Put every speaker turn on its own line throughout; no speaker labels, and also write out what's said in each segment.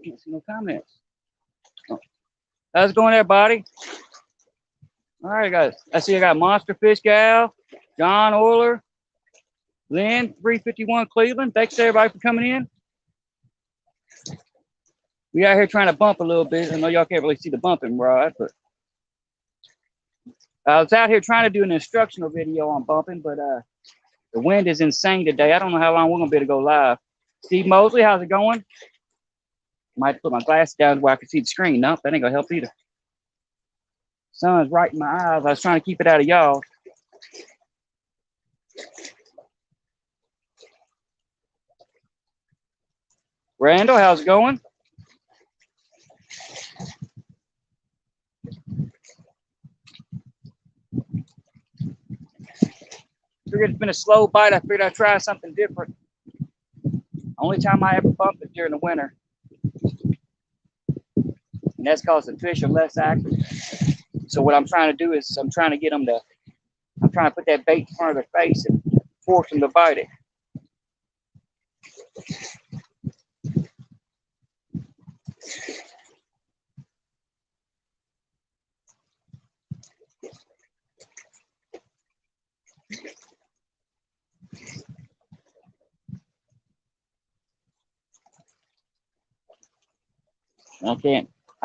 Can't see no comments. Oh. How's it going there, buddy? All right, guys. I see I got Monster Fish Gal, John Euler, Lynn, 351 Cleveland. Thanks everybody for coming in. We out here trying to bump a little bit. I know y'all can't really see the bumping rod, but I was out here trying to do an instructional video on bumping, but the wind is insane today. I don't know how long we're gonna be able to go live. Steve Mosley, how's it going? Might put my glasses down where I can see the screen. Nope, that ain't gonna help either. Sun's right in my eyes. I was trying to keep it out of y'all. Randall, how's it going? Figured it's been a slow bite. I figured I'd try something different. Only time I ever bump is during the winter. And that's because the fish are less active. So what I'm trying to do is I'm trying to get them to, I'm trying to put that bait in front of their face and force them to bite it. I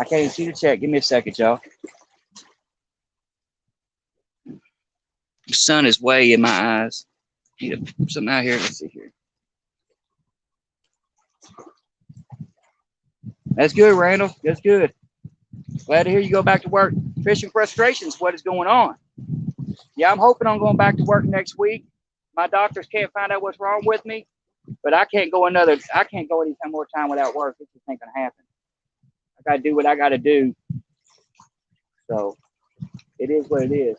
can't even see the chat. Give me a second, y'all. The sun is way in my eyes. Need to put something out here. Let's see here. That's good, Randall. That's good. Glad to hear you go back to work. Fishing frustrations, what is going on? Yeah, I'm hoping I'm going back to work next week. My doctors can't find out what's wrong with me, but I can't go any more time without work. This just ain't gonna happen. I gotta do what I gotta do. So it is what it is.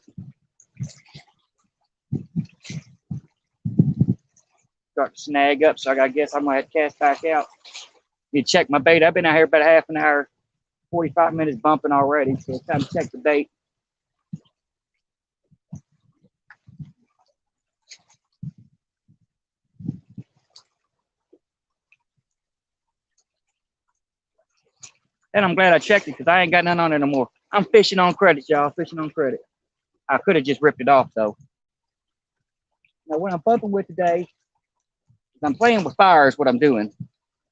Start to snag up, so I guess I'm gonna have to cast back out. You check my bait. I've been out here about a half an hour, 45 minutes bumping already, so it's time to check the bait. And I'm glad I checked it because I ain't got none on it no more. I'm fishing on credit, y'all. Fishing on credit. I could have just ripped it off though. Now what I'm bumping with today is I'm playing with fire is what I'm doing.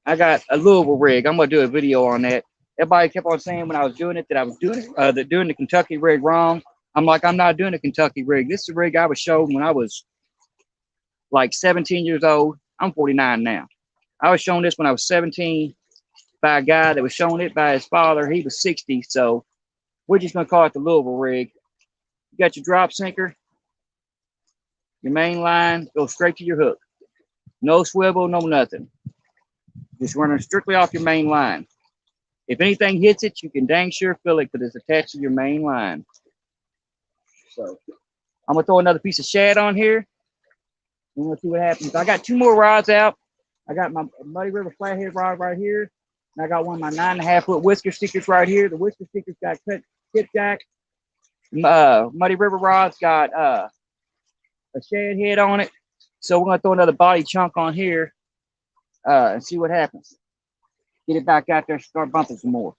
I got a Louisville rig. I'm gonna do a video on that. Everybody kept on saying when I was doing it that I was doing it, doing the Kentucky rig wrong. I'm like, I'm not doing a Kentucky rig. This is a rig I was shown when I was like 17 years old. I'm 49 now. I was shown this when I was 17 by a guy that was shown it by his father. He was 60, so we're just gonna call it the Louisville rig. You got your drop sinker, your main line, go straight to your hook. No swivel, no nothing. Just running strictly off your main line. If anything hits it, you can dang sure feel it because it's attached to your main line. So I'm gonna throw another piece of shad on here. And we'll see what happens. I got 2 more rods out. I got my Muddy River flathead rod right here. And I got one of my 9.5 foot whisker stickers right here. The whisker stickers got skipjack. Muddy River rod's got a shad head on it. So we're gonna throw another body chunk on here and see what happens. Get it back out there, start bumping some more.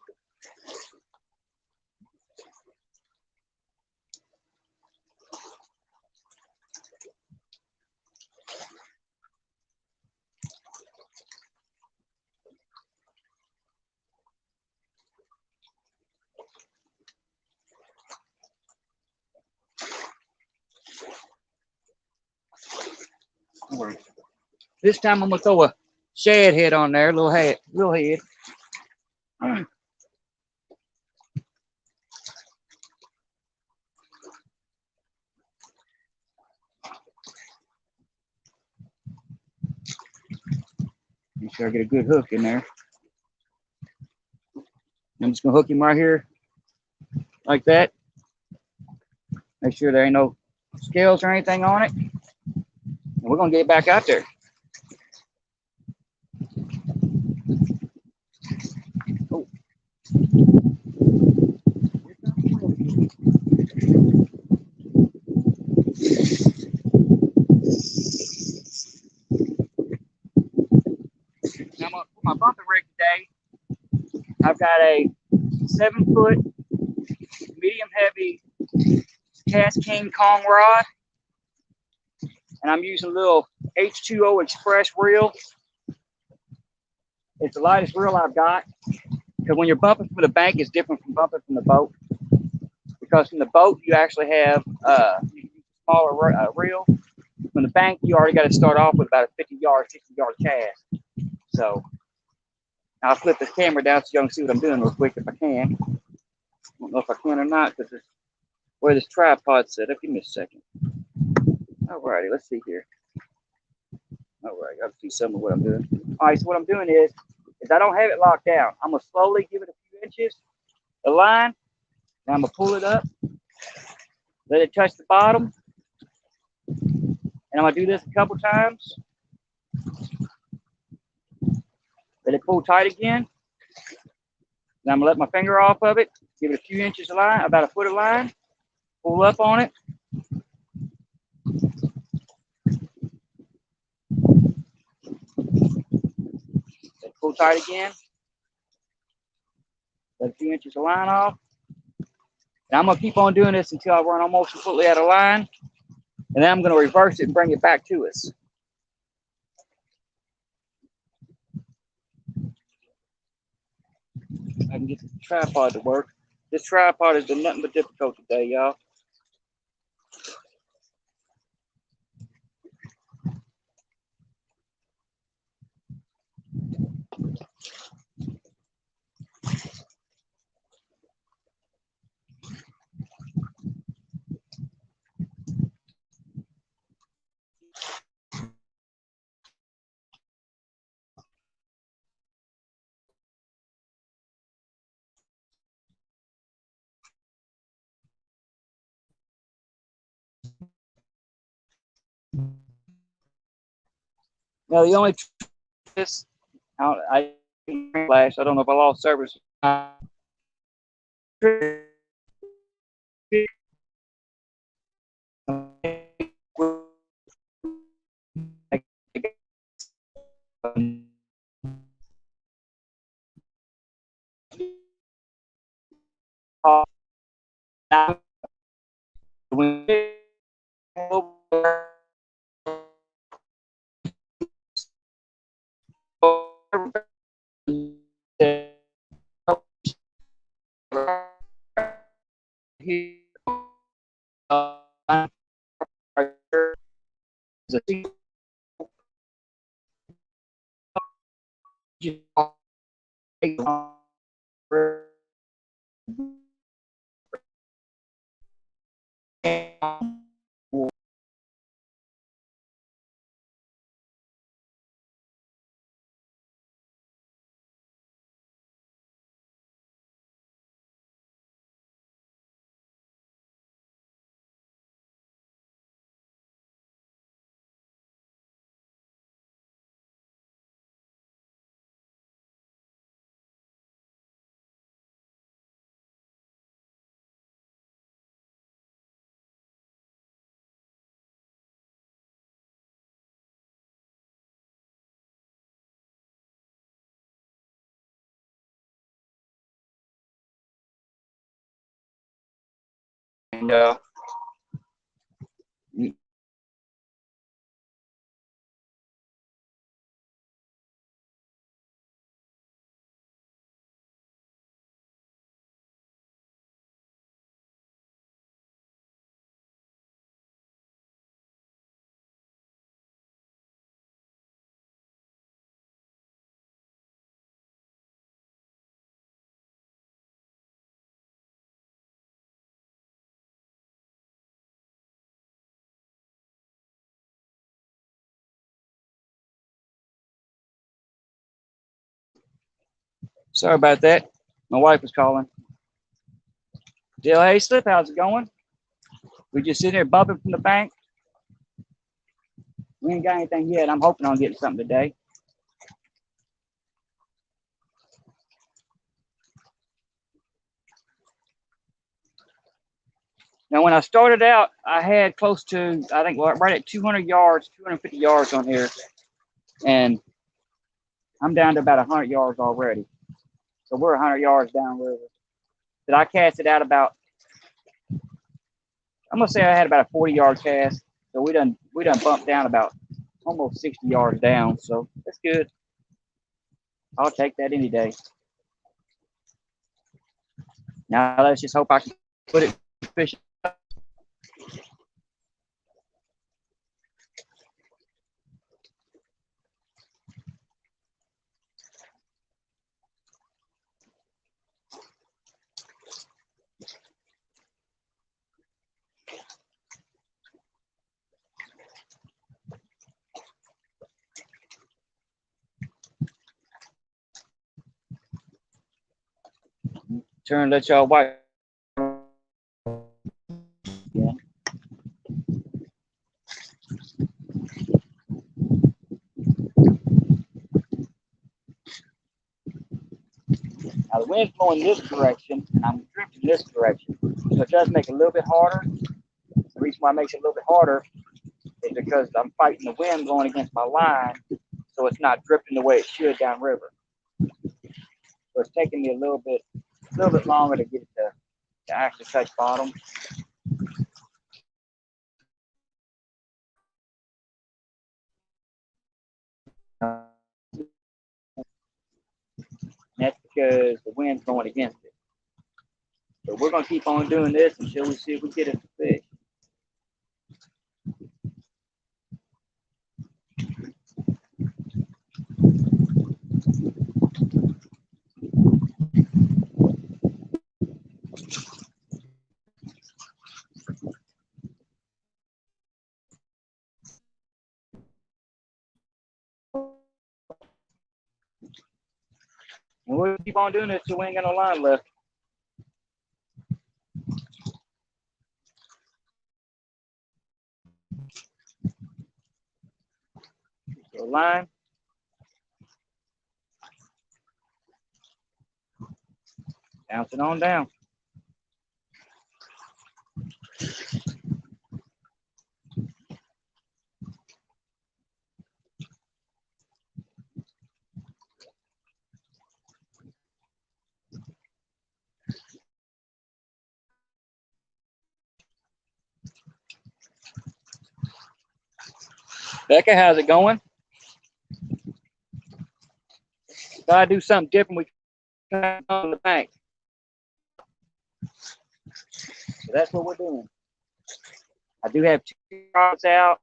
This time I'm gonna throw a shad head on there, little head. Make sure I get a good hook in there. I'm just gonna hook him right here, like that. Make sure there ain't no scales or anything on it. And we're gonna get it back out there. Oh. I've got a 7-foot medium heavy Cast King Kong rod, and I'm using a little H2O Express reel. It's the lightest reel I've got, because when you're bumping from the bank, it's different from bumping from the boat. Because from the boat, you actually have a smaller reel. From the bank, you already got to start off with about a 50-yard, 60-yard cast. So I'll flip this camera down so you can see what I'm doing real quick if I can. I don't know if I can or not because it's where this tripod's set up. Give me a second. Alrighty, let's see here. Alright, I'll see some of what I'm doing. Alright, so what I'm doing is I don't have it locked down. I'm going to slowly give it a few inches, the line, and I'm going to pull it up, let it touch the bottom, and I'm going to do this a couple times. Let it pull tight again. Then I'm going to let my finger off of it, give it a few inches of line, about a foot of line, pull up on it. Let it pull tight again. Let a few inches of line off. And I'm going to keep on doing this until I run almost completely out of line. And then I'm going to reverse it and bring it back to us. I can get the tripod to work. This tripod has been nothing but difficult today, y'all. Now the only this I flash. I don't know if I lost service. And sorry about that. My wife was calling. Jill, hey, Slip, how's it going? We just sitting here bumping from the bank. We ain't got anything yet. I'm hoping on getting something today. Now, when I started out, I had close to, I think, right at 200 yards, 250 yards on here. And I'm down to about 100 yards already. So we're 100 yards downriver. But I cast it out about, I'm gonna say I had about a 40-yard cast. So we done bumped down about almost 60 yards down. So that's good. I'll take that any day. Now let's just hope I can put it fish. Turn, let y'all watch. Yeah. Now the wind's blowing this direction, and I'm drifting this direction. So it does make it a little bit harder. The reason why it makes it a little bit harder is because I'm fighting the wind going against my line, so it's not drifting the way it should downriver. So it's taking me a little bit longer to get it to actually touch bottom. That's because the wind's going against it. So we're gonna keep on doing this until we see if we get it to fish. And we'll keep on doing this till we ain't got no line left. So line. Bounce it on down. Becca, how's it going? Gotta do something different. We come on the bank. So that's what we're doing. I do have 2 rods out.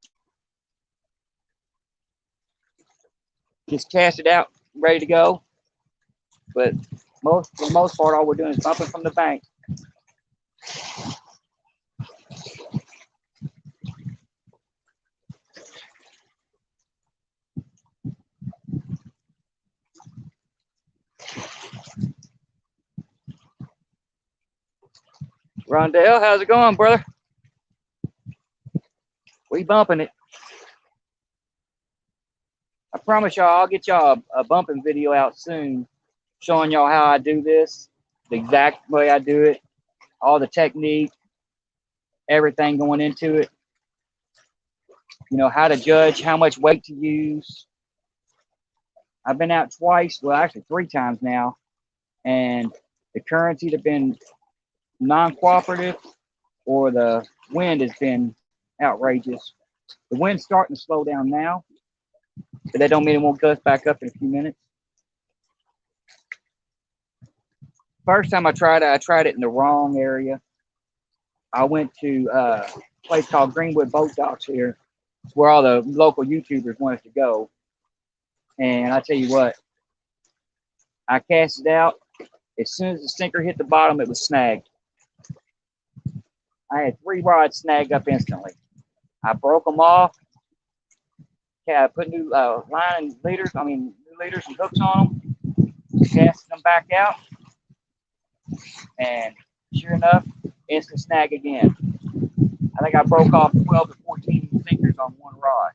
Just cast it out, ready to go. But for the most part, all we're doing is bumping from the bank. Rondell, how's it going, brother? We bumping it. I promise y'all, I'll get y'all a bumping video out soon, showing y'all how I do this, the exact way I do it, all the technique, everything going into it. You know, how to judge, how much weight to use. I've been out twice, well, actually 3 times now, and the currents either been non-cooperative or the wind has been outrageous. The wind's starting to slow down now, but that don't mean it won't gust back up in a few minutes. First time I tried it in the wrong area. I went to a place called Greenwood Boat Docks here, where all the local YouTubers want us to go. And I tell you what, I cast it out. As soon as the sinker hit the bottom, it was snagged. I had 3 rods snagged up instantly. I broke them off. I put new line and leaders, new leaders and hooks on them. Casted them back out. And sure enough, instant snag again. I think I broke off 12 to 14 sinkers on 1 rod.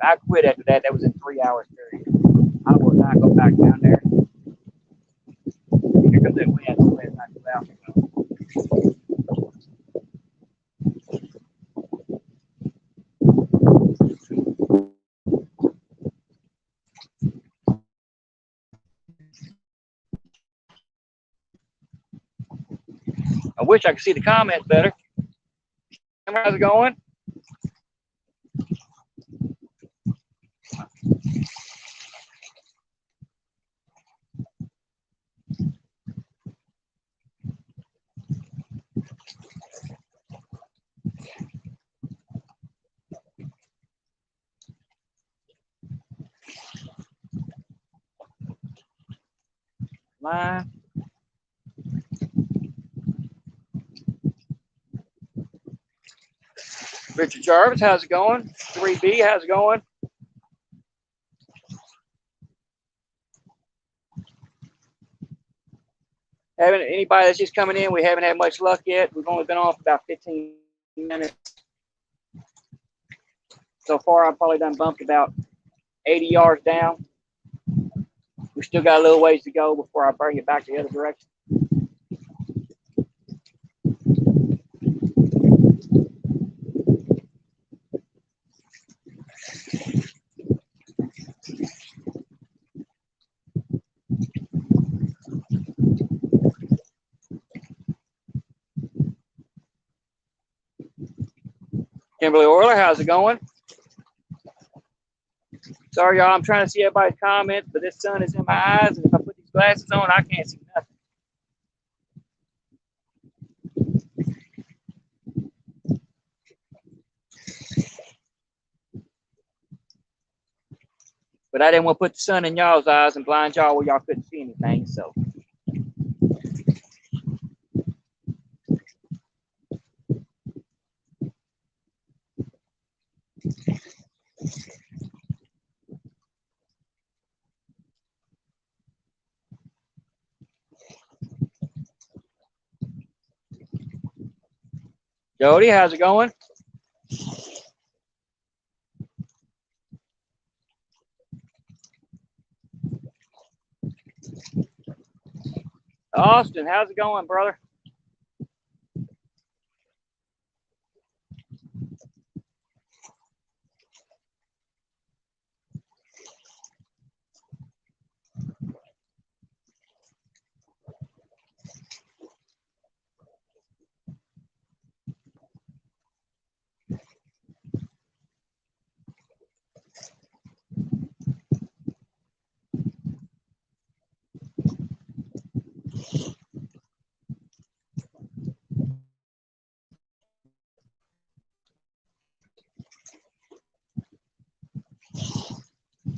I quit after that. That was in 3 hours period. I will not go back down there. Here comes that wind. The wind's not too loud. wish I could see the comments better. How's it going? Line. Richard Jarvis, how's it going? 3B, how's it going? Haven't anybody that's just coming in, we haven't had much luck yet. We've only been on for about 15 minutes. So far, I've probably done bumped about 80 yards down. We still got a little ways to go before I bring it back the other direction. Kimberly Orler, how's it going? Sorry, y'all, I'm trying to see everybody's comments, but this sun is in my eyes, and if I put these glasses on, I can't see nothing. But I didn't want to put the sun in y'all's eyes and blind y'all where y'all couldn't see anything, so. Jody, how's it going? Austin, how's it going, brother?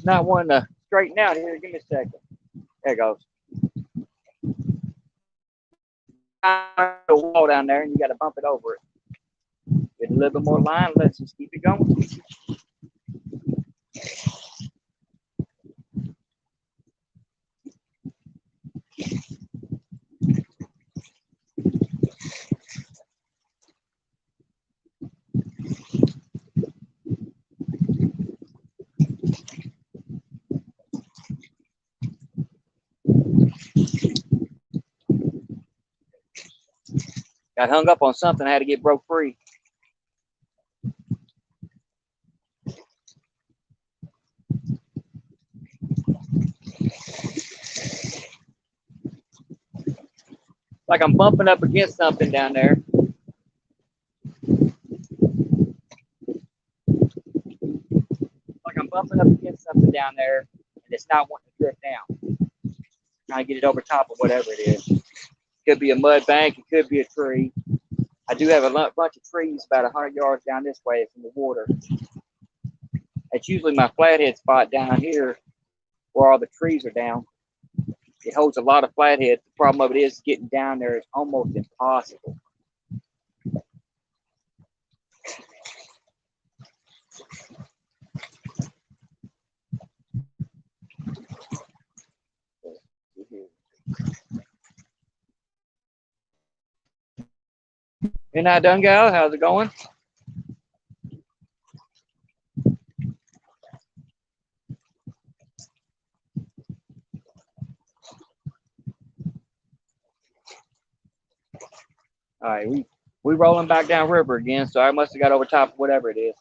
Not wanting to straighten out here. Give me a second. There it goes. A wall down there, and you got to bump it over it. Get a little bit more line. Let's just keep it going. Got hung up on something. I had to get broke free. Like I'm bumping up against something down there. Like I'm bumping up against something down there, and it's not wanting to drift down. Trying to get it over top of whatever it is. Could be a mud bank. It could be a tree. I do have a bunch of trees about 100 yards down this way from the water. It's usually my flathead spot down here where all the trees are down. It holds a lot of flatheads. The problem of it is getting down there is almost impossible. You're not done, gal? How's it going? All right, we rolling back down river again, so I must have got over top of whatever it is.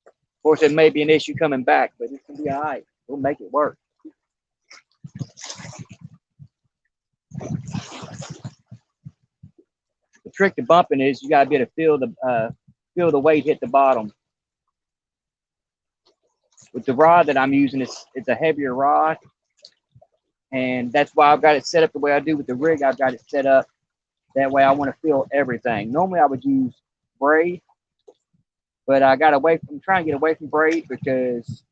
Of course, it may be an issue coming back, but it's gonna be all right. We'll make it work. The trick to bumping is you gotta be able to feel the weight hit the bottom. With the rod that I'm using, it's a heavier rod, and that's why I've got it set up the way I do with the rig. I've got it set up that way. I want to feel everything. Normally I would use braid, but I got away from trying to get away from braid because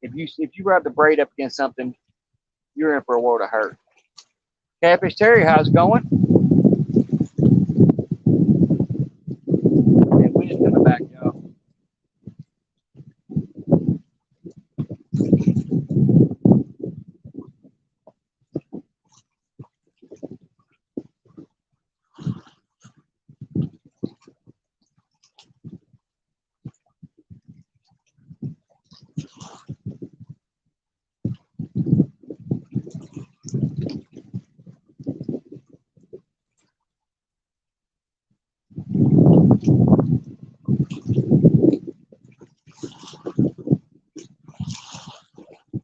if you rub the braid up against something, you're in for a world of hurt. Catfish Terry, how's it going? Yeah, we just coming back, y'all.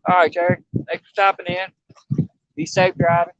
All right, Terry. Thanks for stopping in. Be safe driving.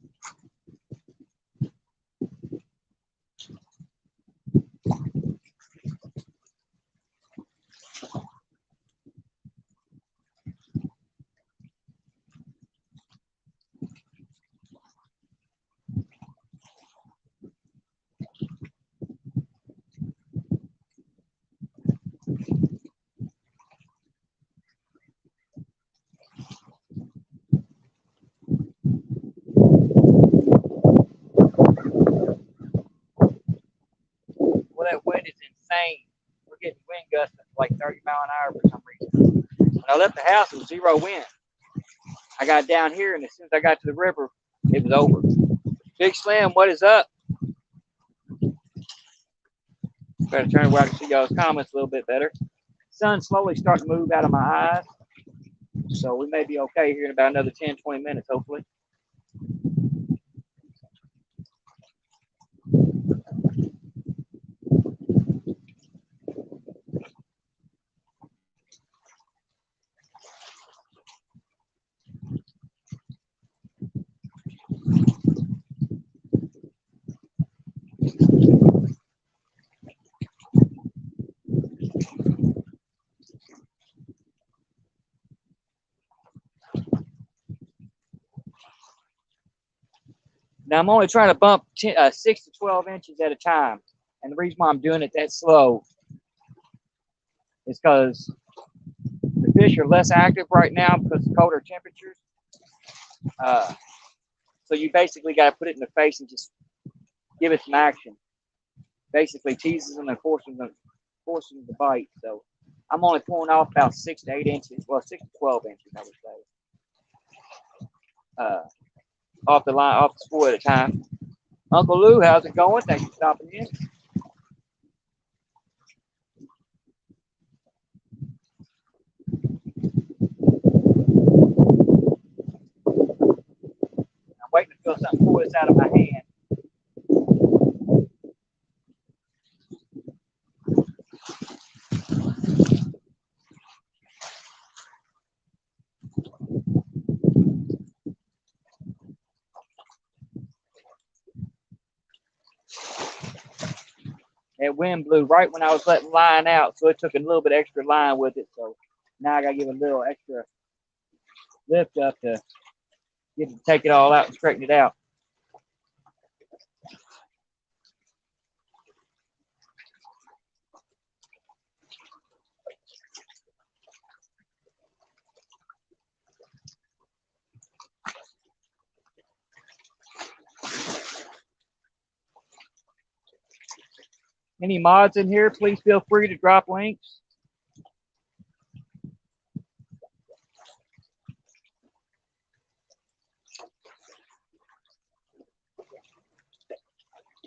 Well, that wind is insane. We're getting wind gusts of like 30 mile an hour for some reason. When I left the house, it was 0 wind. I got down here, and as soon as I got to the river, it was over. Big Slim, what is up? Better turn where I can see y'all's comments a little bit better. Sun's slowly starting to move out of my eyes, so we may be okay here in about another 10, 20 minutes, hopefully. Now, I'm only trying to bump 6 to 12 inches at a time. And the reason why I'm doing it that slow is because the fish are less active right now because of colder temperatures. So you basically got to put it in the face and just give it some action. Basically teases them and forces them to bite. So I'm only pulling off about 6 to 8 inches. Well, 6 to 12 inches, I would say. Off the line, off the spool at a time. Uncle Lou, how's it going? Thanks for stopping in. I'm waiting to feel something pull this out of my hand. That wind blew right when I was letting line out, so it took a little bit extra line with it. So now I got to give a little extra lift up to take it all out and straighten it out. Any mods in here, please feel free to drop links.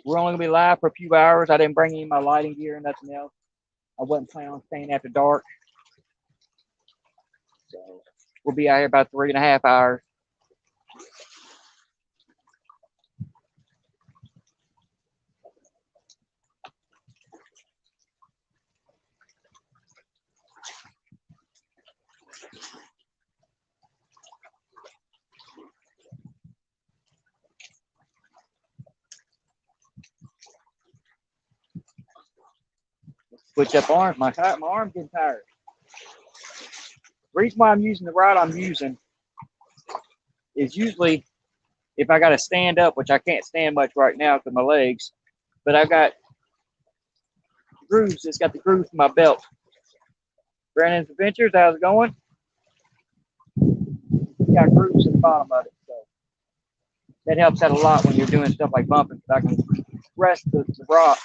We're only going to be live for a few hours. I didn't bring any of my lighting gear or nothing else. I wasn't planning on staying after dark. So we'll be out here about 3.5 hours. Switch up arms. My arm's getting tired. The reason why I'm using the rod I'm using is usually if I got to stand up, which I can't stand much right now because my legs, but I've got grooves. It's got the grooves in my belt. Brandon's Adventures, how's it going? Got grooves in the bottom of it, so that helps out a lot when you're doing stuff like bumping. I can rest the rock.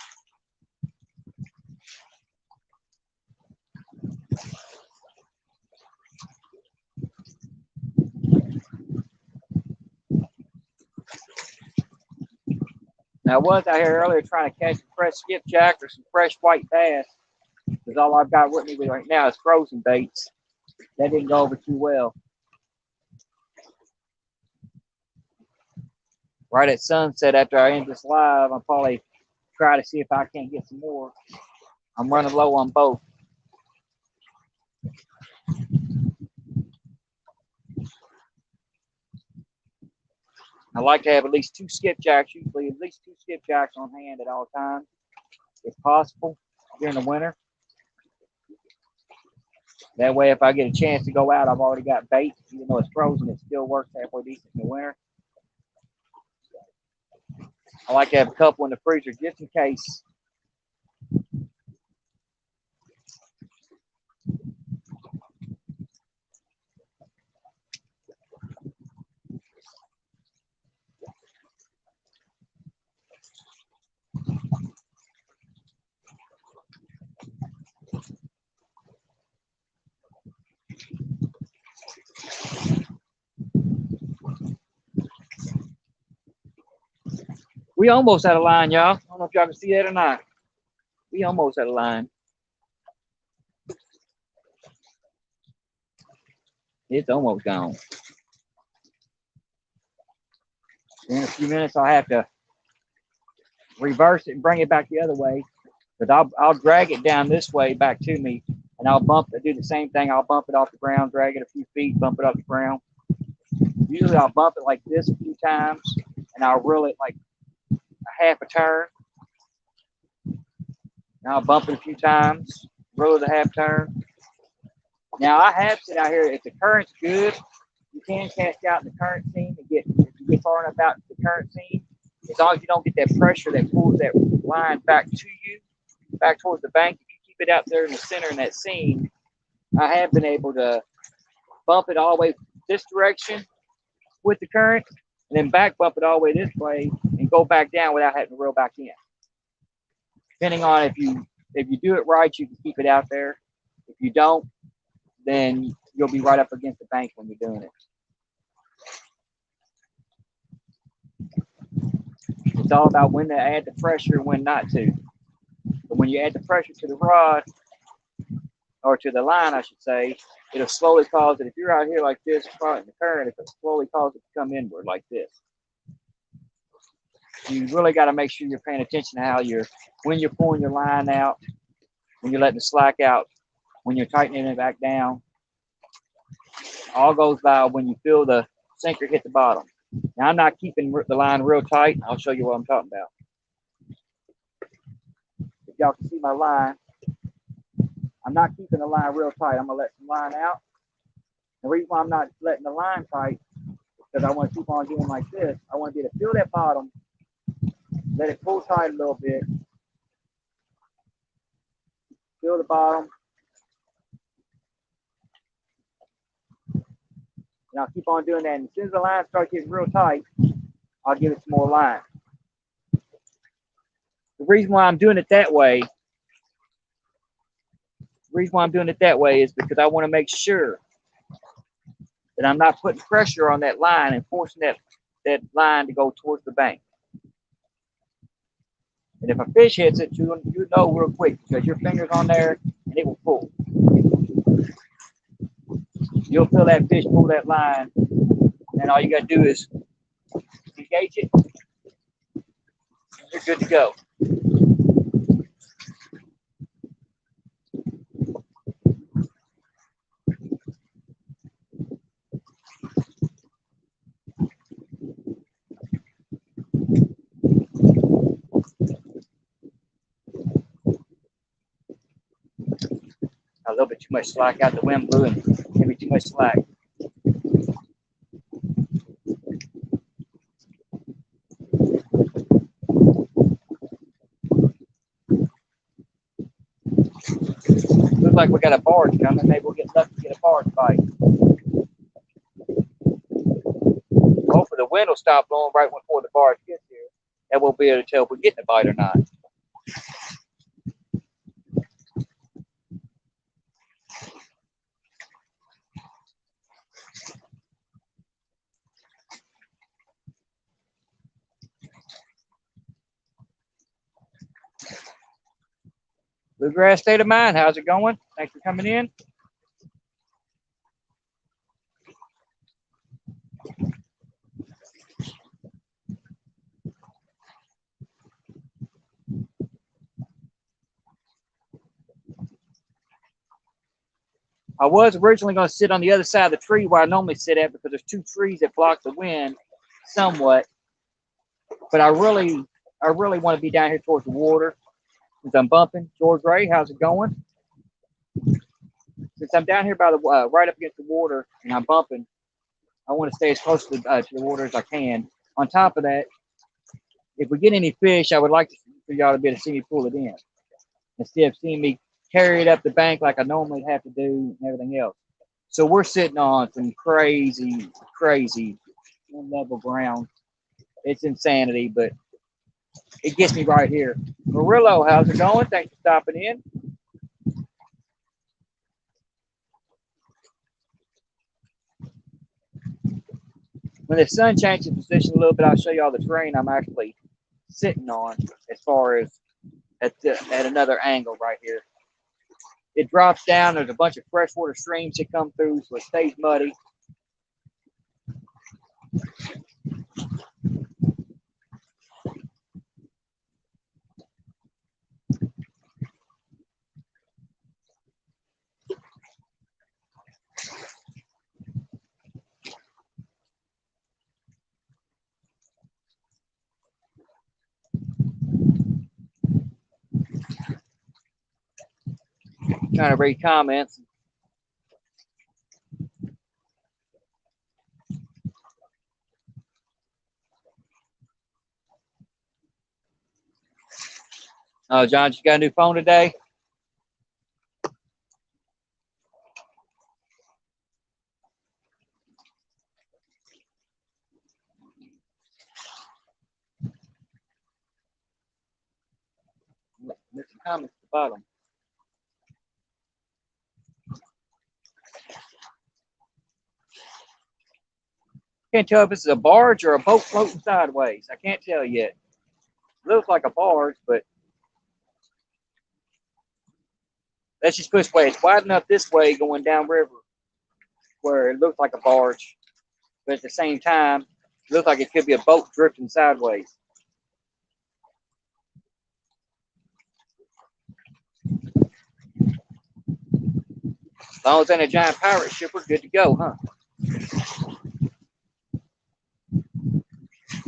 Now, I was out here earlier trying to catch some fresh skipjack or some fresh white bass, because all I've got with me right now is frozen baits. That didn't go over too well. Right at sunset, after I end this live, I'll probably try to see if I can't get some more. I'm running low on both. I like to have at least 2 skipjacks, usually at least 2 skipjacks on hand at all times, if possible, during the winter. That way, if I get a chance to go out, I've already got bait. Even though it's frozen, it still works halfway decent in the winter. I like to have a couple in the freezer just in case. We almost had a line, y'all. I don't know if y'all can see that or not. We almost had a line. It's almost gone. In a few minutes, I'll have to reverse it and bring it back the other way. But I'll drag it down this way back to me, and I'll do the same thing. I'll bump it off the ground, drag it a few feet, bump it off the ground. Usually I'll bump it like this a few times, and I'll reel it like a half a turn. Now I'll bump it a few times, reel it a half turn. Now I have said out here, if the current's good, you can cast out in the current seam and if you get far enough out the current seam, as long as you don't get that pressure that pulls that line back to you, back towards the bank, if you keep it out there in the center in that seam, I have been able to bump it all the way this direction with the current, and then back bump it all the way this way and go back down without having to reel back in. Depending on if you do it right, you can keep it out there. If you don't, then you'll be right up against the bank when you're doing it. It's all about when to add the pressure and when not to. But when you add the pressure to the rod, or to the line, I should say, it'll slowly cause it. If you're out here like this, in the current, it'll slowly cause it to come inward like this. You really got to make sure you're paying attention to when you're pulling your line out, when you're letting the slack out, when you're tightening it back down. All goes by when you feel the sinker hit the bottom. Now, I'm not keeping the line real tight. I'll show you what I'm talking about. If y'all can see my line, I'm not keeping the line real tight. I'm going to let some line out. The reason why I'm not letting the line tight is because I want to keep on doing like this. I want to be able to feel that bottom, let it pull tight a little bit, feel the bottom, and I'll keep on doing that. And as soon as the line starts getting real tight, I'll give it some more line. The reason why I'm doing it that way is because I want to make sure that I'm not putting pressure on that line and forcing that line to go towards the bank. And if a fish hits it, you know real quick because your finger's on there and it will pull. You'll feel that fish pull that line, and all you got to do is engage it. You're good to go. A little bit too much slack out. The wind blew and maybe too much slack. Looks like we got a barge coming. Maybe we'll get lucky to get a barge bite. Hopefully the wind will stop blowing right before the barge gets here. And we'll be able to tell if we're getting a bite or not. Bluegrass State of Mind, how's it going? Thanks for coming in. I was originally going to sit on the other side of the tree where I normally sit at because there's two trees that block the wind somewhat. But I really want to be down here towards the water since I'm bumping. George Ray, how's it going? Since I'm down here by the right up against the water and I'm bumping, I want to stay as close to the water as I can. On top of that, if we get any fish, I would like for y'all to be able to see me pull it in instead of seeing me carry it up the bank like I normally have to do and everything else. So we're sitting on some crazy level ground. It's insanity, but it gets me right here. Murillo, how's it going? Thanks for stopping in. When the sun changes position a little bit, I'll show you all the terrain I'm actually sitting on as far as at another angle right here. It drops down. There's a bunch of freshwater streams that come through, so it stays muddy. Trying to read comments. Oh, John, you got a new phone today? There's some comments at the bottom. Can't tell if this is a barge or a boat floating sideways. I can't tell yet. It looks like a barge, but let's just put it this way. It's wide enough this way going downriver where it looks like a barge, but at the same time, it looks like it could be a boat drifting sideways. As long as it's in a giant pirate ship, we're good to go, huh?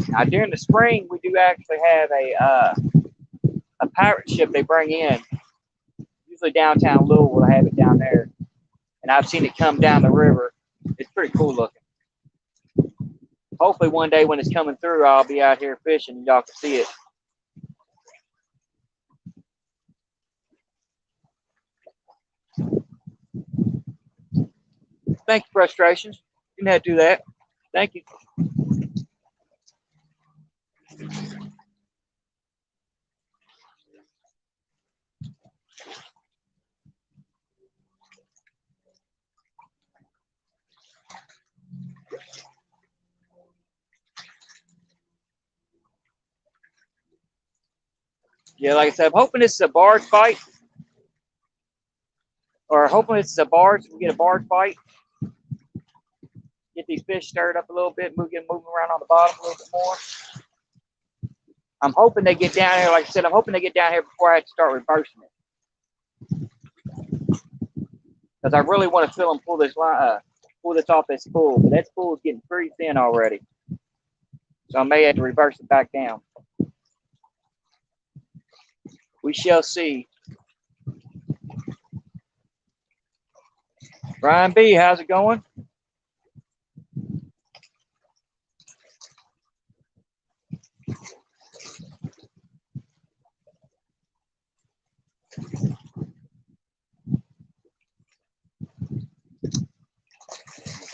Now, during the spring, we do actually have a pirate ship they bring in. Usually downtown Louisville, they have it down there. And I've seen it come down the river. It's pretty cool looking. Hopefully one day when it's coming through, I'll be out here fishing and y'all can see it. Thank you, Frustrations. You didn't have to do that. Thank you. Yeah, like I said, I'm hoping this is a barge fight. Or hoping this is a barge. We get a barge fight. Get these fish stirred up a little bit. Get moving around on the bottom a little bit more. I'm hoping they get down here. Like I said, I'm hoping they get down here before I have to start reversing it. Because I really want to feel them pull this line, pull this off this spool. But that spool is getting pretty thin already. So I may have to reverse it back down. We shall see. Brian B, how's it going?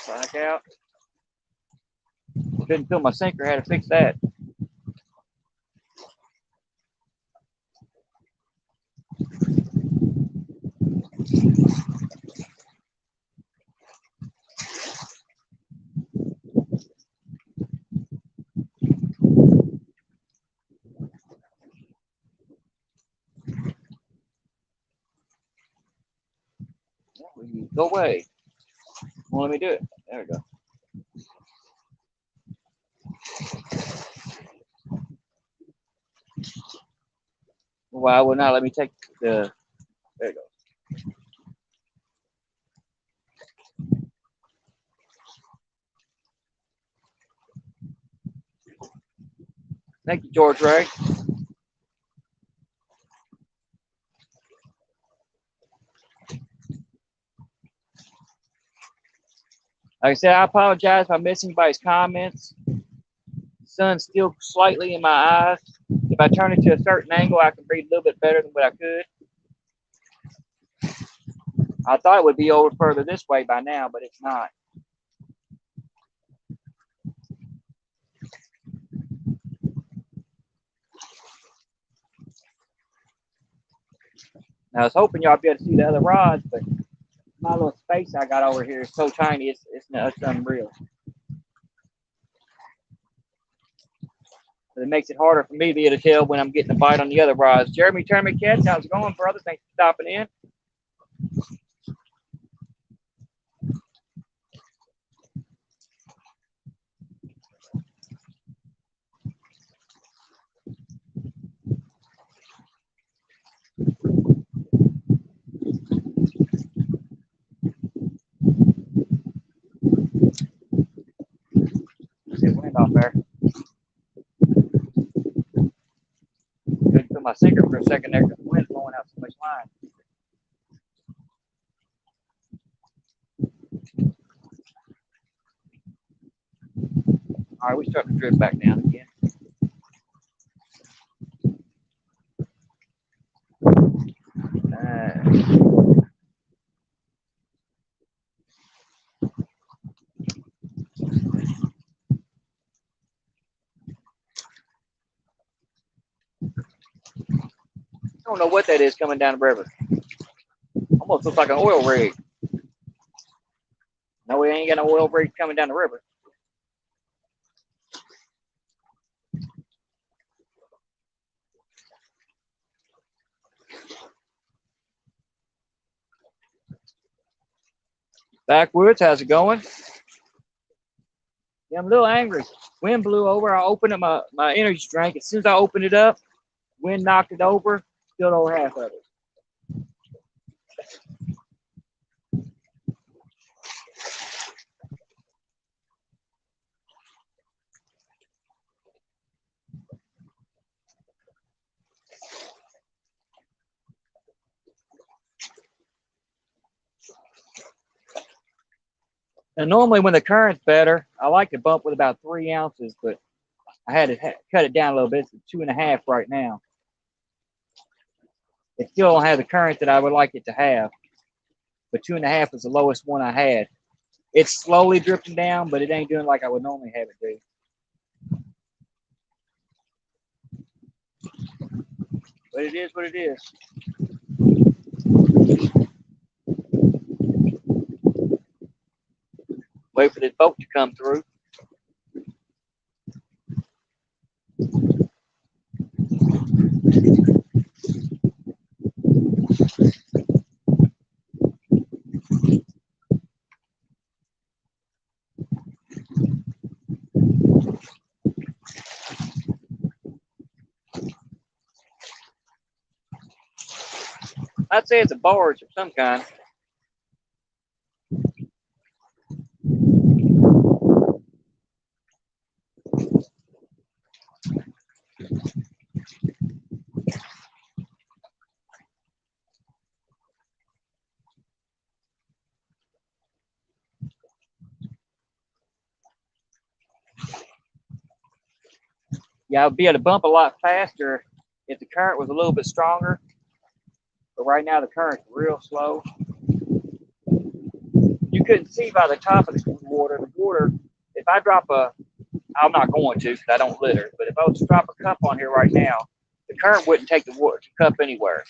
Back out. Couldn't fill my sinker, had to fix that. Go away. Won't let me do it. There we go. Why would not let me take the, there you go. Thank you, George Ray. Like I said, I apologize if I missed anybody's comments. The sun's still slightly in my eyes. If I turn it to a certain angle, I can read a little bit better than what I could. I thought it would be over further this way by now, but it's not. I was hoping y'all be able to see the other rods, but my little space I got over here is so tiny, it's unreal. But it makes it harder for me to be able to tell when I'm getting a bite on the other rods. Jeremy Tournament Cats, how's it going, brother? Thanks for stopping in. Let's get wind off there. Couldn't put my sinker for a second there because the wind's blowing out so much line. All right, we start to drift back down again. I don't know what that is coming down the river. Almost looks like an oil rig. No, we ain't got no oil rig coming down the river. Backwoods, how's it going? Yeah, I'm a little angry. Wind blew over. I opened up my energy drink. As soon as I opened it up, wind knocked it over, spilled over half of it. And normally when the current's better, I like to bump with about 3 ounces, but I had to cut it down a little bit. It's 2.5 right now. It still don't have the current that I would like it to have, but 2.5 is the lowest one I had. It's slowly drifting down, but it ain't doing like I would normally have it do. But it is what it is. Wait for this boat to come through. I'd say it's a barge of some kind. Yeah, I'd be able to bump a lot faster if the current was a little bit stronger. But right now the current's real slow. You couldn't see by the top of the water, if I drop I'm not going to because I don't litter, but if I was to drop a cup on here right now, the current wouldn't take the cup anywhere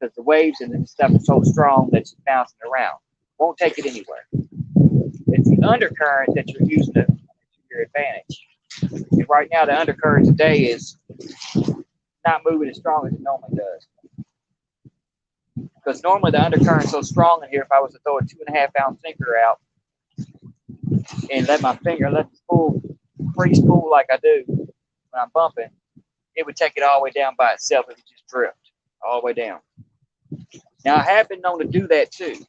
because the waves and the stuff are so strong that it's bouncing around. Won't take it anywhere. It's the undercurrent that you're using to your advantage. And right now the undercurrent today is not moving as strong as it normally does. Because normally the undercurrent's so strong in here, if I was to throw a 2.5 ounce sinker out and let my finger, let the spool free spool like I do when I'm bumping, it would take it all the way down by itself if it just drift all the way down. Now I have been known to do that too.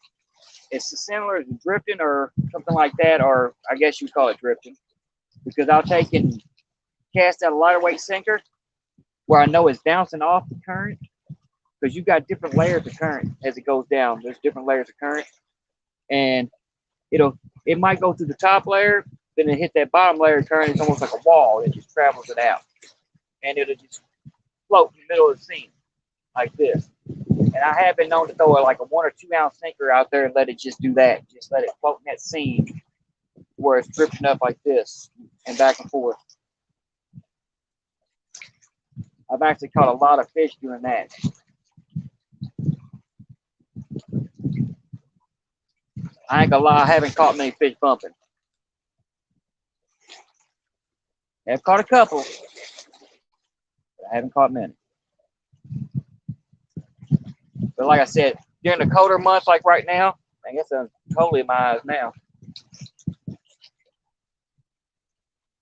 It's similar to drifting or something like that, or I guess you call it drifting, because I'll take and cast out a lighter weight sinker where I know it's bouncing off the current, because you've got different layers of current as it goes down. There's different layers of current, and it might go through the top layer, then it hit that bottom layer of current. It's almost like a wall. It just travels it out, and it'll just float in the middle of the seam like this. And I have been known to throw like a 1 or 2 ounce sinker out there and let it just do that. Just let it float in that seam where it's drifting up like this and back and forth. I've actually caught a lot of fish doing that. I ain't gonna lie, I haven't caught many fish bumping. I've caught a couple, but I haven't caught many. But like I said, during the colder months like right now, I guess I'm totally in my eyes now.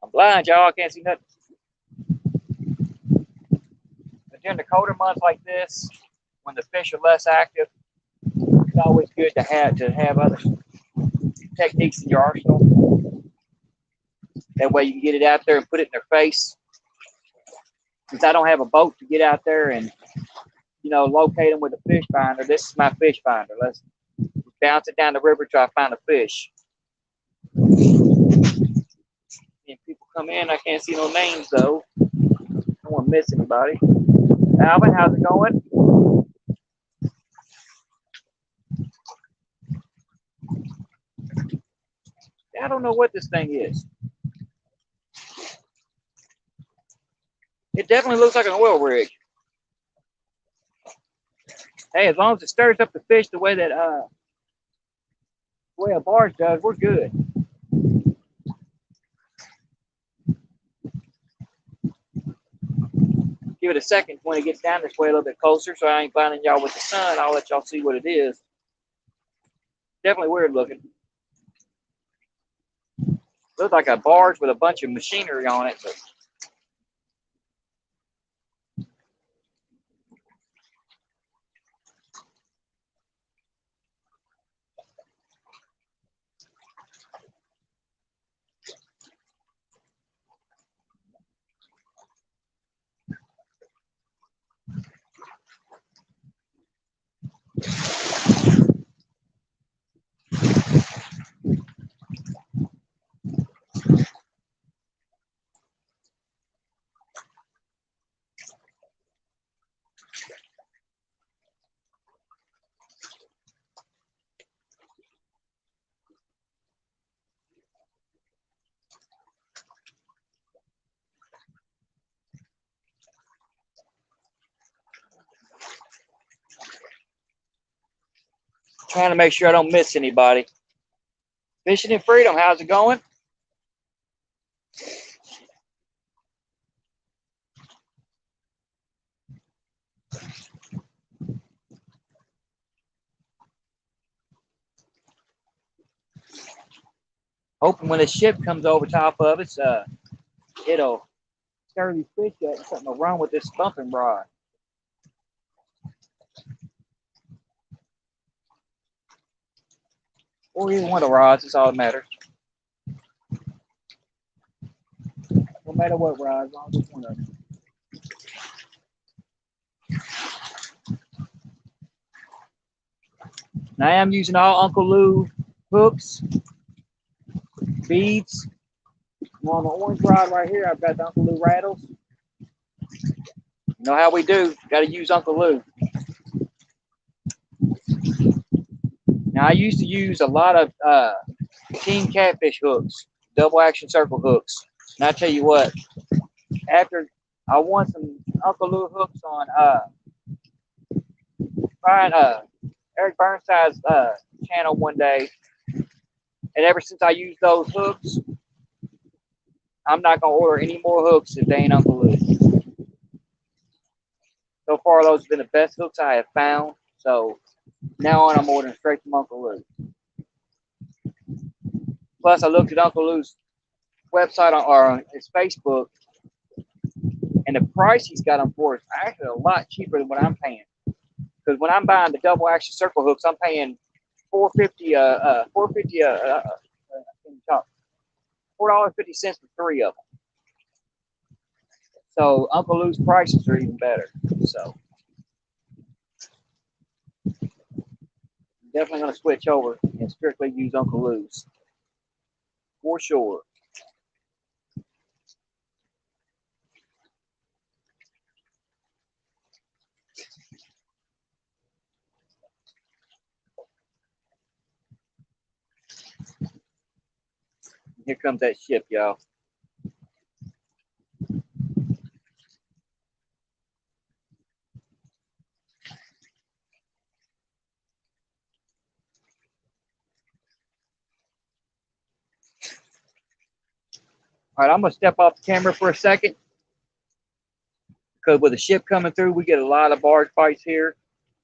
I'm blind, y'all. I can't see nothing. But during the colder months like this, when the fish are less active, it's always good to have other techniques in your arsenal. That way you can get it out there and put it in their face. Since I don't have a boat to get out there and locate them with a fish finder, this is my fish finder. Let's bounce it down the river till I find a fish. And people come in, I can't see no names though. I don't want to miss anybody. Alvin, how's it going? I don't know what this thing is. It definitely looks like an oil rig. Hey, as long as it stirs up the fish the way that a barge does, we're good. Give it a second when it gets down this way a little bit closer, so I ain't blinding y'all with the sun. I'll let y'all see what it is. Definitely weird looking. Looks like a barge with a bunch of machinery on it, but trying to make sure I don't miss anybody. Fishing in Freedom, how's it going? Hoping when a ship comes over top of it, it'll stir these fish up and something will wrong with this bumping rod. Or either one of the rods, it's all that matters. No matter what rod, as long as it's one of them. Now I am using all Uncle Lou hooks, beads. On the orange rod right here, I've got the Uncle Lou rattles. You know how we do? Got to use Uncle Lou. Now I used to use a lot of king catfish hooks, double action circle hooks. And I tell you what, after I won some Uncle Lou hooks on Eric Burnside's channel one day, and ever since I used those hooks, I'm not gonna order any more hooks if they ain't Uncle Lou. So far, those have been the best hooks I have found. So now on, I'm ordering straight from Uncle Lou. Plus, I looked at Uncle Lou's website or his Facebook, and the price he's got them for is actually a lot cheaper than what I'm paying. Because when I'm buying the double action circle hooks, I'm paying $4.50 for 3 of them. So Uncle Lou's prices are even better. So definitely going to switch over and strictly use Uncle Lou's for sure. Here comes that ship, y'all. All right, I'm going to step off the camera for a second because with the ship coming through, we get a lot of barge fights here.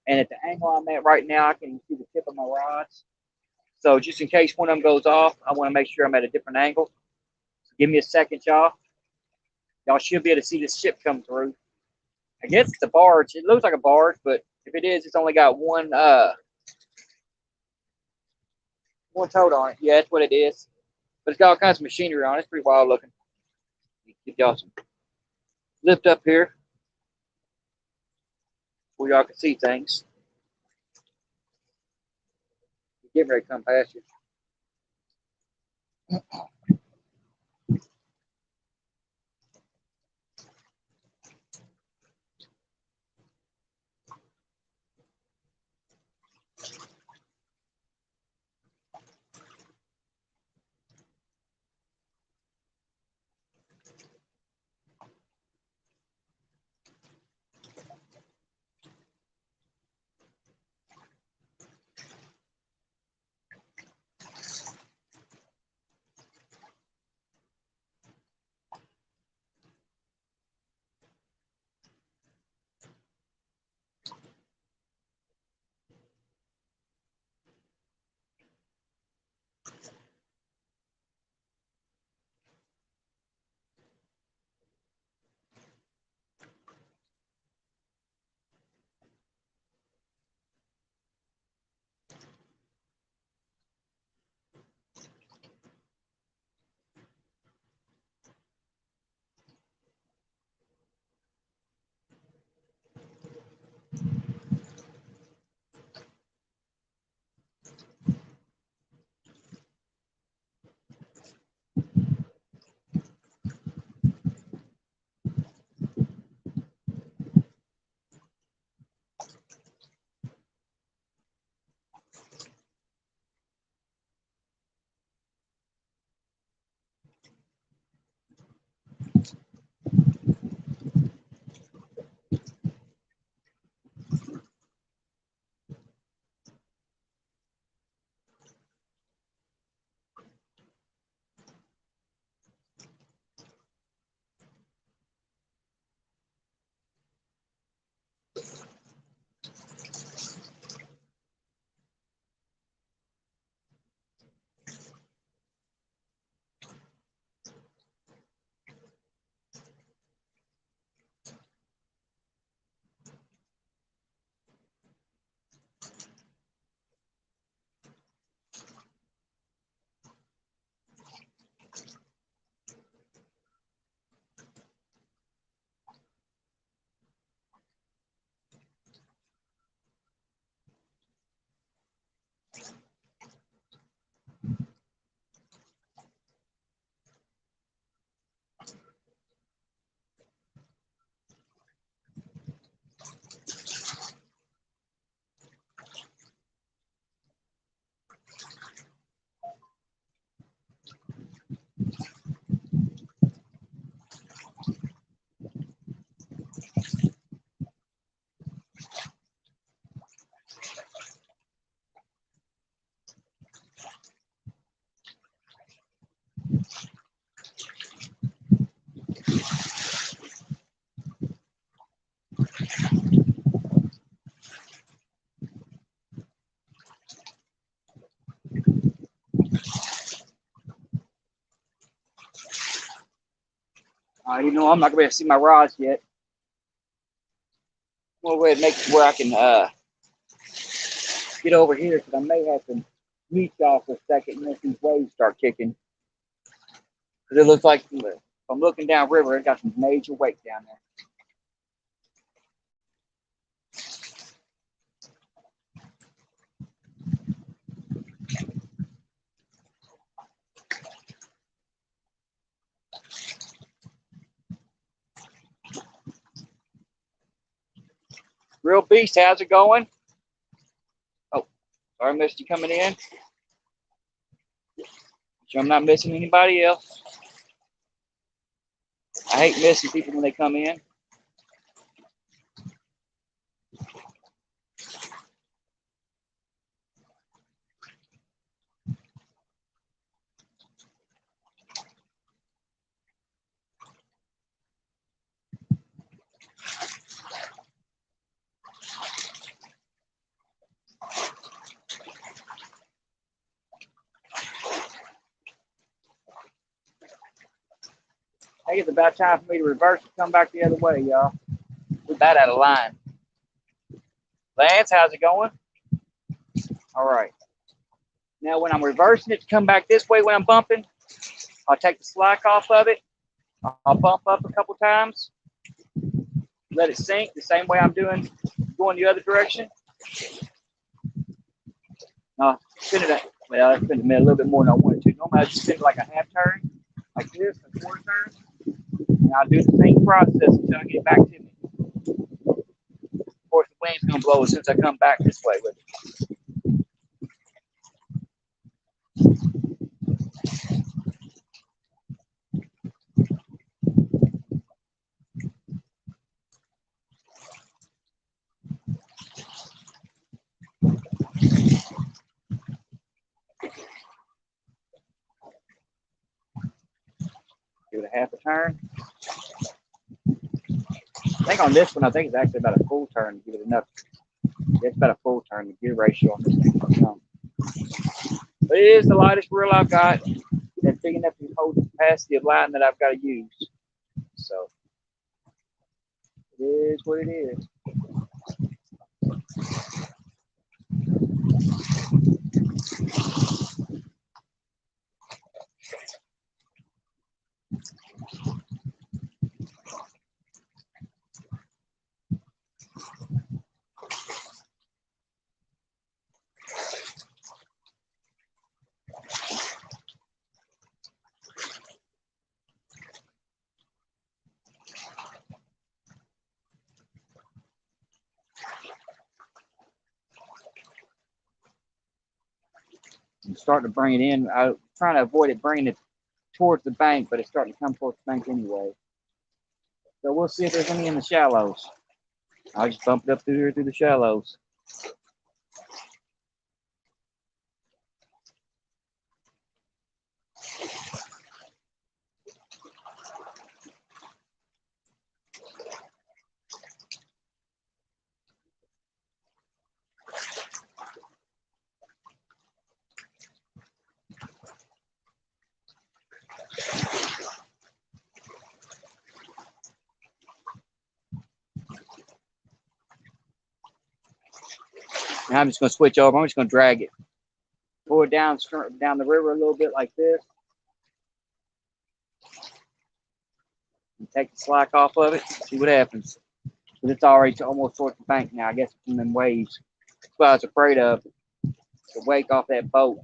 And at the angle I'm at right now, I can see the tip of my rods. So just in case one of them goes off, I want to make sure I'm at a different angle. So give me a second, y'all. Y'all should be able to see this ship come through. I guess it's a barge. It looks like a barge, but if it is, it's only got one tote on it. Yeah, that's what it is. But it's got all kinds of machinery on it. It's pretty wild looking. Give y'all some lift up here where y'all can see things. Getting ready to come past you. You know, I'm not gonna be able to see my rods yet. I'm gonna go ahead and make it where I can get over here because I may have to mute y'all for a second once these waves start kicking. Because it looks like if I'm looking down river, it got some major weight down there. Real Beast, how's it going? Oh, sorry, missed you coming in. Sure I'm not missing anybody else. I hate missing people when they come in. I think it's about time for me to reverse and come back the other way, y'all. We're about out of line. Lance, how's it going? All right. Now, when I'm reversing it to come back this way when I'm bumping, I'll take the slack off of it. I'll bump up a couple times. Let it sink the same way I'm doing, going the other direction. Spin it at, well, I spin it a little bit more than I wanted to. Normally, I just spin it like a half turn, like this, a quarter turn. And I'll do the same process until I get back to me. Of course, the wind's going to blow as soon as I come back this way with it. Give it a half a turn. I think on this one, I think it's actually about a full turn to give it enough. It's about a full turn. The gear ratio on this thing. But it is the lightest reel I've got that's big enough to hold the capacity of line that I've got to use. So it is what it is. I'm starting to bring it in. I'm trying to avoid it bringing it towards the bank, but it's starting to come towards the bank anyway. So we'll see if there's any in the shallows. I'll just bump it up through here through the shallows. Now I'm just going to switch over. I'm just going to drag it. Pull it down the river a little bit like this. And take the slack off of it. See what happens. But it's already almost towards the bank now. I guess from them waves. That's what I was afraid of. The wake off that boat.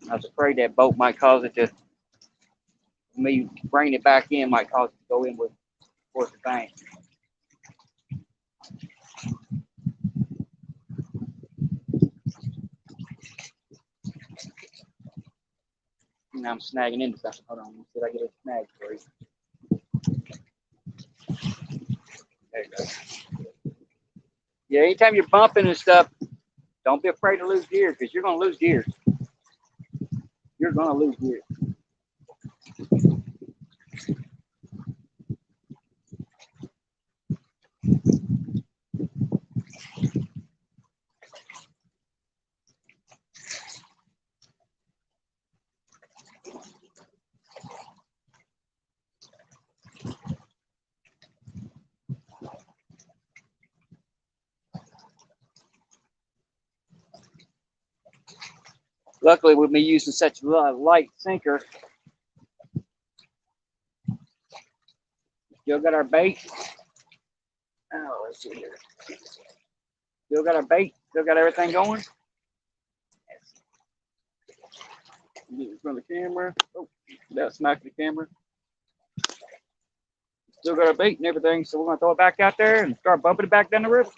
I was afraid that boat might cause it to, me bringing it back in might cause it to go in with towards the bank. Now I'm snagging into something. Hold on, let me see if I get a snag for you. There you go. Yeah, anytime you're bumping and stuff, don't be afraid to lose gear because you're going to lose gear. You're going to lose gear. Luckily, with me using such a light sinker, still got our bait. Oh, let's see here. Still got our bait. Still got everything going. Get in front of the camera. Oh, that smacked the camera. Still got our bait and everything, so we're gonna throw it back out there and start bumping it back down the river.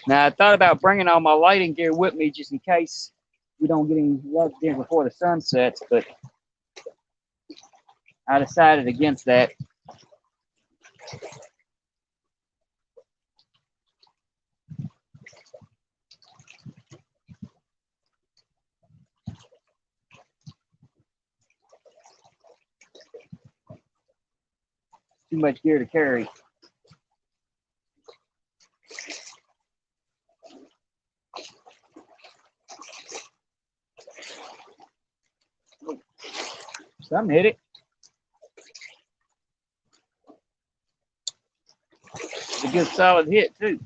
Now I thought about bringing all my lighting gear with me just in case we don't get any luck in before the sun sets, but I decided against that. Too much gear to carry. Some hit it. It's a good solid hit too.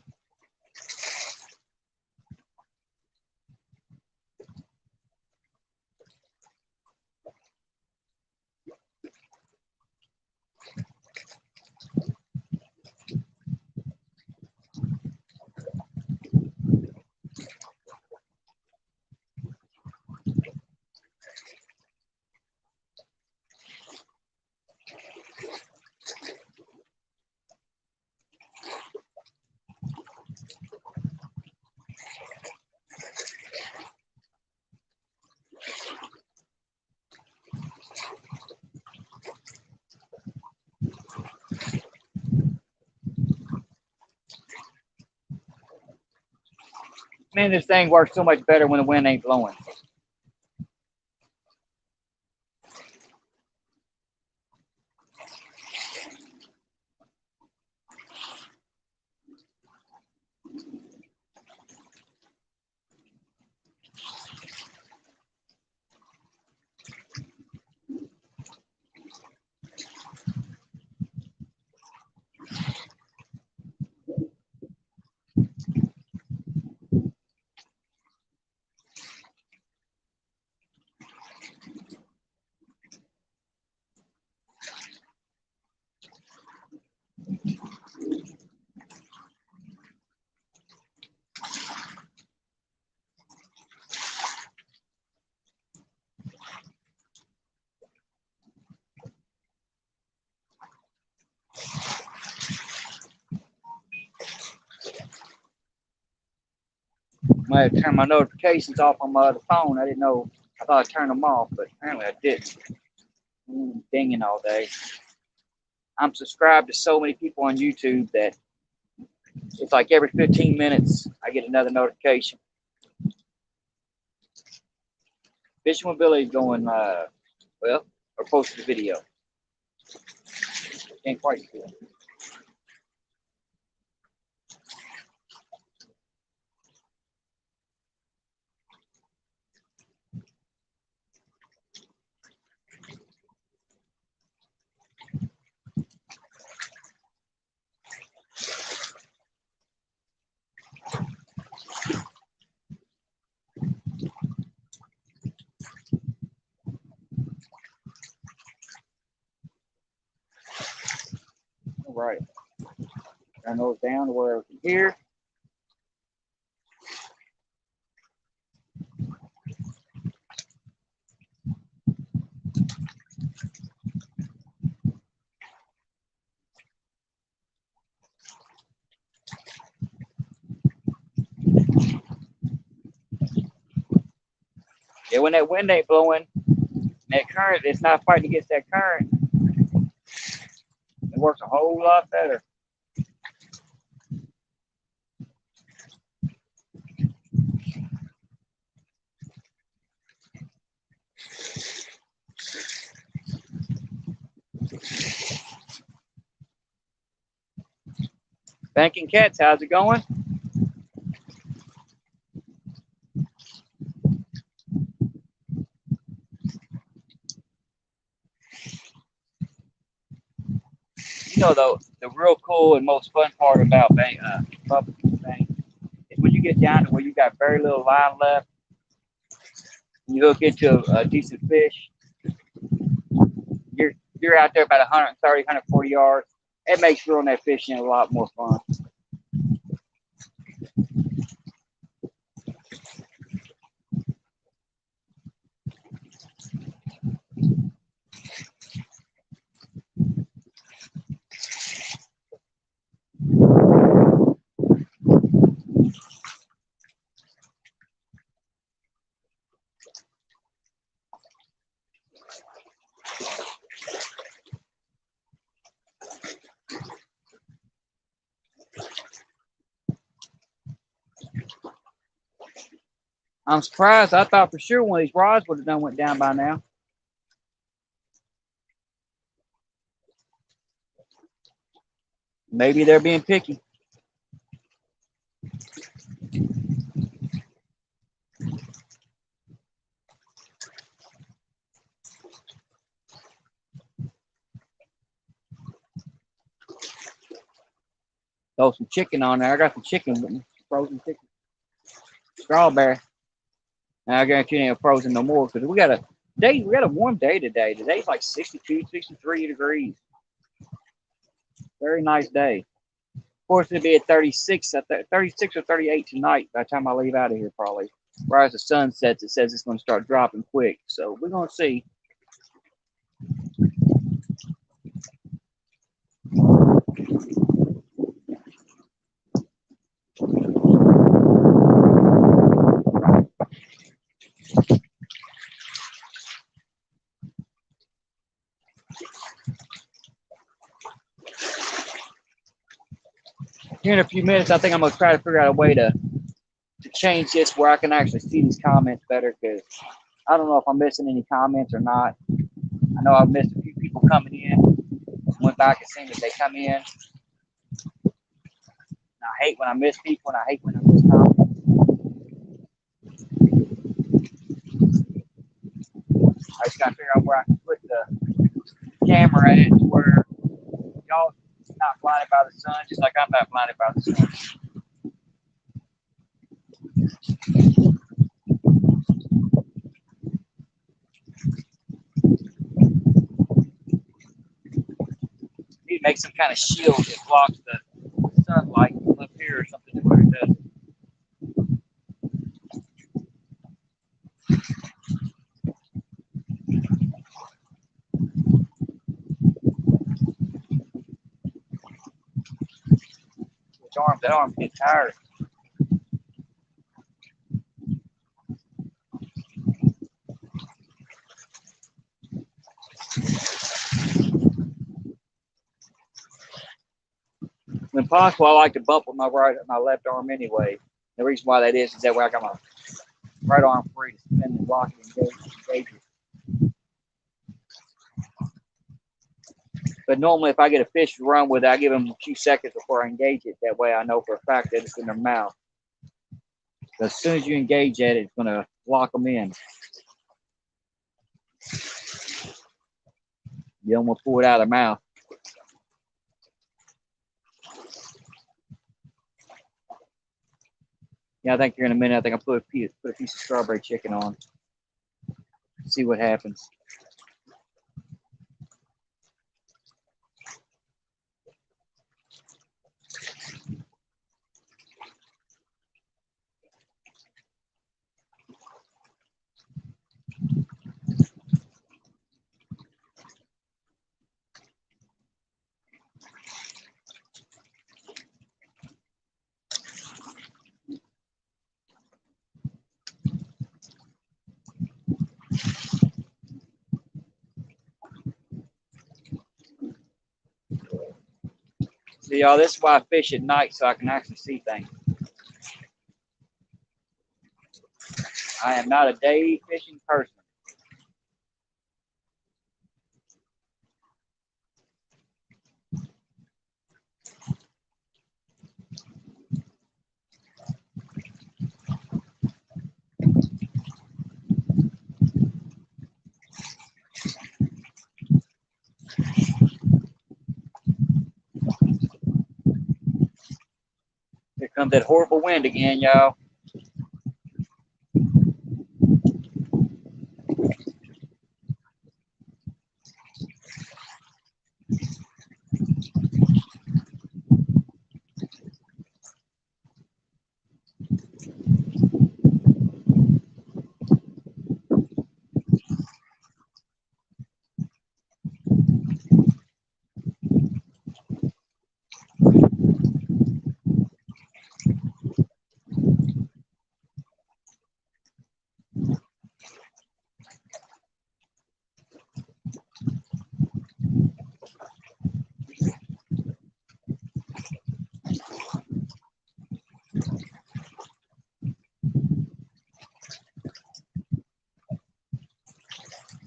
Man, this thing works so much better when the wind ain't blowing. I had to turn my notifications off on my other phone. I didn't know. I thought I turned them off, but apparently I didn't. Dinging all day. I'm subscribed to so many people on YouTube that it's like every 15 minutes I get another notification. Fishing with Billy's going, well, or posted a video. Can't quite see it. All right. Turn those down to where I can hear. Yeah, when that wind ain't blowing, That current, it's not fighting against that current. It works a whole lot better. Banking Cats, how's it going? You know, the real cool and most fun part about public bank is when you get down to where you got very little line left, and you hook into a decent fish. You're out there about 130, 140 yards. It makes reeling that fish in a lot more fun. I'm surprised. I thought for sure one of these rods would have done went down by now. Maybe they're being picky. Throw some chicken on there. I got some chicken with me, frozen chicken, strawberry. And I guarantee you ain't frozen no more because we got a warm day today. Today's like 62, 63 degrees. Very nice day. Of course, it'll be at 36, 36 or 38 tonight by the time I leave out of here, probably. Right as the sun sets, it says it's going to start dropping quick. So we're going to see. Here in a few minutes, I think I'm going to try to figure out a way to change this where I can actually see these comments better because I don't know if I'm missing any comments or not. I know I've missed a few people coming in. Went back and seen that they come in. I hate when I miss people and I hate when I miss comments. I just got to figure out where I can put the camera at where y'all not blinded by the sun, just like I'm not blinded by the sun. Need to make some kind of shield that blocks the sunlight up here or something where it does. That arm gets tired. When possible, I like to bump with my left arm anyway. The reason why that is that way I got my right arm free to spin and block it and engage it. But normally, if I get a fish to run with it, I give them a few seconds before I engage it. That way, I know for a fact that it's in their mouth. But as soon as you engage it, it's going to lock them in. You don't want to pull it out of their mouth. Yeah, I think here in a minute, I think I'll put a piece of strawberry chicken on. See what happens. So y'all, this is why I fish at night, so I can actually see things. I am not a day fishing person. Here comes that horrible wind again, y'all.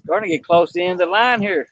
Starting to get close to the end of the line here.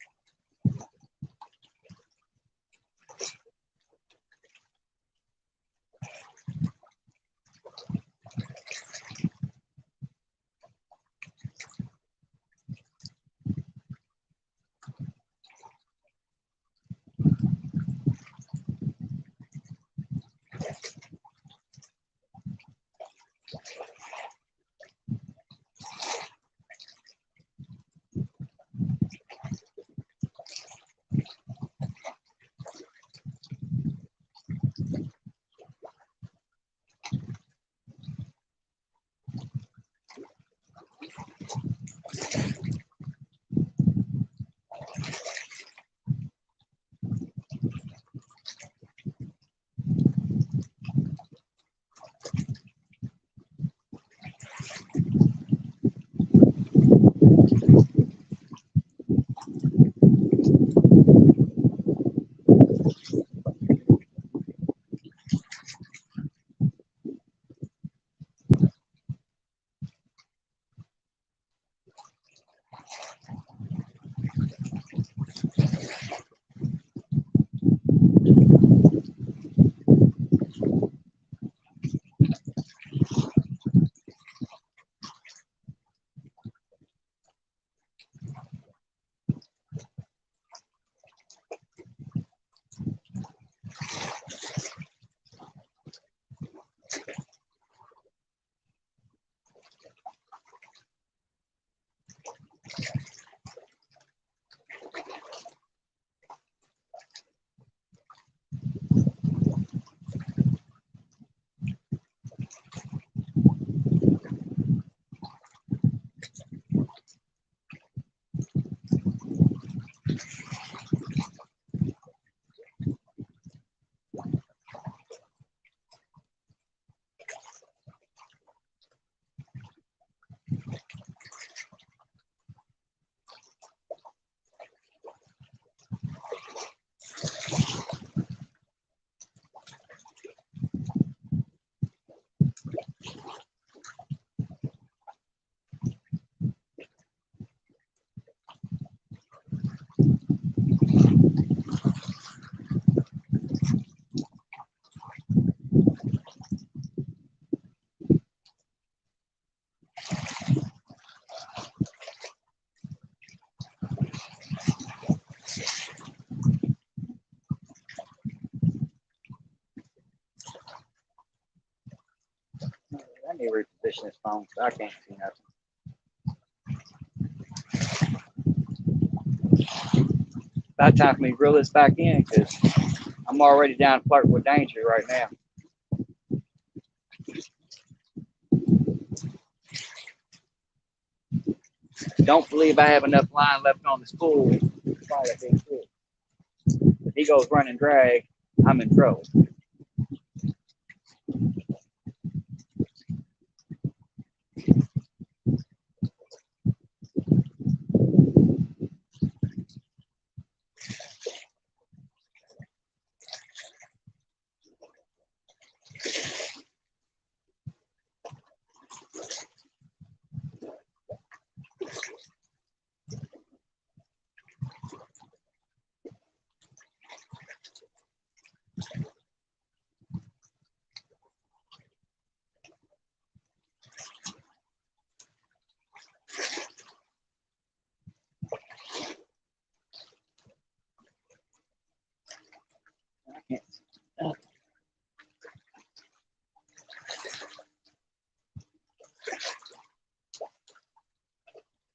I need to reposition this phone so I can't see nothing. About time for me to reel this back in because I'm already down flirting with danger right now. Don't believe I have enough line left on the spool. If he goes running drag, I'm in trouble.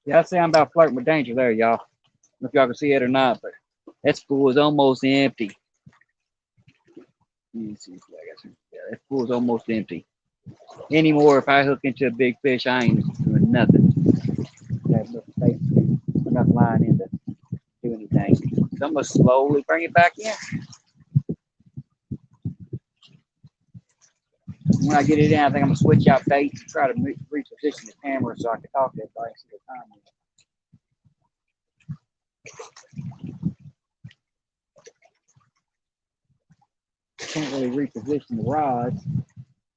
Yeah, I say I'm about flirting with danger there, y'all. I don't know if y'all can see it or not, but that spool is almost empty. Let me see. Yeah, that spool is almost empty. Anymore, if I hook into a big fish, I ain't doing nothing. Got enough space to enough line in to do anything. So I'm gonna slowly bring it back in. When I get it in, I think I'm gonna switch out bait and try to reposition the camera so I can talk to everybody and see the time. Can't really reposition the rods.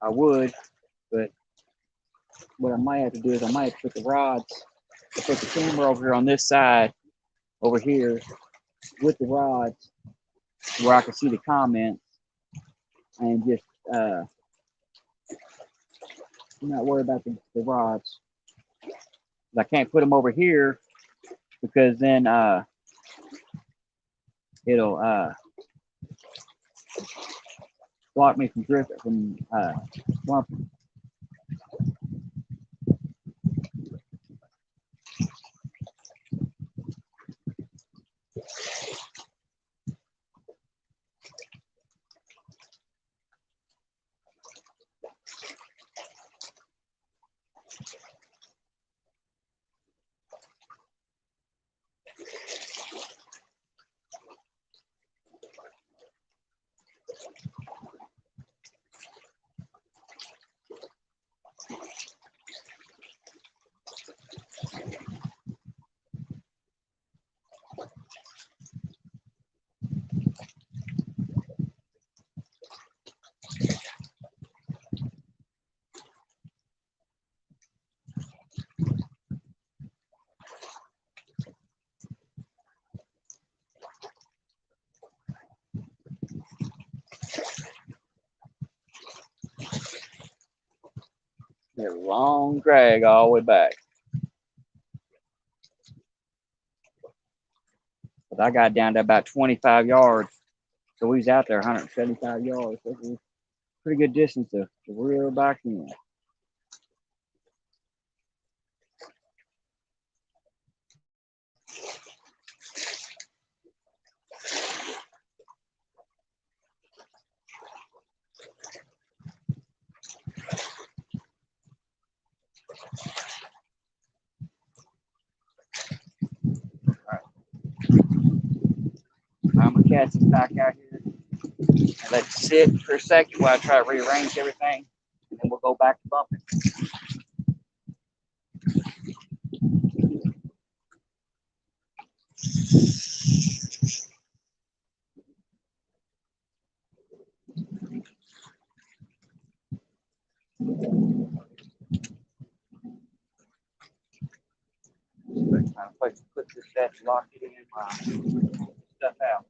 I would, but what I might have to do is I might have to put the rods, put the camera over here on this side, over here, with the rods, where I can see the comments, and just not worry about the rods. I can't put them over here because then it'll block me from drifting from swamping. A long drag all the way back. But I got down to about 25 yards. So he's out there 175 yards. That's a pretty good distance to reel back in. All right. I'm going to cast this back out here and let it sit for a second while I try to rearrange everything. And then we'll go back to bumping. Put this set, lock it in, stuff out.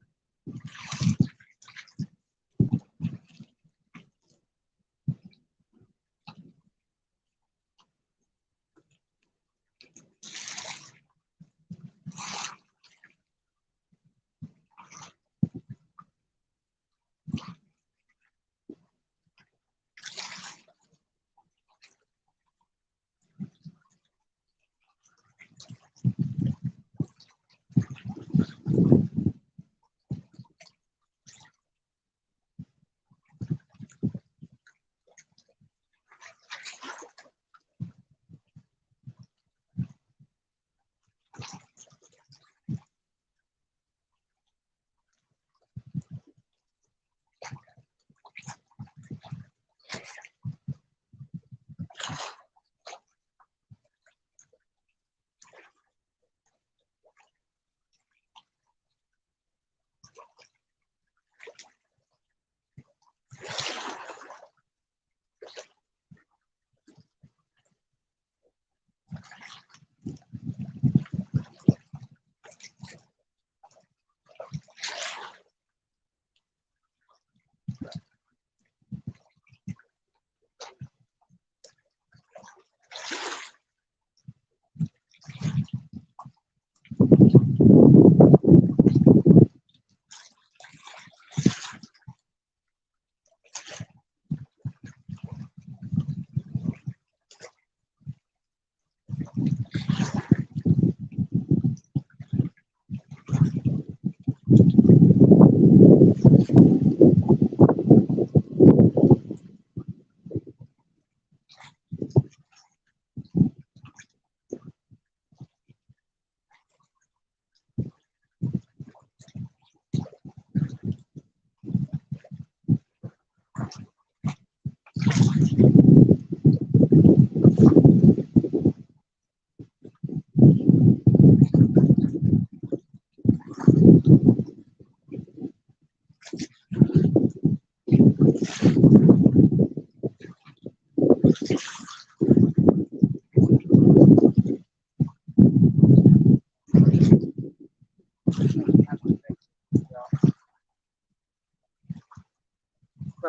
Try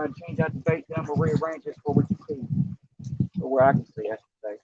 to change out the bait number, rearrange this for what you see, or where I can see, I should say.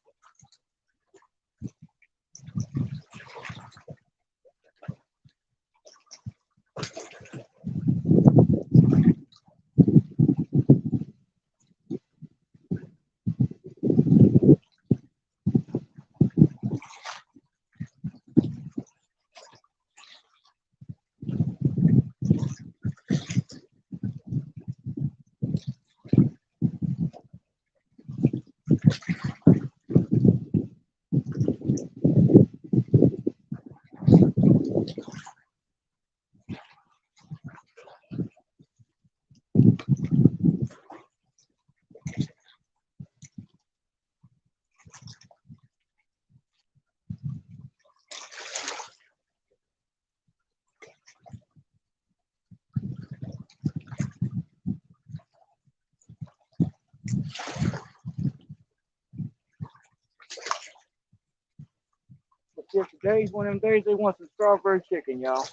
But if today's one of them days they want some strawberry chicken, y'all.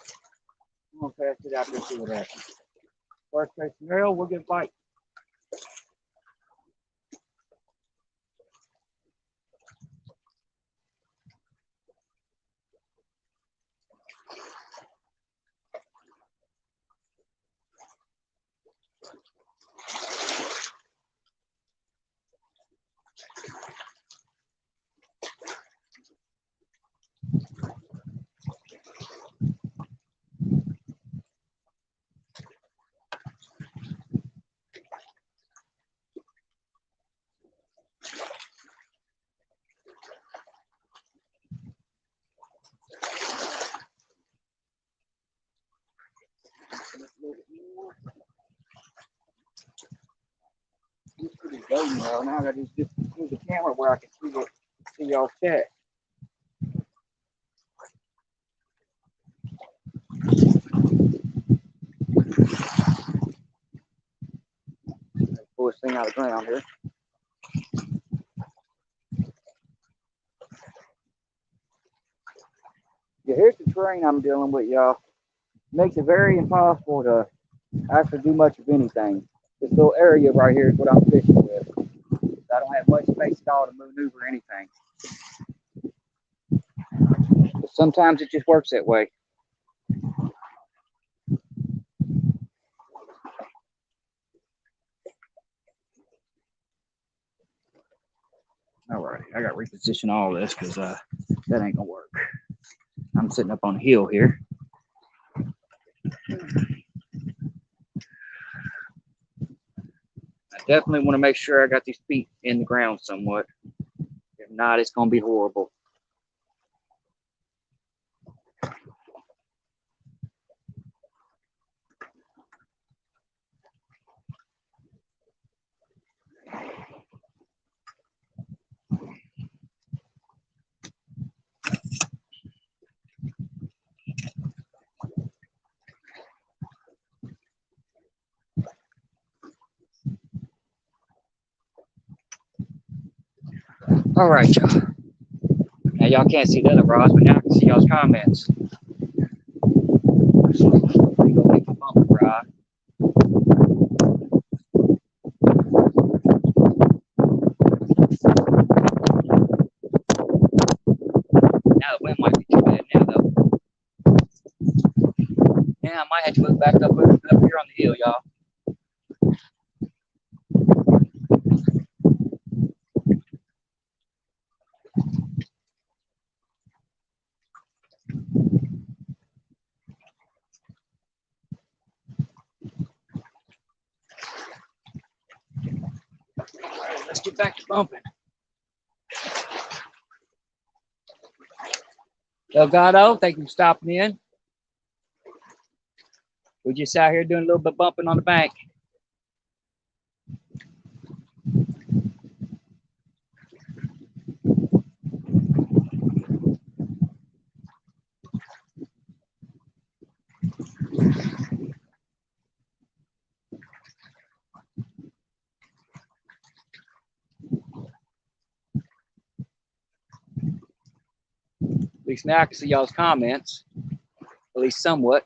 I'm gonna pass it out there and see what happens. Worst case scenario, we'll get bite. It's pretty low now. Now I gotta just move the camera where I can see y'all chat. Pull this thing out of the ground here. Yeah, here's the terrain I'm dealing with, y'all. Makes it very impossible to actually do much of anything. This little area right here is what I'm fishing with. I don't have much space at all to maneuver anything. But sometimes it just works that way. All right, I got to reposition all this because that ain't gonna work. I'm sitting up on a hill here. I definitely want to make sure I got these feet in the ground somewhat. If not, it's gonna be horrible. All right, y'all. Now y'all can't see the other rods, but now I can see y'all's comments. We gonna make a bumper rod. Now the wind might be too bad now though. Yeah, I might have to move back up here on the hill, y'all. All right, let's get back to bumping. Delgado, thank you for stopping in. We're just out here doing a little bit of bumping on the bank. least now I can see y'all's comments, at least somewhat.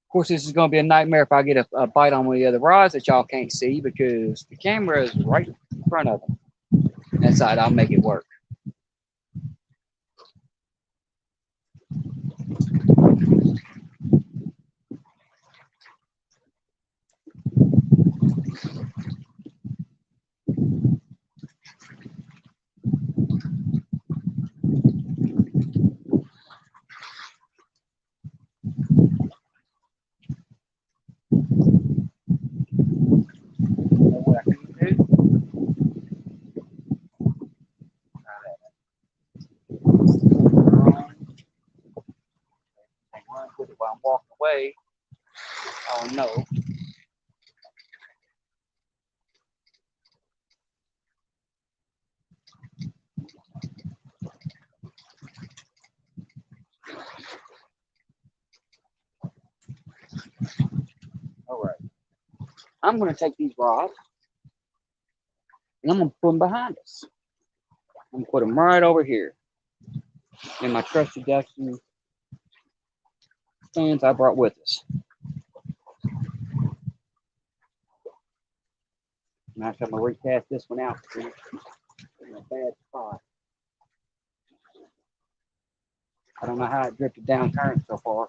Of course, this is going to be a nightmare if I get a bite on one of the other rods that y'all can't see because the camera is right in front of them. That side, I'll make it work. What I can do? Run with it while I'm walking away. Oh no. All right. I'm going to take these rods and I'm going to put them behind us. I'm going to put them right over here in my trusty Dusty stands I brought with us. Now I'm going to recast this one out. In a bad spot. I don't know how it drifted down current so far.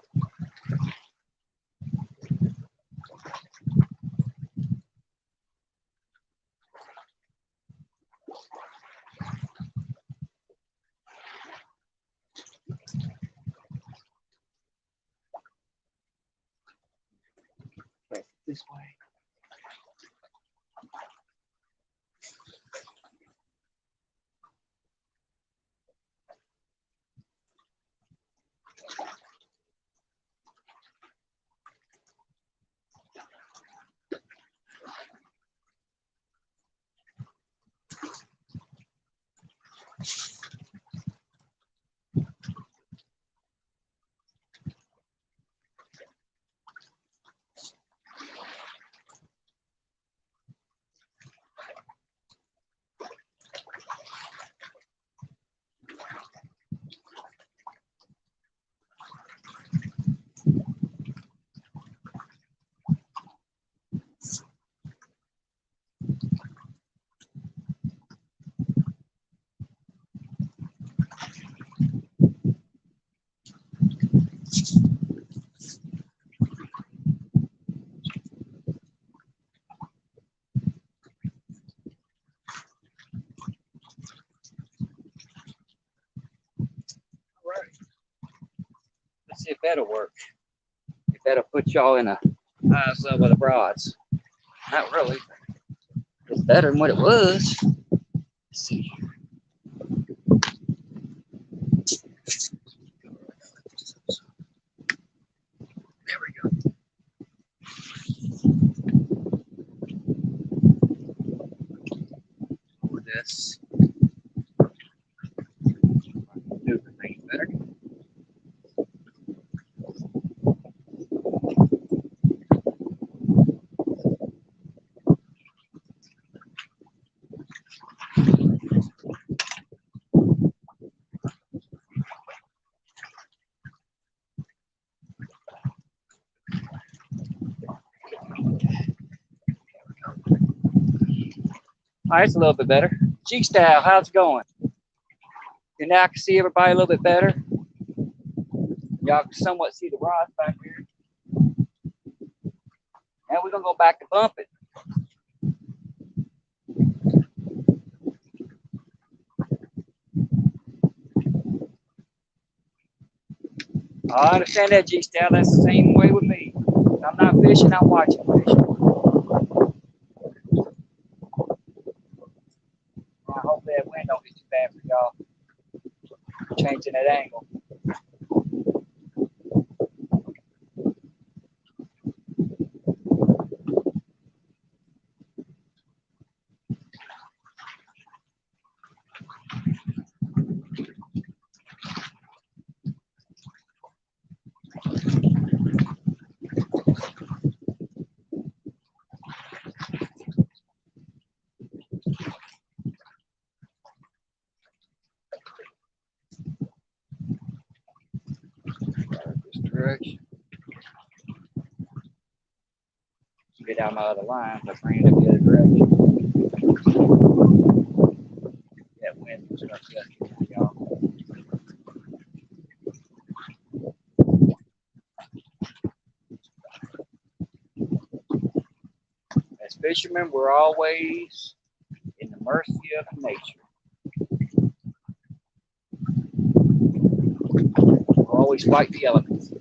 Press it this way. Let's see if that'll work. If that'll put y'all in a highest level of the rods. Not really. It's better than what it was. Let's see. There we go. Over this. Do the thing better. All right, it's a little bit better. G-Style, how's it going? You now can see everybody a little bit better. Y'all can somewhat see the rods back here. And we're going to go back to bumping. I understand that, G-Style. That's the same way with me. I'm not fishing, I'm watching fishing. I hope that wind don't get too bad for y'all. Changing that angle. direction. Get out my other line, but bring it up the other direction. That wind was up there, y'all. As fishermen, we're always in the mercy of nature. We'll always fight the elements.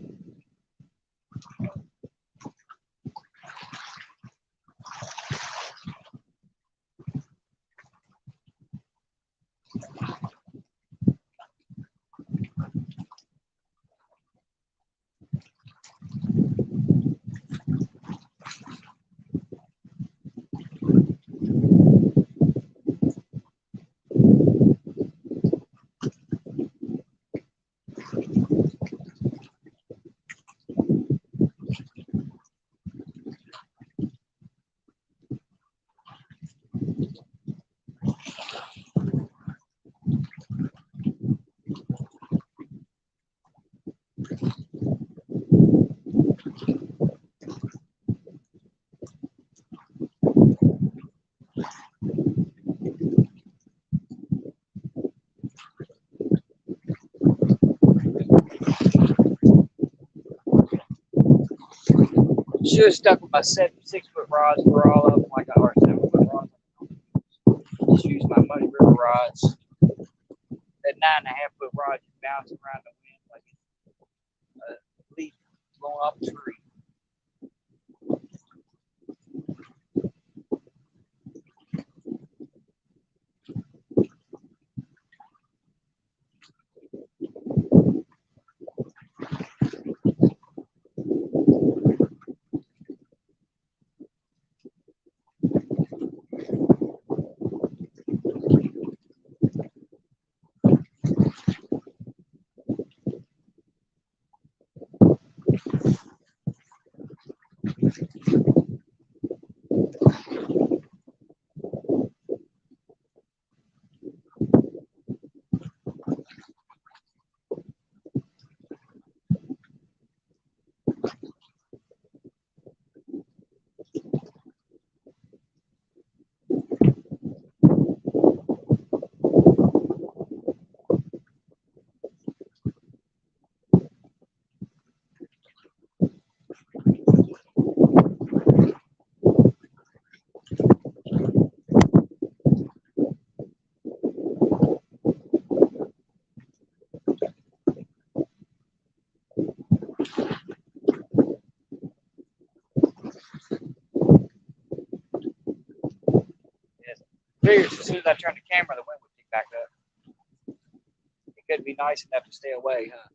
Should have stuck with my 6-foot rods for all of them, like I or 7-foot rods. Just use my Muddy River rods. That 9.5-foot rod just bouncing around the wind like a leaf blowing off a tree. Figures as soon as I turn the camera, the wind would pick back up. It couldn't be nice enough to stay away, huh?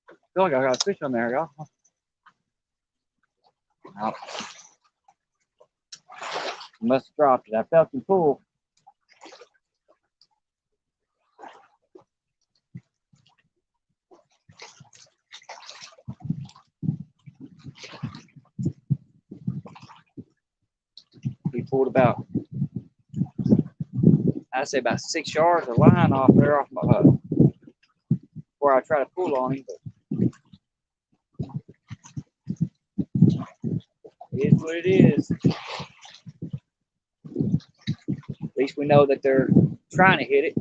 I feel like I got a fish on there, y'all. Oh. Must have dropped it. I felt him pull. He pulled about, I'd say about 6 yards of line off there off my where I try to pull on him, but it is what it is. At least we know that they're trying to hit it.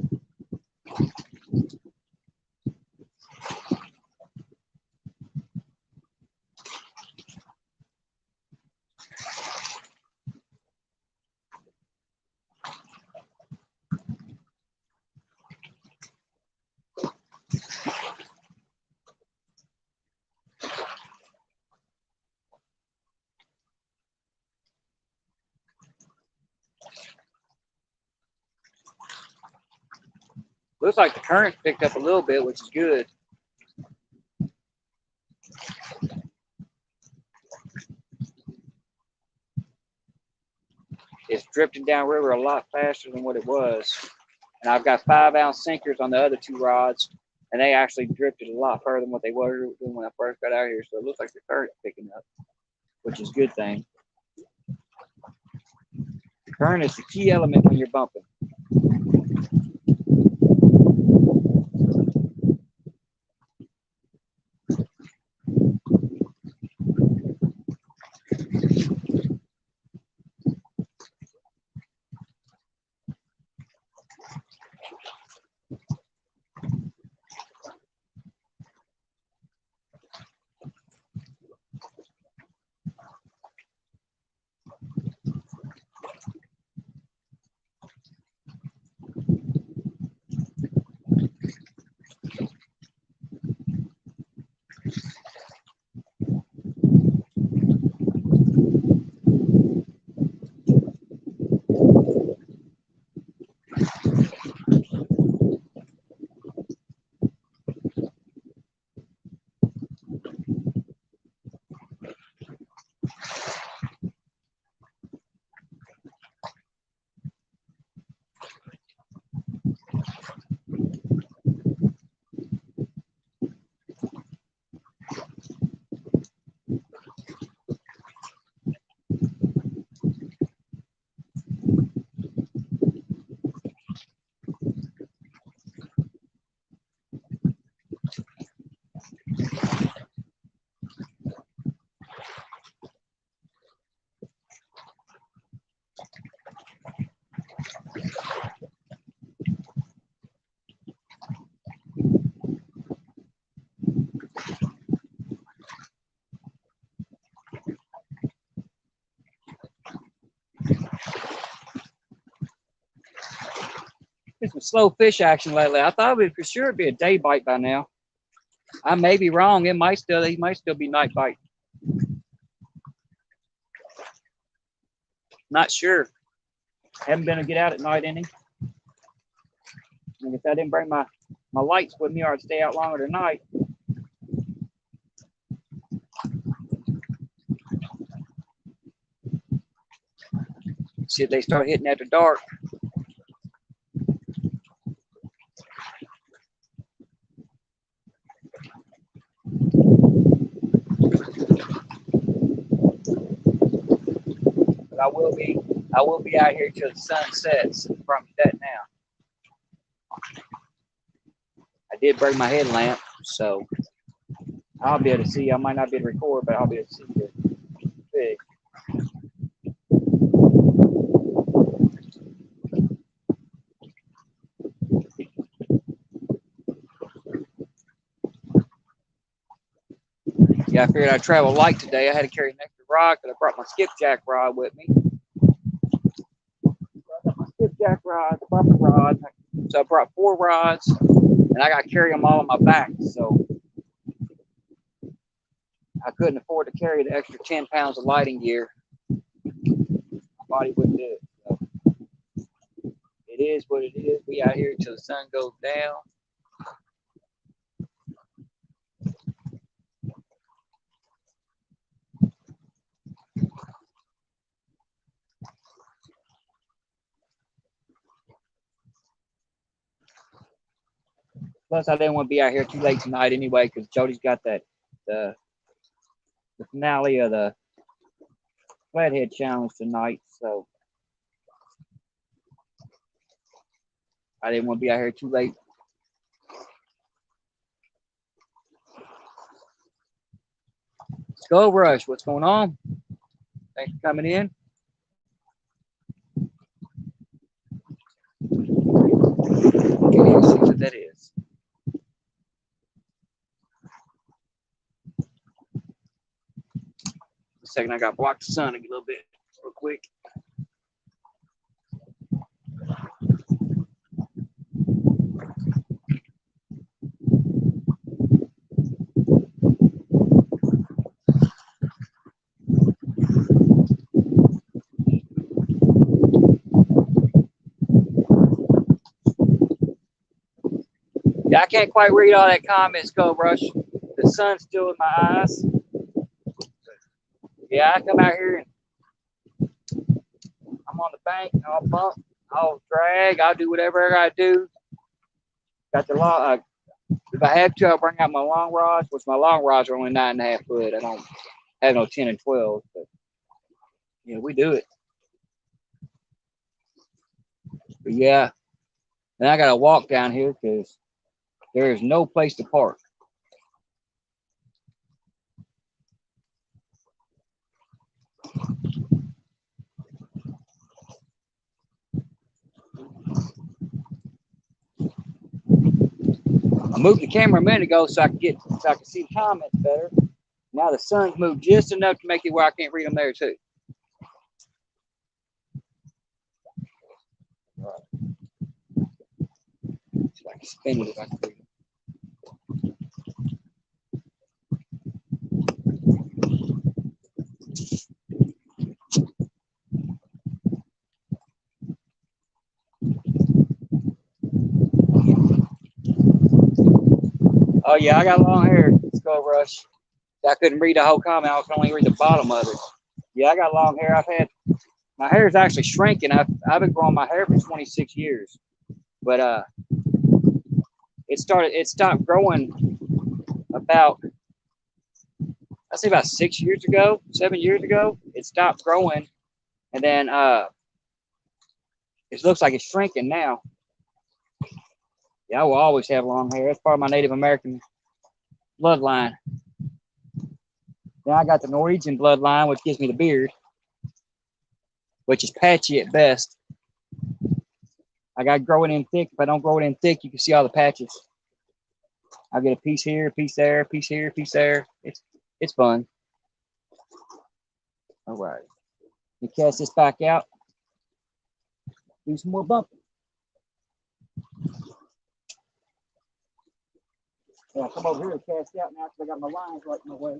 Looks like the current picked up a little bit, which is good. It's drifting downriver a lot faster than what it was. And I've got 5-ounce sinkers on the other 2 rods, and they actually drifted a lot further than what they were doing when I first got out here. So it looks like the current's picking up, which is a good thing. Current is the key element when you're bumping. It's some slow fish action lately. I thought it would for sure be a day bite by now. I may be wrong. He might still be night bite. Not sure. Haven't been to get out at night any. I guess I didn't bring my lights with me, or I'd stay out longer tonight. See if they start hitting after dark. But I will be out here till the sun sets. I promise you that now. I did bring my headlamp, so I'll be able to see. I might not be able to record, but I'll be able to see the fish. Yeah, I figured I'd travel light today. I had to carry an extra rod because I brought my skipjack rod with me. So I got my skipjack rod, the buffer rod. So I brought 4 rods, and I got to carry them all on my back. So I couldn't afford to carry the extra 10 pounds of lighting gear. My body wouldn't do it. So it is what it is. We out here till the sun goes down. Plus, I didn't want to be out here too late tonight anyway, because Jody's got the finale of the Flathead Challenge tonight. So I didn't want to be out here too late. Skull Rush, what's going on? Thanks for coming in. Okay, let's see what that is. A second, I got to block the sun a little bit real quick. Yeah, I can't quite read all that comments, Skull Rush. The sun's still in my eyes. Yeah, I come out here and I'm on the bank and I'll I'll drag. I'll do whatever I gotta do. Got the long. If I have to, I'll bring out my long rods, which my long rods are only 9.5 foot. I don't have no 10 and 12, but yeah, we do it. But yeah, and I gotta walk down here because there is no place to park. I moved the camera a minute ago so I can see the comments better. Now the sun's moved just enough to make it where I can't read them there too. All right. So I can spin it if I can read it. Oh yeah, I got long hair. Skull Rush. I couldn't read the whole comment. I can only read the bottom of it. Yeah, I got long hair. My hair is actually shrinking. I've been growing my hair for 26 years, but it stopped growing about, I'd say about 6 years ago, 7 years ago. It stopped growing, and then it looks like it's shrinking now. Yeah, I will always have long hair. That's part of my Native American bloodline. Then I got the Norwegian bloodline, which gives me the beard, which is patchy at best. I got growing in thick. If I don't grow it in thick, you can see all the patches. I get a piece here, a piece there, a piece here, a piece there. It's fun. All right. You cast this back out. Do some more bumping. Yeah, come over here and cast out now because I got my lines right in my way.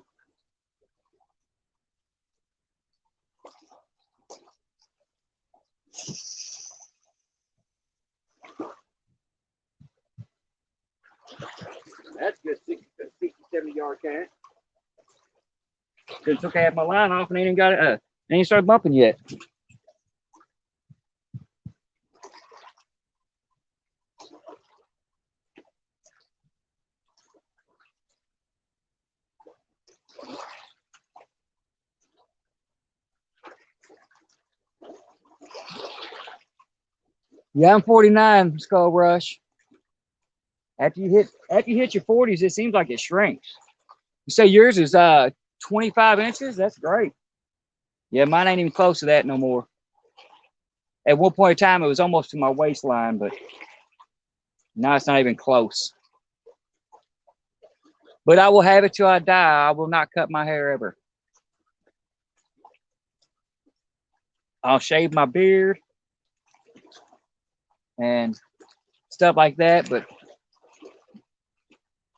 That's good 60, 70-yard cast. It's okay, I have my line off and they ain't got it. They ain't started bumping yet. Yeah, I'm 49, Skull Rush. After you hit your 40s, it seems like it shrinks. You say yours is 25 inches? That's great. Yeah, mine ain't even close to that no more. At one point in time, it was almost to my waistline, but now it's not even close. But I will have it till I die. I will not cut my hair ever. I'll shave my beard and stuff like that, but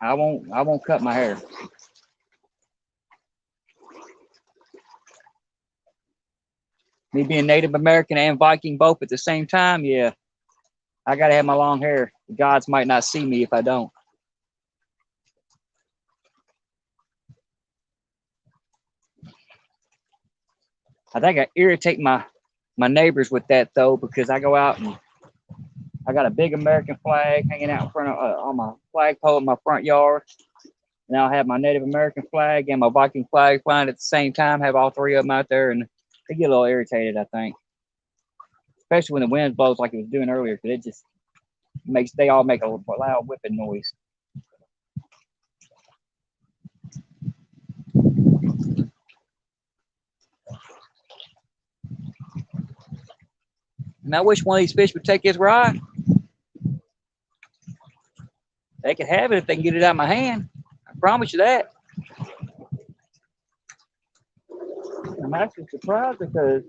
I won't cut my hair. Me being Native American and Viking both at the same time, yeah. I gotta have my long hair. The gods might not see me if I don't. I think I irritate my neighbors with that though, because I go out and I got a big American flag hanging out in front of on my flagpole in my front yard. And I'll have my Native American flag and my Viking flag flying at the same time, have all three of them out there, and they get a little irritated, I think. Especially when the wind blows like it was doing earlier, because it just they all make a loud whipping noise. And I wish one of these fish would take this rod. They could have it if they can get it out of my hand. I promise you that. I'm actually surprised because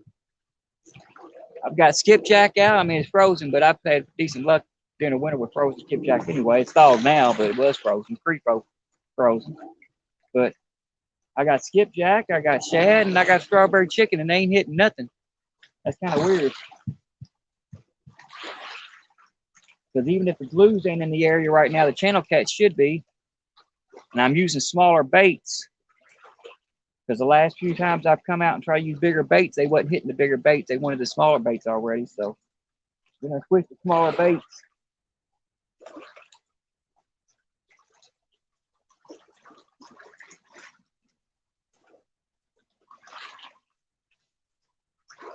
I've got skipjack out. I mean, it's frozen, but I've had decent luck during the winter with frozen skipjack anyway. It's thawed now, but it was frozen, pre-frozen. But I got skipjack, I got shad, and I got strawberry chicken, and they ain't hitting nothing. That's kind of weird. Because even if the blues ain't in the area right now, the channel cats should be. And I'm using smaller baits. Because the last few times I've come out and tried to use bigger baits, they wasn't hitting the bigger baits. They wanted the smaller baits already. So Gonna switch to smaller baits.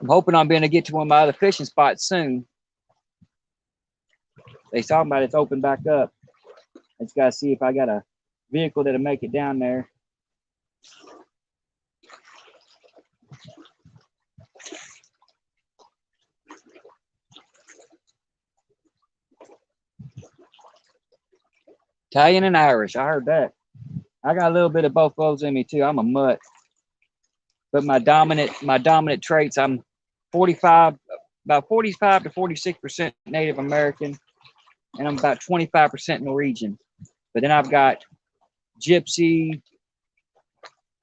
I'm hoping I'm going to get to one of my other fishing spots soon. They talking about it's open back up. I just got to see if I got a vehicle that'll make it down there. Italian and Irish. I heard that. I got a little bit of both those in me too. I'm a mutt. But my dominant traits, I'm 45, about 45 to 46% Native American, and I'm about 25% Norwegian. But then I've got Gypsy,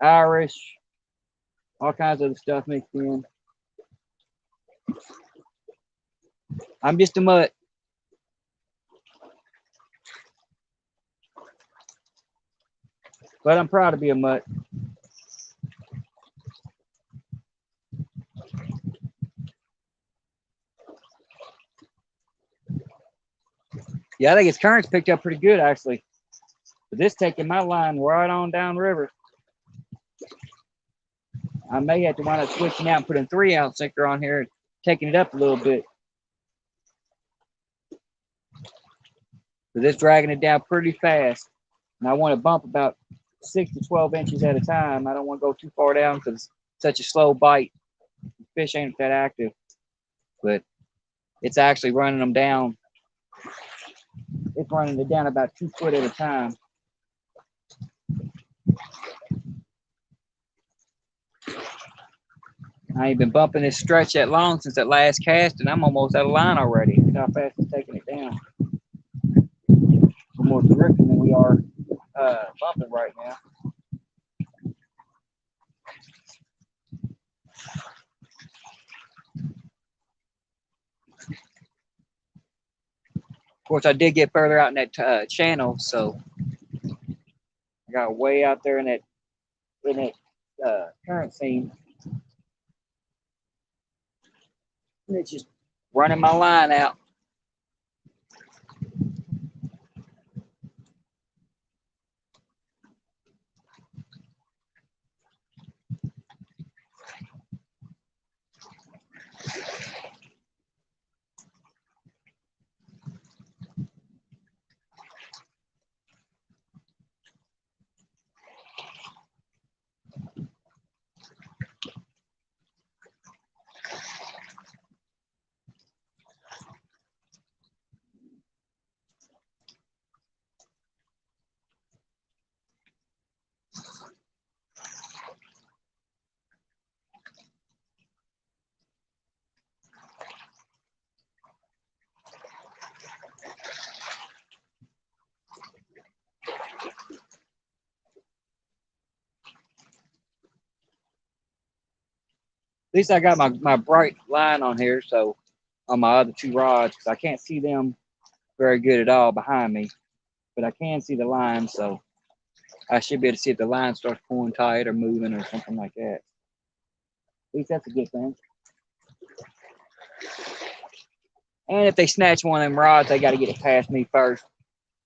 Irish, all kinds of stuff mixed in. I'm just a mutt. But I'm proud to be a mutt. Yeah, I think its current's picked up pretty good, actually. But this taking my line right on down river. I may have to wind up switching out and putting a 3-ounce sinker on here, taking it up a little bit. But it's dragging it down pretty fast. And I want to bump about 6 to 12 inches at a time. I don't want to go too far down because it's such a slow bite. The fish ain't that active. But it's actually running them down. It's running it down about 2 foot at a time. I ain't been bumping this stretch that long since that last cast, and I'm almost out of line already. Look how fast it's taking it down. We're more drifting than we are bumping right now. Of course, I did get further out in that channel, so I got way out there in that current seam. And it's just running my line out. At least I got my bright line on here, so on my other 2 rods, because I can't see them very good at all behind me, but I can see the line, so I should be able to see if the line starts pulling tight or moving or something like that. At least that's a good thing. And if they snatch one of them rods, they got to get it past me first,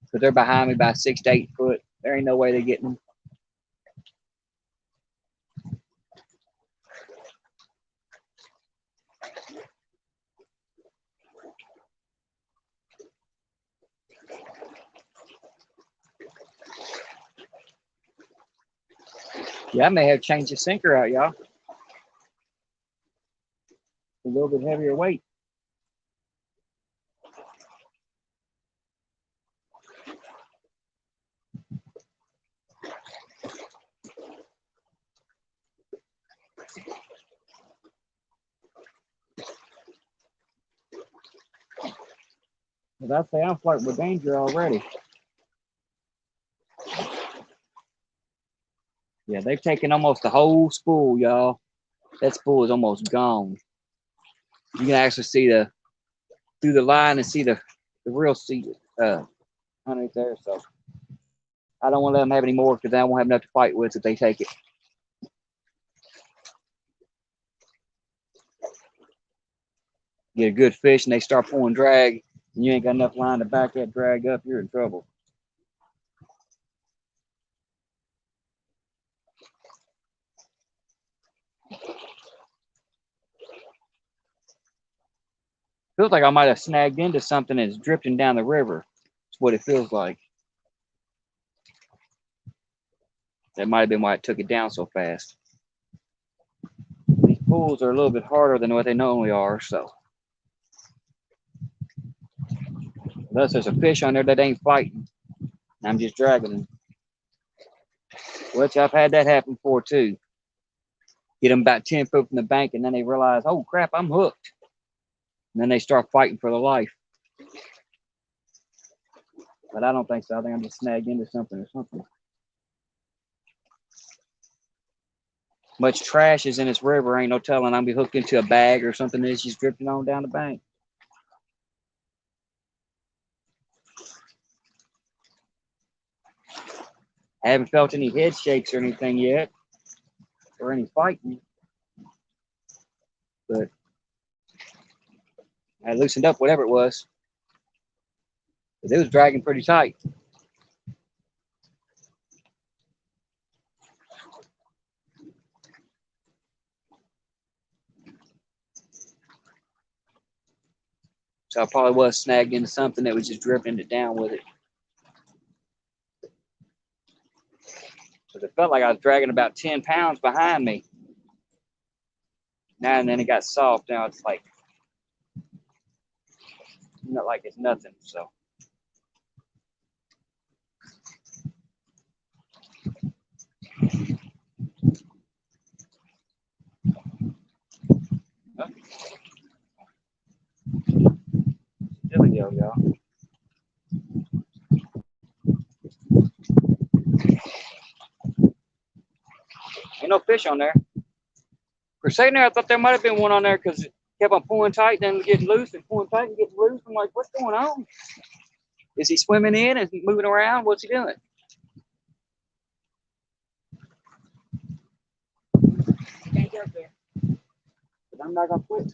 because they're behind me by 6 to 8 foot. There ain't no way they're getting them. Yeah, I may have changed the sinker out, y'all. A little bit heavier weight. As I say, I'm flirting with danger already. Yeah, they've taken almost the whole spool, y'all. That spool is almost gone. You can actually see through the line and see the real seat underneath there. So I don't want to let them have any more because I won't have enough to fight with if they take it. Get a good fish and they start pulling drag, and you ain't got enough line to back that drag up, you're in trouble. Feels like I might have snagged into something that's drifting down the river. That's what it feels like. That might have been why it took it down so fast. These pools are a little bit harder than what they normally are, so. Unless there's a fish on there that ain't fighting, I'm just dragging them. Which I've had that happen before too. Get them about 10 foot from the bank, and then they realize, oh crap, I'm hooked. And then they start fighting for their life. But I don't think so. I think I'm just snagged into something or something. Much trash is in this river, ain't no telling I'm be hooked into a bag or something that's just drifting on down the bank. I haven't felt any head shakes or anything yet, or any fighting. But I loosened up whatever it was. But it was dragging pretty tight. So I probably was snagged into something that was just drifting it down with it. Because it felt like I was dragging about 10 pounds behind me. Now and then it got soft. Now it's like, not like it's nothing. So. There we go, y'all. Ain't no fish on there. For a second there, I thought there might have been one on there because it kept on pulling tight, then getting loose, and pulling tight and getting loose. I'm like, what's going on? Is he swimming in? Is he moving around? What's he doing? Can't get up there. But I'm not gonna quit.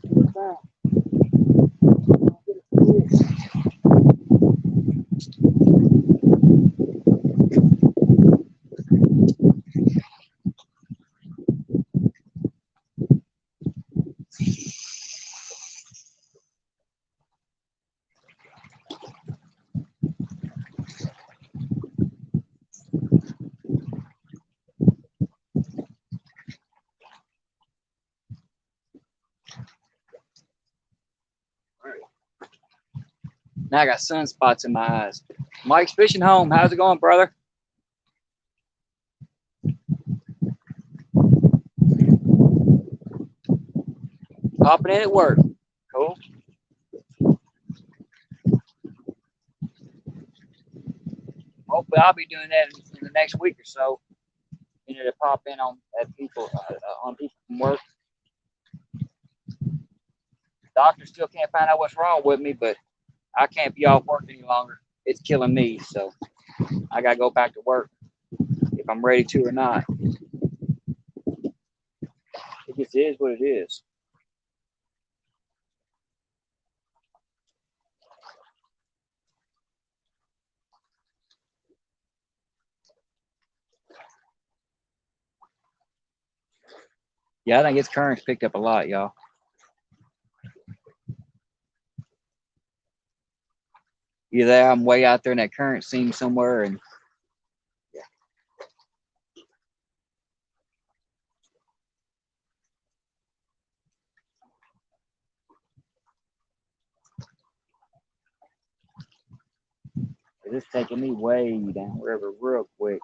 Now I got sunspots in my eyes. Mike's Fishing Home. How's it going, brother? Hopping in at work. Cool. Hopefully I'll be doing that in the next week or so. You know, to pop in on people from work. Doctor still can't find out what's wrong with me, but I can't be off work any longer. It's killing me, so I gotta go back to work if I'm ready to or not. It just is what it is. Yeah, I think its current's picked up a lot, y'all. Either I'm way out there in that current seam somewhere, and yeah. It's taking me way down river real quick.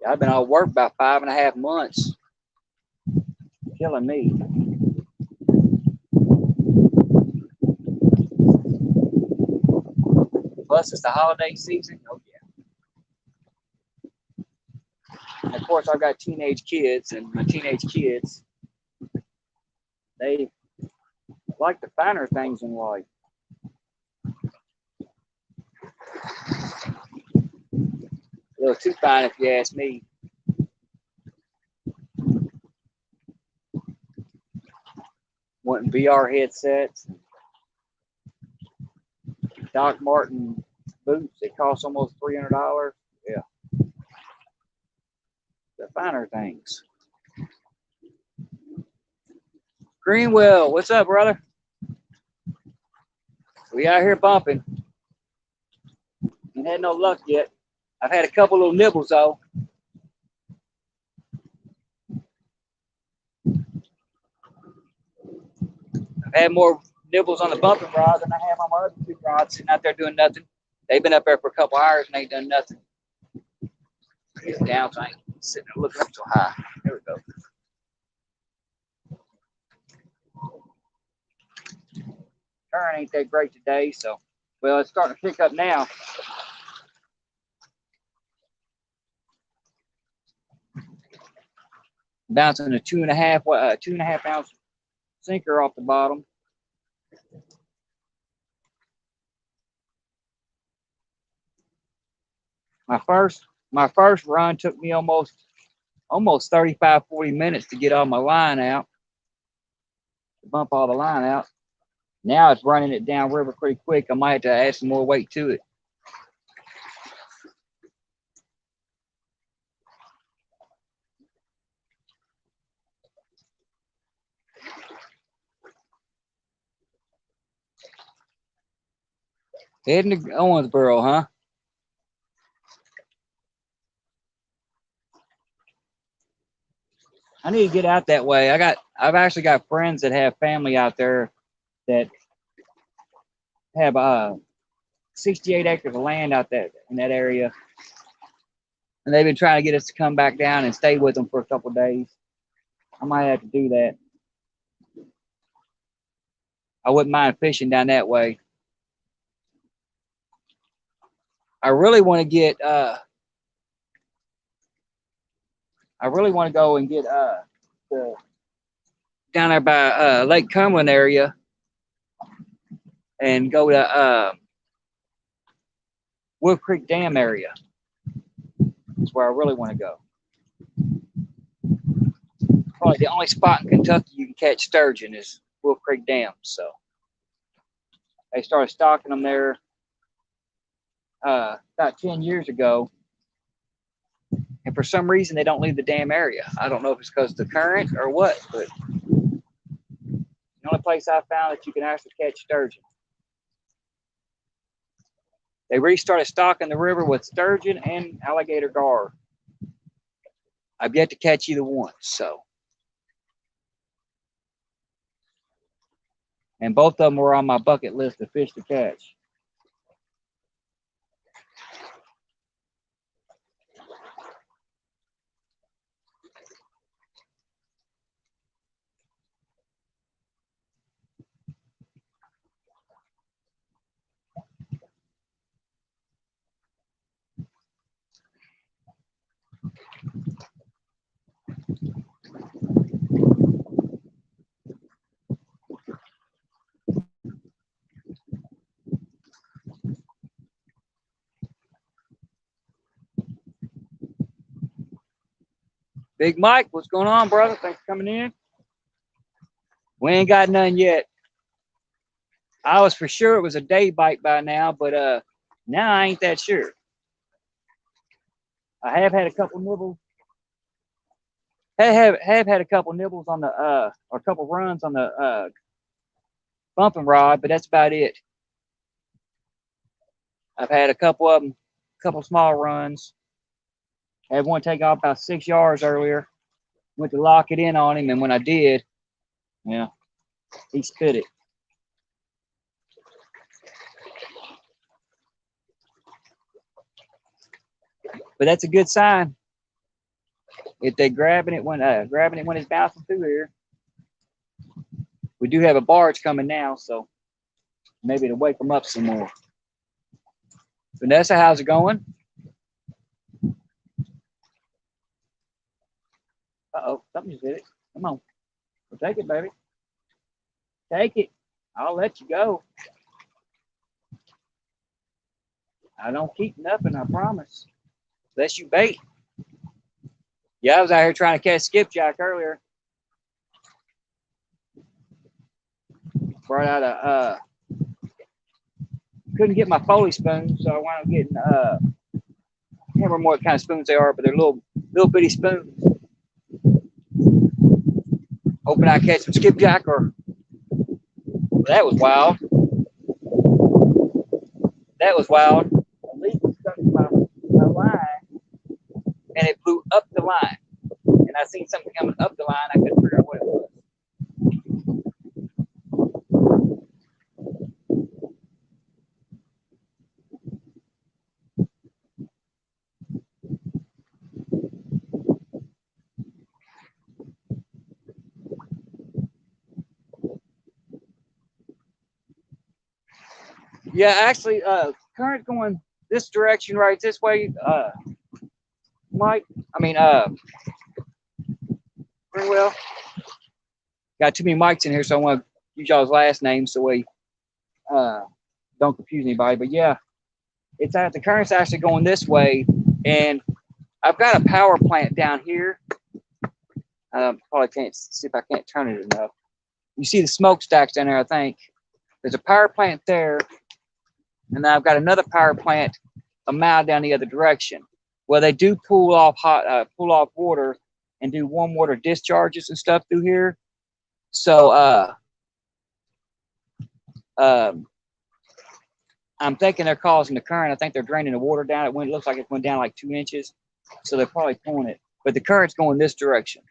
Yeah, I've been out of work about 5.5 months. Killing me. Plus, it's the holiday season. Oh, yeah. And of course, I've got teenage kids, and my teenage kids, they like the finer things in life. A little too fine, if you ask me. Wanting VR headsets, Doc Martin boots. They cost almost $300. Yeah, the finer things. Greenwell, what's up, brother? We out here bumping. Ain't had no luck yet. I've had a couple little nibbles though. I've had more nibbles on the bumping rod than I have on my other two rods sitting out there doing nothing. They've been up there for a couple hours and ain't done nothing. Get down, so I ain't sitting there looking up so high. There we go. Turn ain't that great today, so well, it's starting to pick up now. Bouncing a 2.5 ounce sinker off the bottom. My first run took me almost 35, 40 minutes to get all my line out, to bump all the line out. Now it's running it down river pretty quick. I might have to add some more weight to it. Heading to Owensboro, huh? I need to get out that way. I've actually got friends that have family out there that have 68 acres of land out there in that area. And they've been trying to get us to come back down and stay with them for a couple of days. I might have to do that. I wouldn't mind fishing down that way. I really want to get go and get down there by Lake Cumberland area and go to Wolf Creek Dam area. That's where I really want to go. Probably the only spot in Kentucky you can catch sturgeon is Wolf Creek Dam. So they started stocking them there about 10 years ago. And for some reason, they don't leave the dam area. I don't know if it's because of the current or what, but the only place I found that you can actually catch sturgeon. They restarted stocking the river with sturgeon and alligator gar. I've yet to catch either one, so. And both of them were on my bucket list of fish to catch. Big Mike, what's going on, brother? Thanks for coming in. We ain't got none yet. I was for sure it was a day bite by now, but now I ain't that sure. I have had a couple nibbles. Have had a couple nibbles on the or a couple runs on the bumping rod, but that's about it. I've had a couple of them, couple small runs. I had one take off about 6 yards earlier. Went to lock it in on him, and when I did, yeah, he spit it. But that's a good sign. If they're grabbing it when it's bouncing through here. We do have a barge coming now, so maybe to wake them up some more. Vanessa, how's it going? Uh-oh, something just hit it. Come on. Well, take it, baby. Take it. I'll let you go. I don't keep nothing, I promise. Unless you bait. Yeah, I was out here trying to catch skipjack earlier. Brought out a couldn't get my Foley spoon, so I wound up getting I can't remember what kind of spoons they are, but they're little bitty spoons. Hoping I catch some skipjack, or that was wild. That was wild. A leaf was stuck in my line, and it blew up the line. And I seen something coming up the line. I couldn't figure out what it was. Yeah, actually, current going this direction right this way, Mike. I mean, pretty well. Got too many mics in here, so I want to use y'all's last names so we don't confuse anybody. But yeah, it's the current's actually going this way, and I've got a power plant down here. Probably can't see if I can't turn it enough. You see the smokestacks down there, I think. There's a power plant there, and then I've got another power plant a mile down the other direction. Well, they do pull off water and do warm water discharges and stuff through here. So I'm thinking they're causing the current. I think they're draining the water down. It looks like it went down like 2 inches. So they're probably pulling it. But the current's going this direction.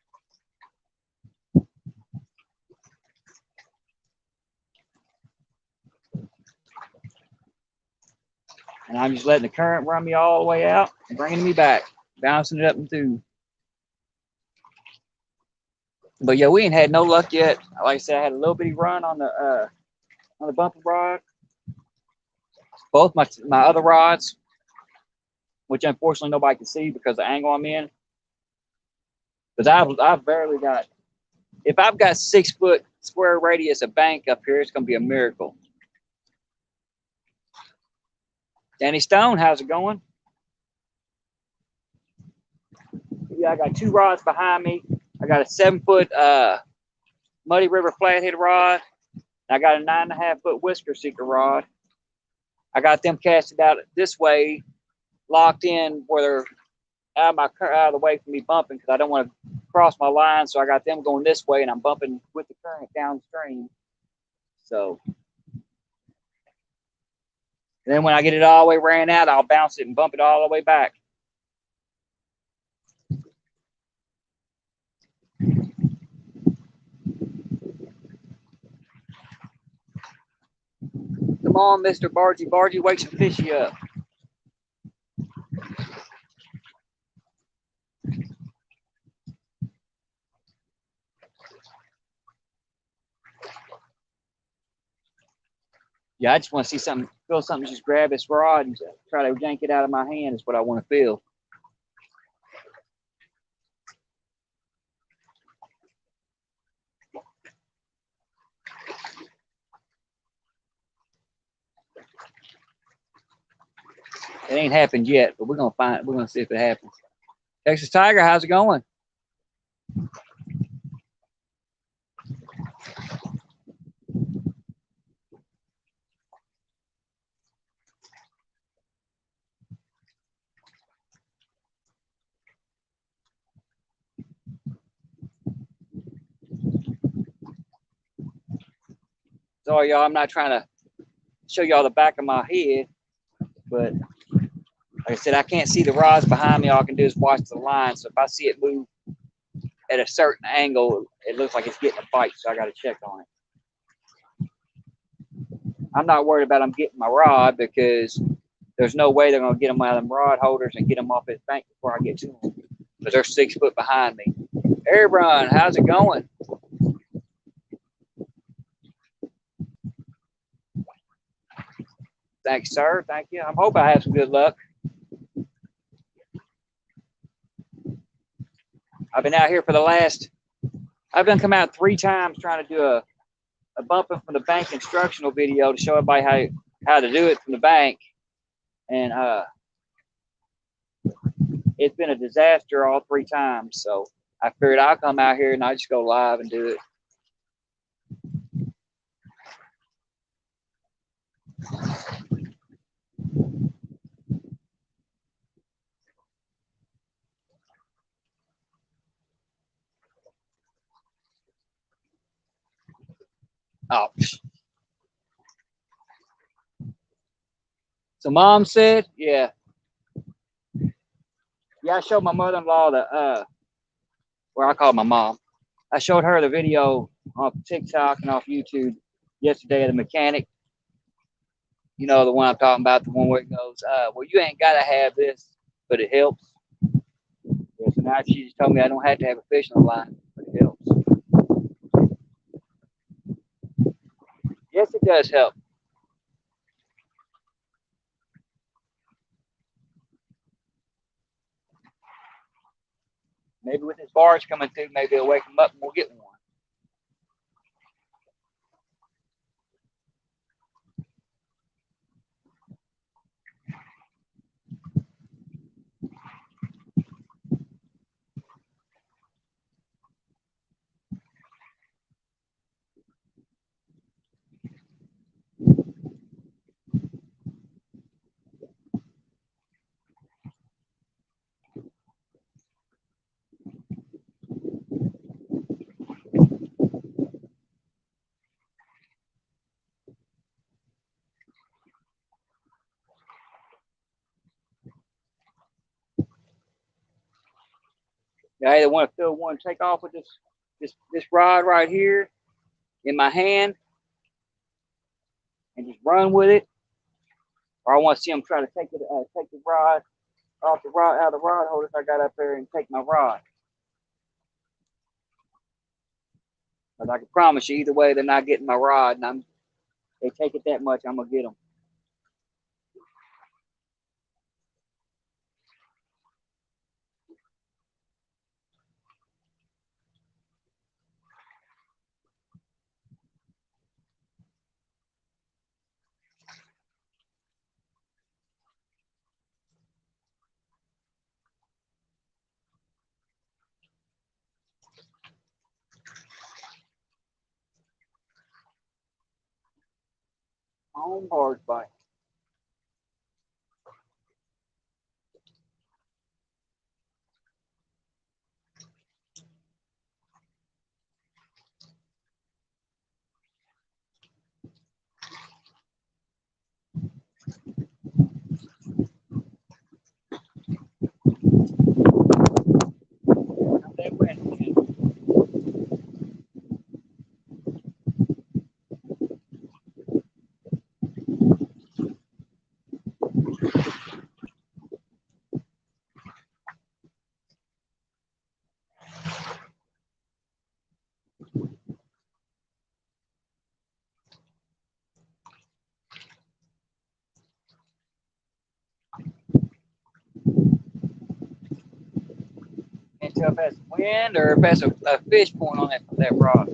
And I'm just letting the current run me all the way out and bringing me back, bouncing it up and through. But yeah, we ain't had no luck yet. Like I said, I had a little bitty run on the bumper rod. Both my other rods, which unfortunately nobody can see because of the angle I'm in. Because I've barely got, if I've got 6 foot square radius of bank up here, it's gonna be a miracle. Danny Stone, how's it going? Yeah, I got 2 rods behind me. I got a 7 foot Muddy River flathead rod. I got a 9.5 foot Whisker Seeker rod. I got them casted out this way, locked in where they're out of the way for me bumping because I don't want to cross my line. So I got them going this way, and I'm bumping with the current downstream. So then when I get it all the way ran out, I'll bounce it and bump it all the way back. Come on, Mr. Bargy. Bargy, wake some fishy up. Yeah, I just want to see something, feel something, just grab this rod and try to yank it out of my hand is what I want to feel. It ain't happened yet, but we're gonna see if it happens. Texas Tiger, how's it going? Sorry, y'all, I'm not trying to show y'all the back of my head, but like I said, I can't see the rods behind me. All I can do is watch the line. So if I see it move at a certain angle, it looks like it's getting a bite, so I got to check on it. I'm not worried about them getting my rod because there's no way they're going to get them out of them rod holders and get them off his bank before I get to them because they're 6 foot behind me. Air Run, how's it going? Thanks, sir. Thank you. I hope I have some good luck. I've been out here for the last, I've done come out 3 times trying to do a bumping from the bank instructional video to show everybody how to do it from the bank. And it's been a disaster all 3 times. So I figured I'll come out here and I just go live and do it. Oh. So mom said, yeah. Yeah, I showed my mother-in-law the where I call my mom. I showed her the video off TikTok and off YouTube yesterday of the mechanic. You know, the one I'm talking about, the one where it goes, well, you ain't gotta have this, but it helps. Yeah, so now she just told me I don't have to have a fish on the line, but it helps. Yes, it does help. Maybe with this barge coming through, maybe it'll wake them up and we'll get one. I either want to feel one take off with this rod right here in my hand and just run with it, or I want to see them try to take the rod off the rod out of the rod holder I got up there and take my rod. But I can promise you, either way, they're not getting my rod, and they take it that much, I'm gonna get them. On barge bite. They went. Can't tell if that's wind or if that's a fish point on that rod.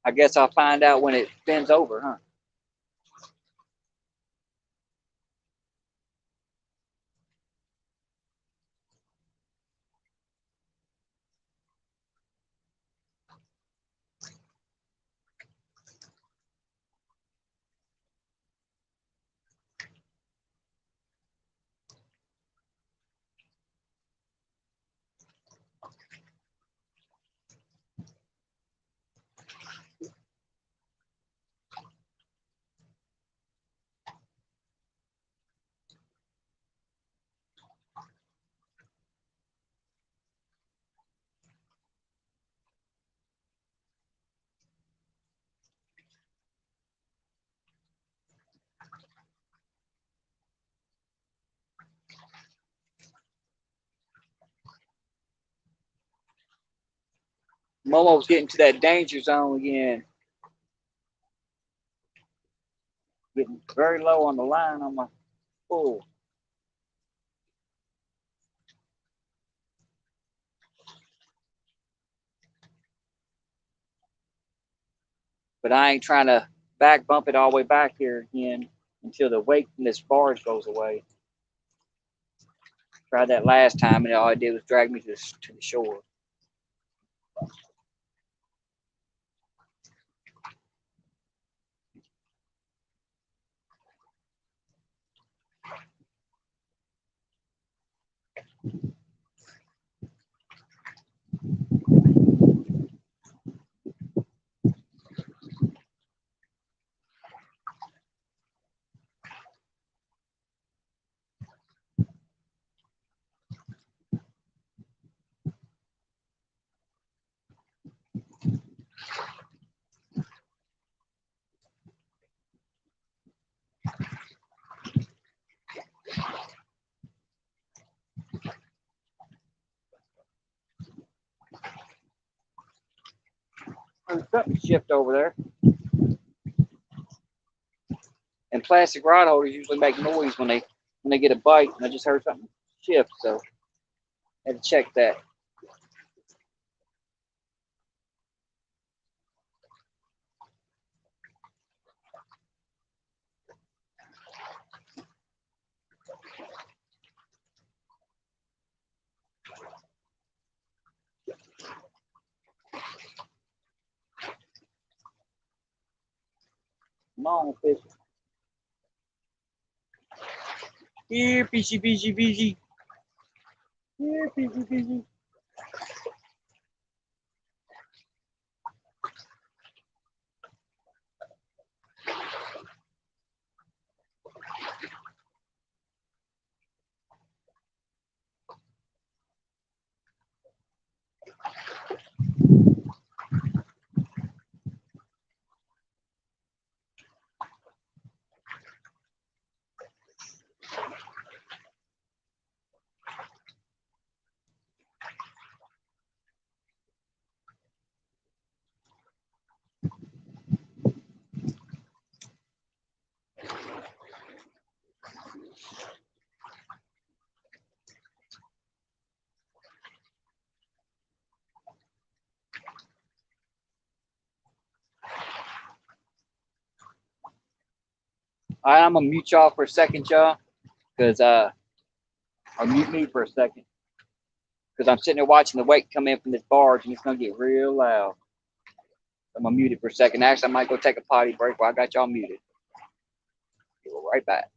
I guess I'll find out when it bends over, huh? Momo's getting to that danger zone again. Getting very low on the line on my pull. But I ain't trying to back bump it all the way back here again until the weight from this barge goes away. Tried that last time, and all it did was drag me to the shore. There's something shift over there. And plastic rod holders usually make noise when they get a bite, and I just heard something shift, so I had to check that. Come on, fish. Here, fishy, fishy, fishy. Here, fishy, fishy. All right, I'm gonna mute y'all for a second, y'all, because or mute me for a second, because I'm sitting there watching the weight come in from this barge, and it's gonna get real loud. I'm gonna mute it for a second. Actually, I might go take a potty break while I got y'all muted. Be right back.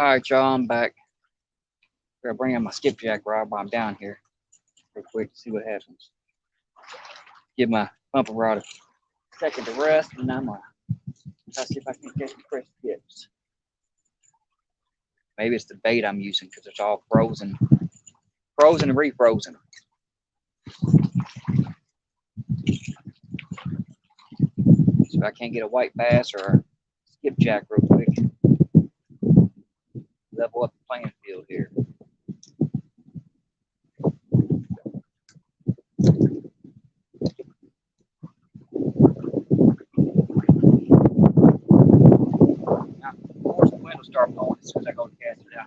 All right, y'all, I'm back. Gonna bring in my skipjack rod while I'm down here real quick to see what happens. Give my bumper rod a second to rest, and I'm gonna try to see if I can catch some fresh skips. Maybe it's the bait I'm using because it's all frozen and refrozen. So if I can't get a white bass or a skipjack real quick, level up the playing field here. Now, of course, the wind will start blowing as soon as I go to cast it out.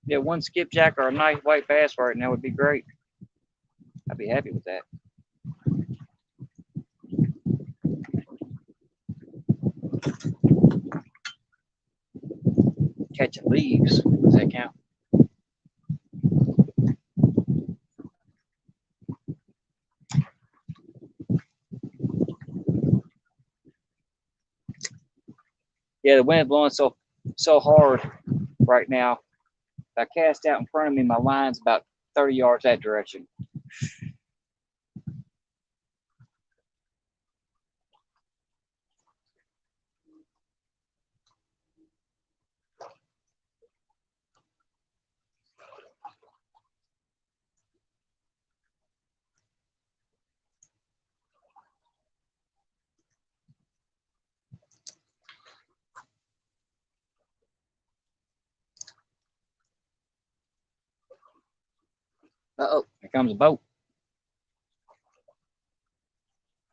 Yeah, one skipjack or a nice white bass right now would be great. I'd be happy with that. Catching leaves, does that count? Yeah, the wind blowing so hard right now. If I cast out in front of me, my line's about 30 yards that direction. Uh-oh, here comes a boat.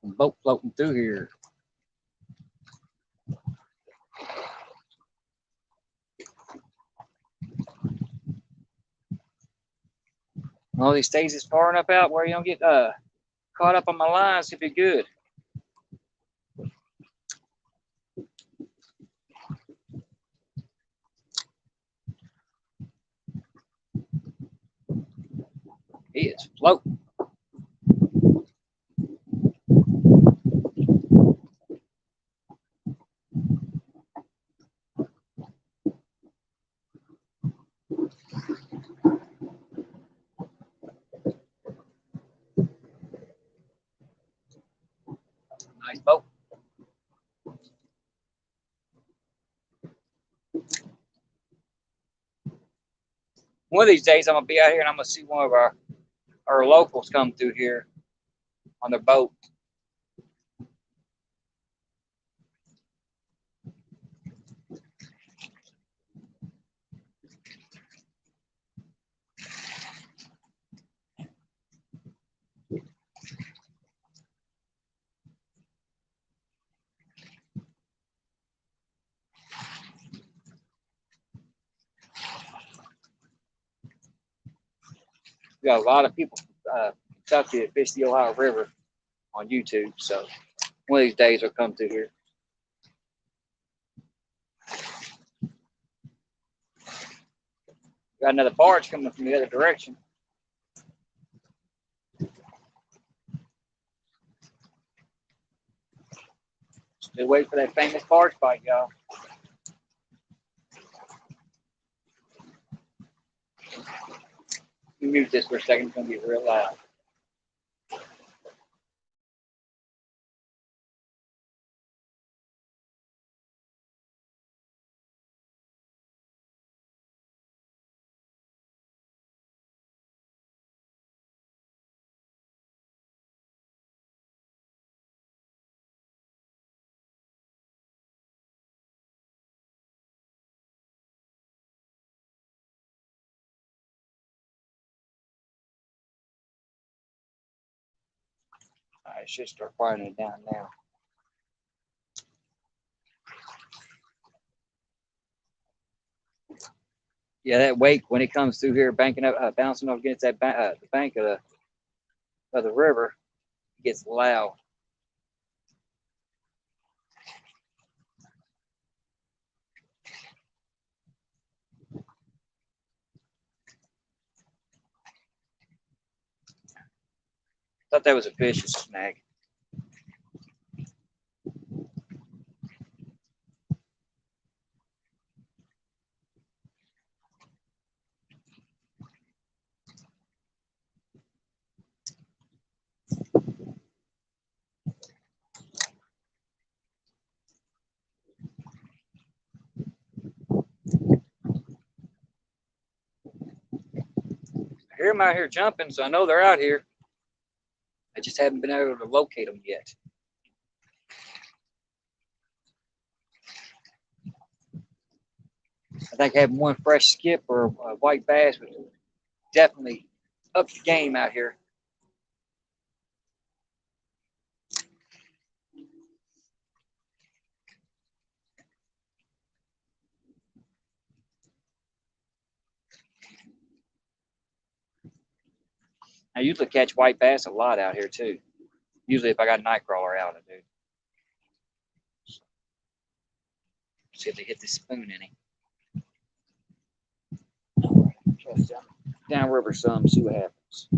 A boat floating through here. Well, he stays as far enough out where you don't get caught up on my lines if you're good. He is floating. Nice boat. One of these days, I'm gonna be out here and I'm gonna see one of our locals come through here on their boat. We got a lot of people Kentucky that fish the Ohio River on YouTube, so one of these days they'll come through here. Got another barge coming from the other direction. Still wait for that famous barge bite, y'all. Mute this for a second, it's gonna be real loud. I should start quieting it down now. Yeah, that wake when it comes through here, banking up, bouncing off against that the bank of the river, it gets loud. Thought that was a vicious snag. I hear them out here jumping, so I know they're out here. I just haven't been able to locate them yet. I think having one fresh skip or a white bass would definitely up the game out here. I usually catch white bass a lot out here too. Usually if I got a night crawler out, I do. See if they hit this spoon in it. Just downriver some, see what happens.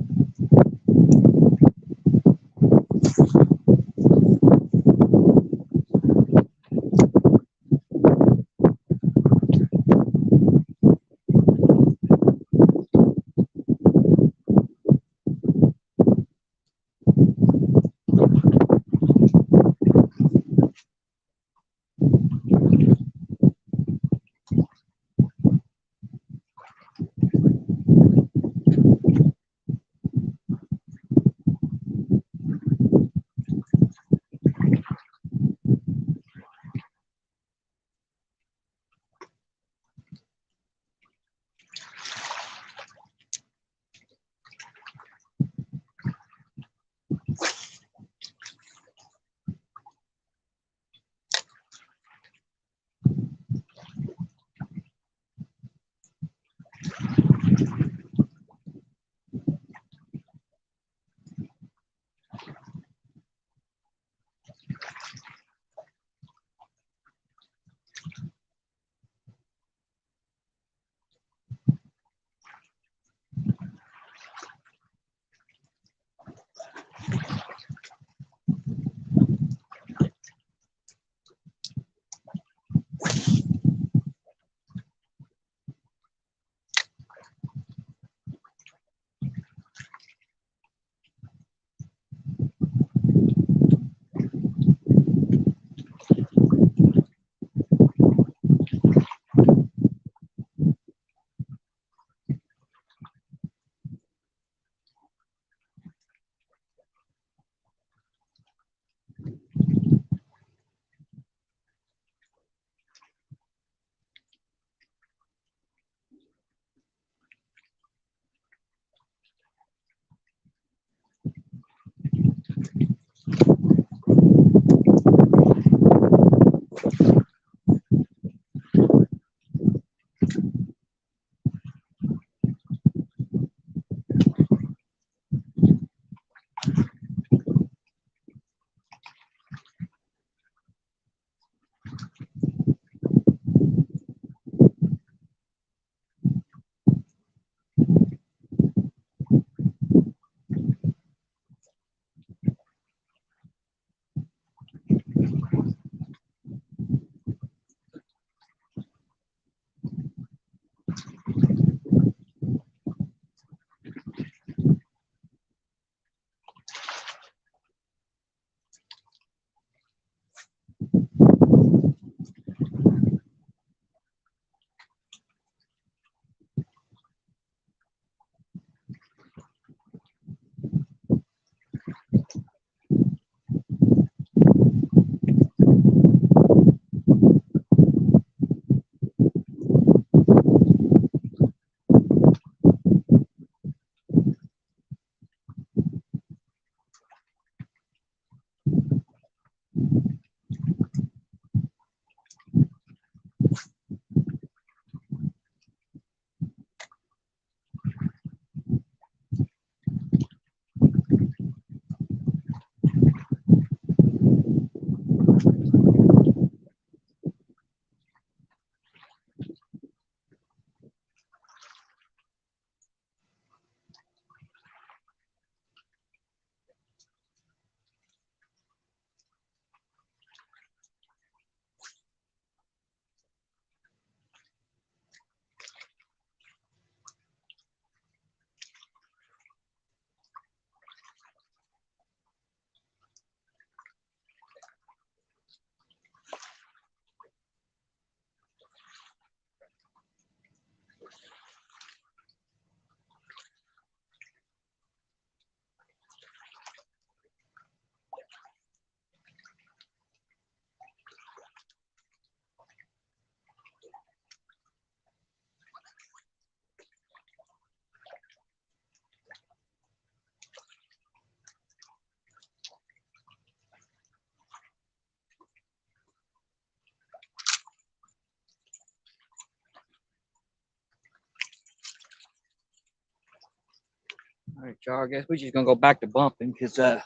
All right, y'all. I guess we're just gonna go back to bumping because getting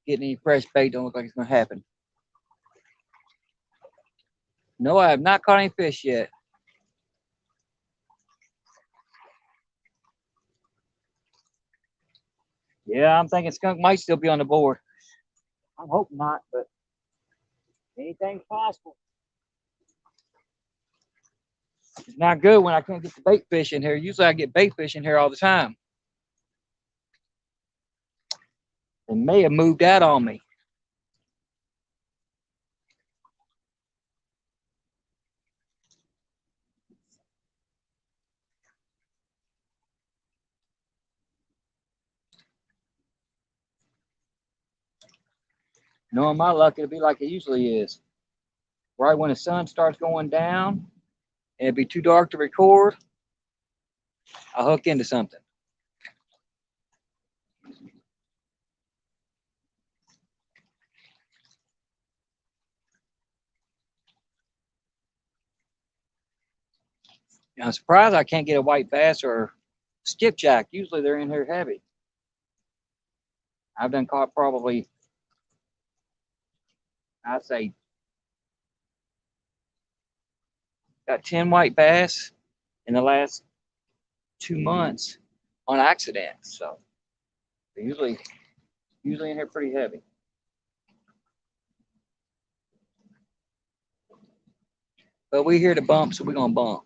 any fresh bait don't look like it's gonna happen. No, I have not caught any fish yet. Yeah, I'm thinking skunk might still be on the board. I'm hoping not, but anything's possible. It's not good when I can't get the bait fish in here. Usually I get bait fish in here all the time. They may have moved out on me. Knowing my luck, it'll be like it usually is. Right when the sun starts going down and it'd be too dark to record, I'll hook into something. And I'm surprised I can't get a white bass or skipjack. Usually they're in here heavy. I've done caught probably, I'd say, got 10 white bass in the last 2 months on accident. So they're usually in here pretty heavy. But we're here to bump, so we're gonna bump.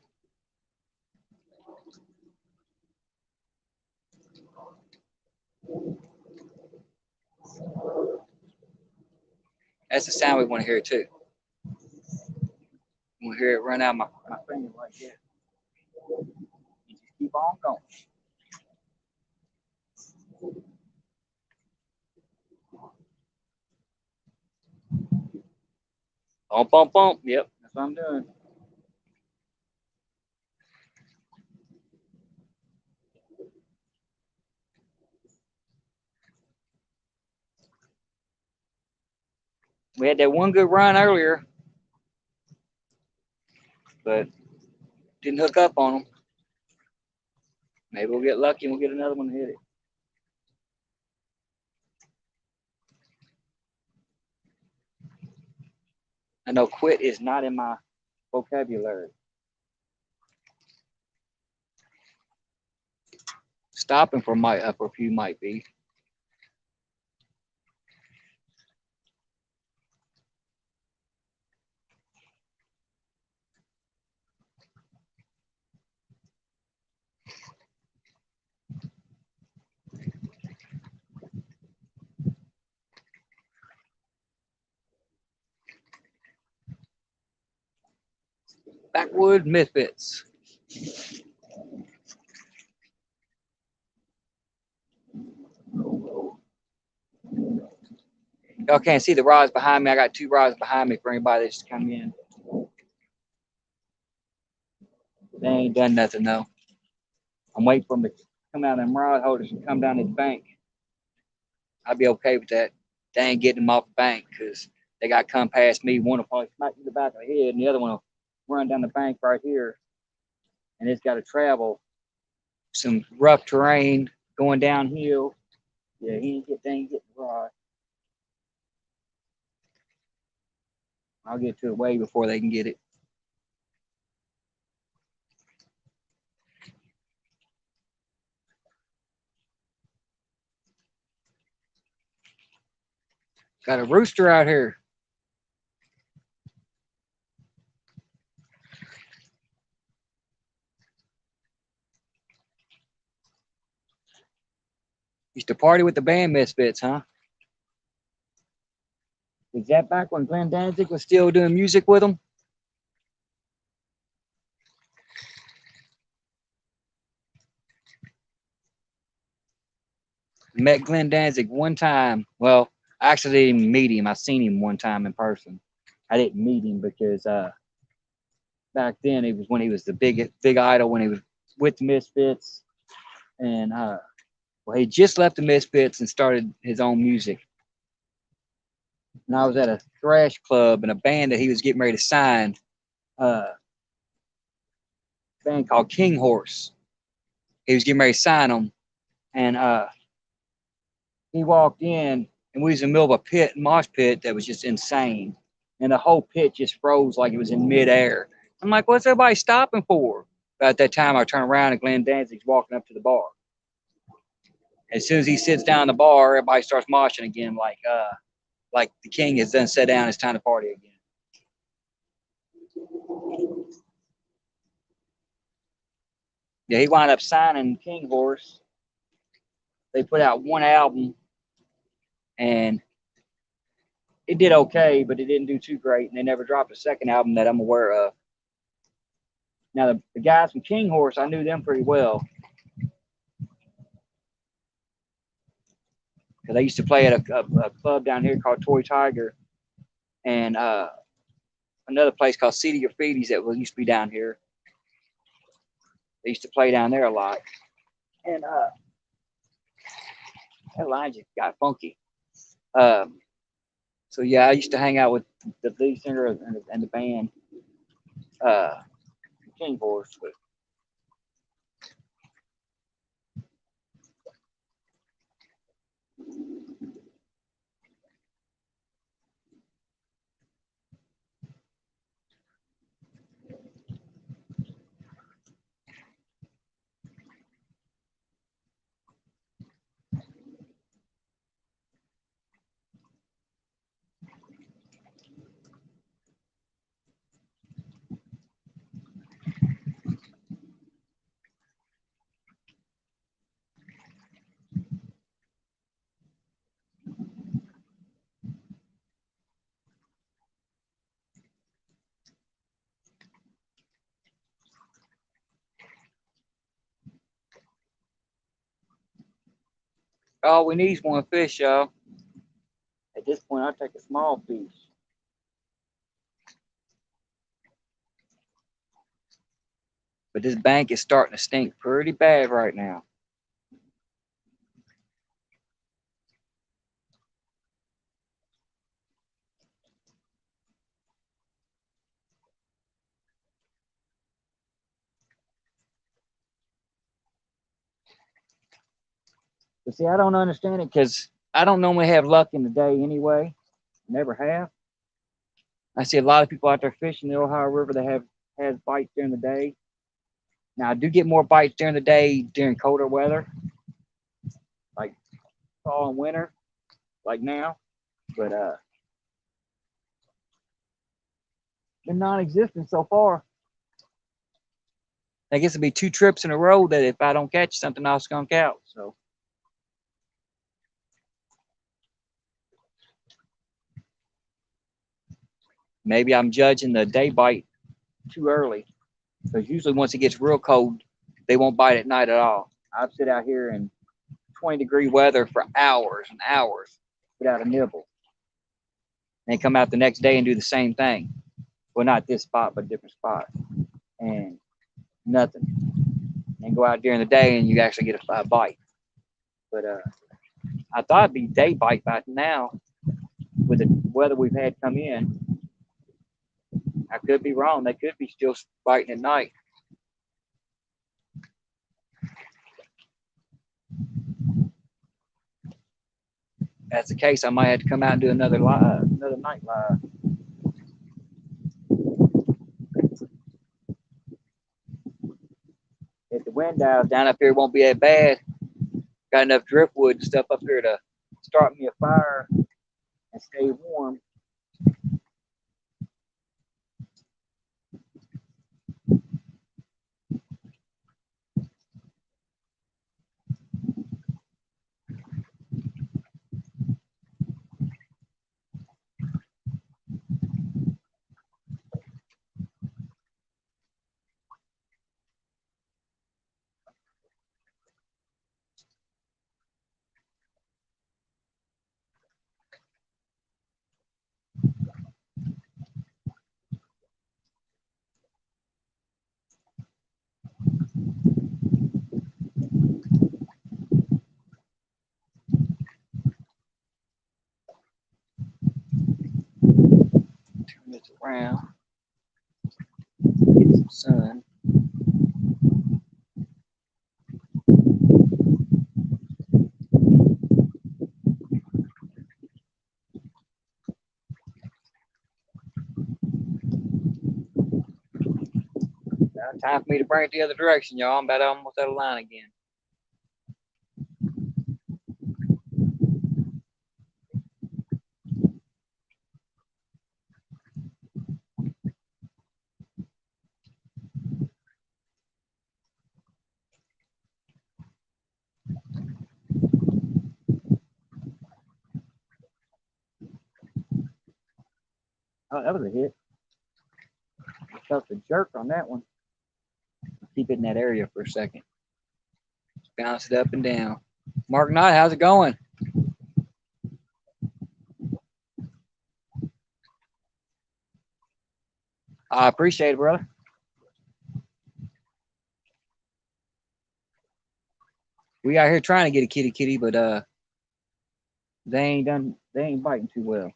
That's the sound we want to hear too. We'll hear it run out my finger like that. You just keep on going. Bump, bump, bump. Yep, that's what I'm doing. We had that one good run earlier, but didn't hook up on them. Maybe we'll get lucky and we'll get another one to hit it. I know quit is not in my vocabulary. Stopping for a few might be. Backwood Misfits. Y'all can't see the rods behind me. I got 2 rods behind me for anybody that's come in. They ain't done nothing though. I'm waiting for them to come out of them rod holders and come down the bank. I'll be okay with that. They ain't getting them off the bank because they got to come past me. One will probably smack me in the back of the head, and the other one will run down the bank right here. And it's got to travel some rough terrain going downhill. Yeah, they ain't getting the rod. I'll get to it way before they can get it. Got a rooster out here. Used to party with the band Misfits, huh? Is that back when Glenn Danzig was still doing music with them? Met Glenn Danzig one time. Well, I actually didn't meet him. I seen him one time in person. I didn't meet him because back then it was when he was the big idol when he was with the Misfits, and well, he just left the Misfits and started his own music. And I was at a thrash club and a band that he was getting ready to sign, a band called King Horse. He was getting ready to sign them, And he walked in, and we was in the middle of a pit, mosh pit that was just insane. And the whole pit just froze like it was in midair. I'm like, what's everybody stopping for? But at that time, I turn around and Glenn Danzig's walking up to the bar. As soon as he sits down the bar, everybody starts moshing again, like the king has done sat down. It's time to party again. Yeah, he wound up signing King Horse. They put out one album, and it did okay, but it didn't do too great. And they never dropped a second album that I'm aware of. Now, the guys from King Horse, I knew them pretty well. Because they used to play at a club down here called Toy Tiger, and another place called City of Feeties that used to be down here. They used to play down there a lot. And that line just got funky. So yeah, I used to hang out with the lead singer and the band, King Horse. But all we need is one fish, y'all. At this point, I'll take a small piece. But this bank is starting to stink pretty bad right now. But see, I don't understand it because I don't normally have luck in the day anyway. Never have. I see a lot of people out there fishing the Ohio River that has bites during the day. Now I do get more bites during the day during colder weather, like fall and winter, like now. But been non-existent so far. I guess it'll be 2 trips in a row that if I don't catch something, I'll skunk out. So maybe I'm judging the day bite too early, because usually once it gets real cold, they won't bite at night at all. I'll sit out here in 20-degree weather for hours and hours without a nibble, and come out the next day and do the same thing. Well, not this spot, but a different spot, and nothing. And go out during the day and you actually get a bite. But I thought it'd be day bite by now with the weather we've had come in. I could be wrong. They could be still biting at night. If that's the case, I might have to come out and do another night live. If the wind dies down up here, it won't be that bad. Got enough driftwood and stuff up here to start me a fire and stay warm. Turn this around. Get some sun. Time for me to bring it the other direction, y'all. I'm about almost out of line again. Oh, that was a hit. I felt the jerk on that one. Keep it in that area for a second. Bounce it up and down. Mark Knight, how's it going? I appreciate it, brother. We out here trying to get a kitty, but they ain't biting too well.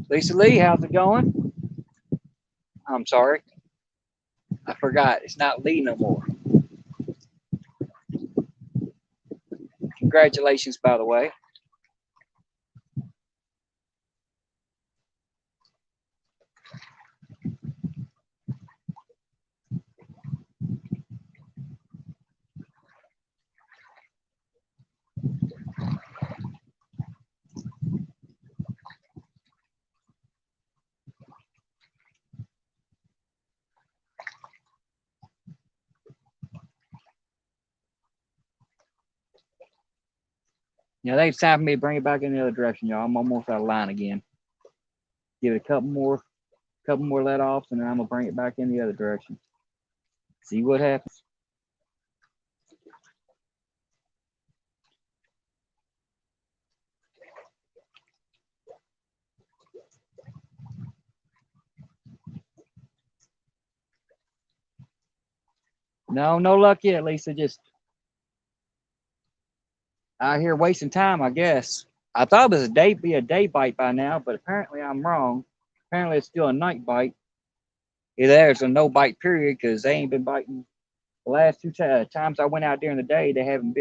Lisa Lee, how's it going? I'm sorry. I forgot. It's not Lee no more. Congratulations, by the way. Yeah, I think it's time for me to bring it back in the other direction, y'all. I'm almost out of line again. Give it a couple more let offs, and then I'm gonna bring it back in the other direction. See what happens. No luck yet, Lisa. Just out here wasting time, I guess. I thought it was be a day bite by now, but apparently I'm wrong. Apparently it's still a night bite. Either there's a no bite period because they ain't been biting. The last two times I went out during the day, they haven't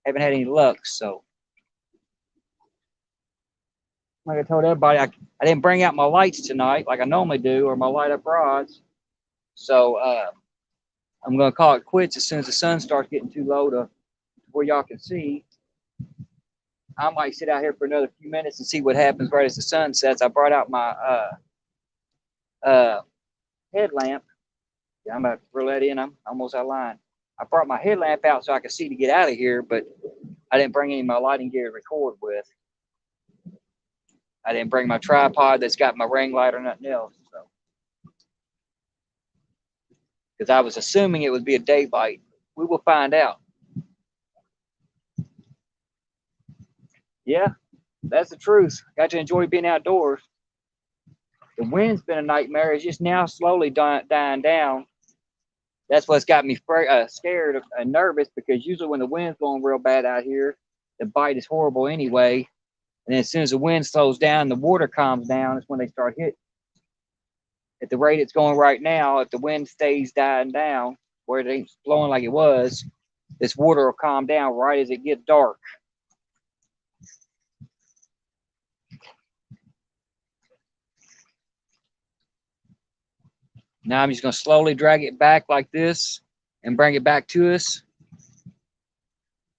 had any luck. So, like I told everybody, I didn't bring out my lights tonight like I normally do, or my light up rods. So I'm gonna call it quits as soon as the sun starts getting too low to where y'all can see. I might sit out here for another few minutes and see what happens right as the sun sets. I brought out my headlamp. Yeah, I'm about to throw that in. I'm almost out of line. I brought my headlamp out so I could see to get out of here, but I didn't bring any of my lighting gear to record with. I didn't bring my tripod that's got my ring light or nothing else. So, because I was assuming it would be a day bite. We will find out. Yeah, that's the truth. Got to enjoy being outdoors. The wind's been a nightmare. It's just now slowly dying down. That's what's got me scared and nervous, because usually when the wind's blowing real bad out here, the bite is horrible anyway. And then as soon as the wind slows down and the water calms down, it's when they start hitting. At the rate it's going right now, if the wind stays dying down where it ain't blowing like it was, this water will calm down right as it gets dark. Now I'm just going to slowly drag it back like this and bring it back to us.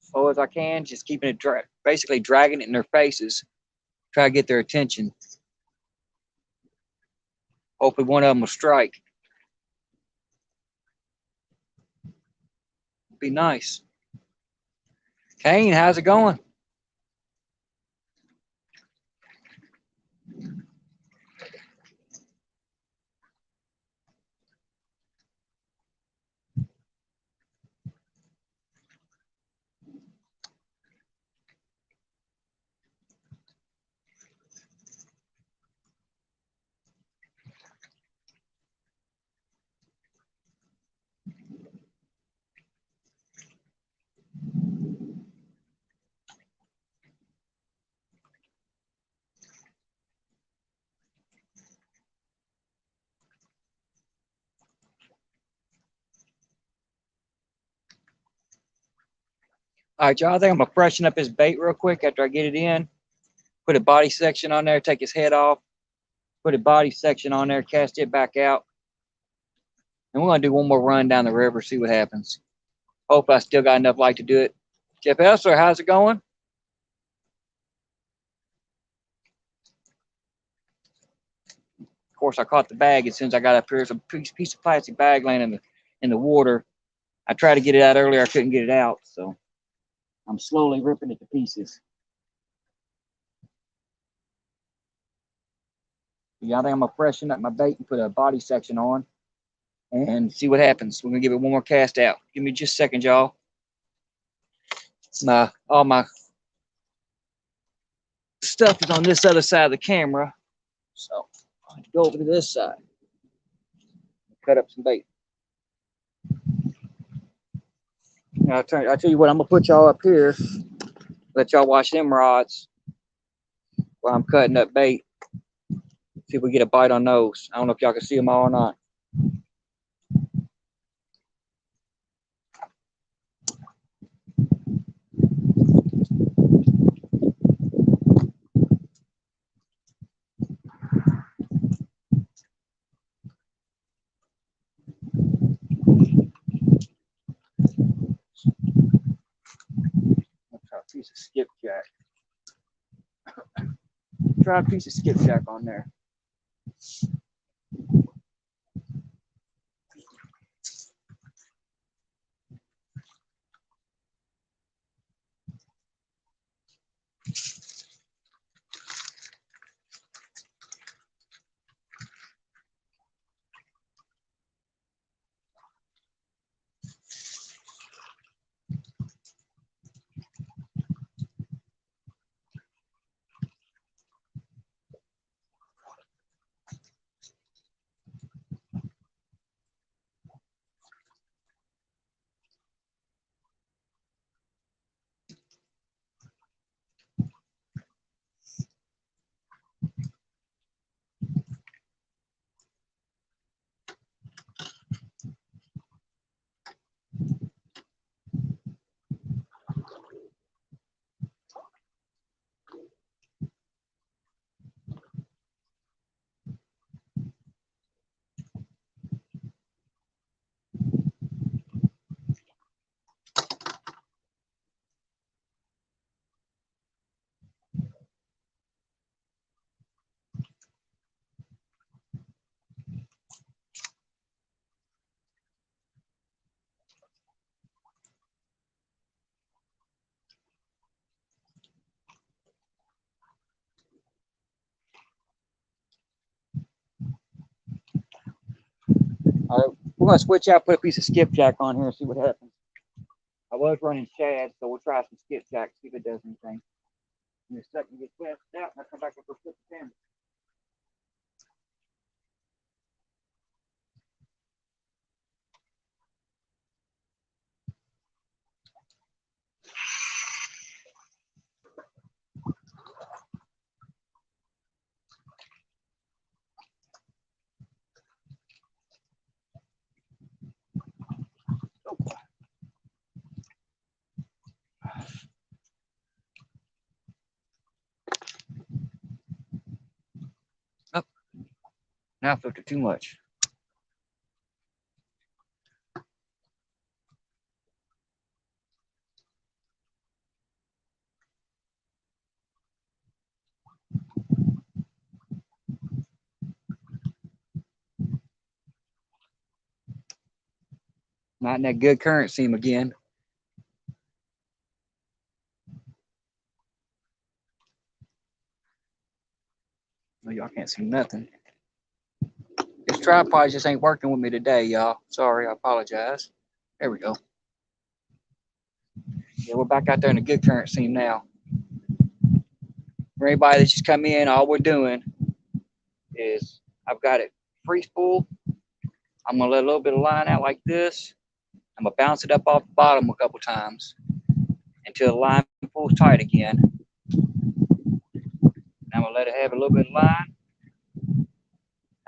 Slow as I can, just keeping it basically dragging it in their faces. Try to get their attention. Hopefully one of them will strike. Be nice. Kane, how's it going? All right, y'all, I think I'm gonna freshen up his bait real quick after I get it in. Put a body section on there, take his head off, put a body section on there, cast it back out. And we're gonna do one more run down the river, see what happens. Hope I still got enough light to do it. Jeff Elsler, how's it going? Of course, I caught the bag as soon as I got up here. There's a piece of plastic bag laying in the water. I tried to get it out earlier. I couldn't get it out, so I'm slowly ripping it to pieces. Yeah, I think I'm gonna freshen up my bait and put a body section on and see what happens. We're gonna give it one more cast out. Give me just a second, y'all. All my stuff is on this other side of the camera, so I have to go over to this side. Cut up some bait. Now, I'll tell you what, I'm gonna put y'all up here, let y'all watch them rods while I'm cutting up bait. See if we get a bite on those. I don't know if y'all can see them all or not. I'll try a piece of skipjack. Try a piece of skipjack on there. All right, we're gonna switch out, put a piece of skipjack on here and see what happens. I was running shad, so we'll try some skipjack, see if it does anything. In a second, get cast out, and I'll come back and flip the camera. Oh, now I filtered too much. Not in that good current seam again. No, y'all can't see nothing. This tripod just ain't working with me today, y'all. Sorry, I apologize. There we go. Yeah, we're back out there in the good current seam now. For anybody that's just come in, all we're doing is I've got it free spool. I'm gonna let a little bit of line out like this. I'm gonna bounce it up off the bottom a couple times until the line pulls tight again. And I'm gonna let it have a little bit of line. And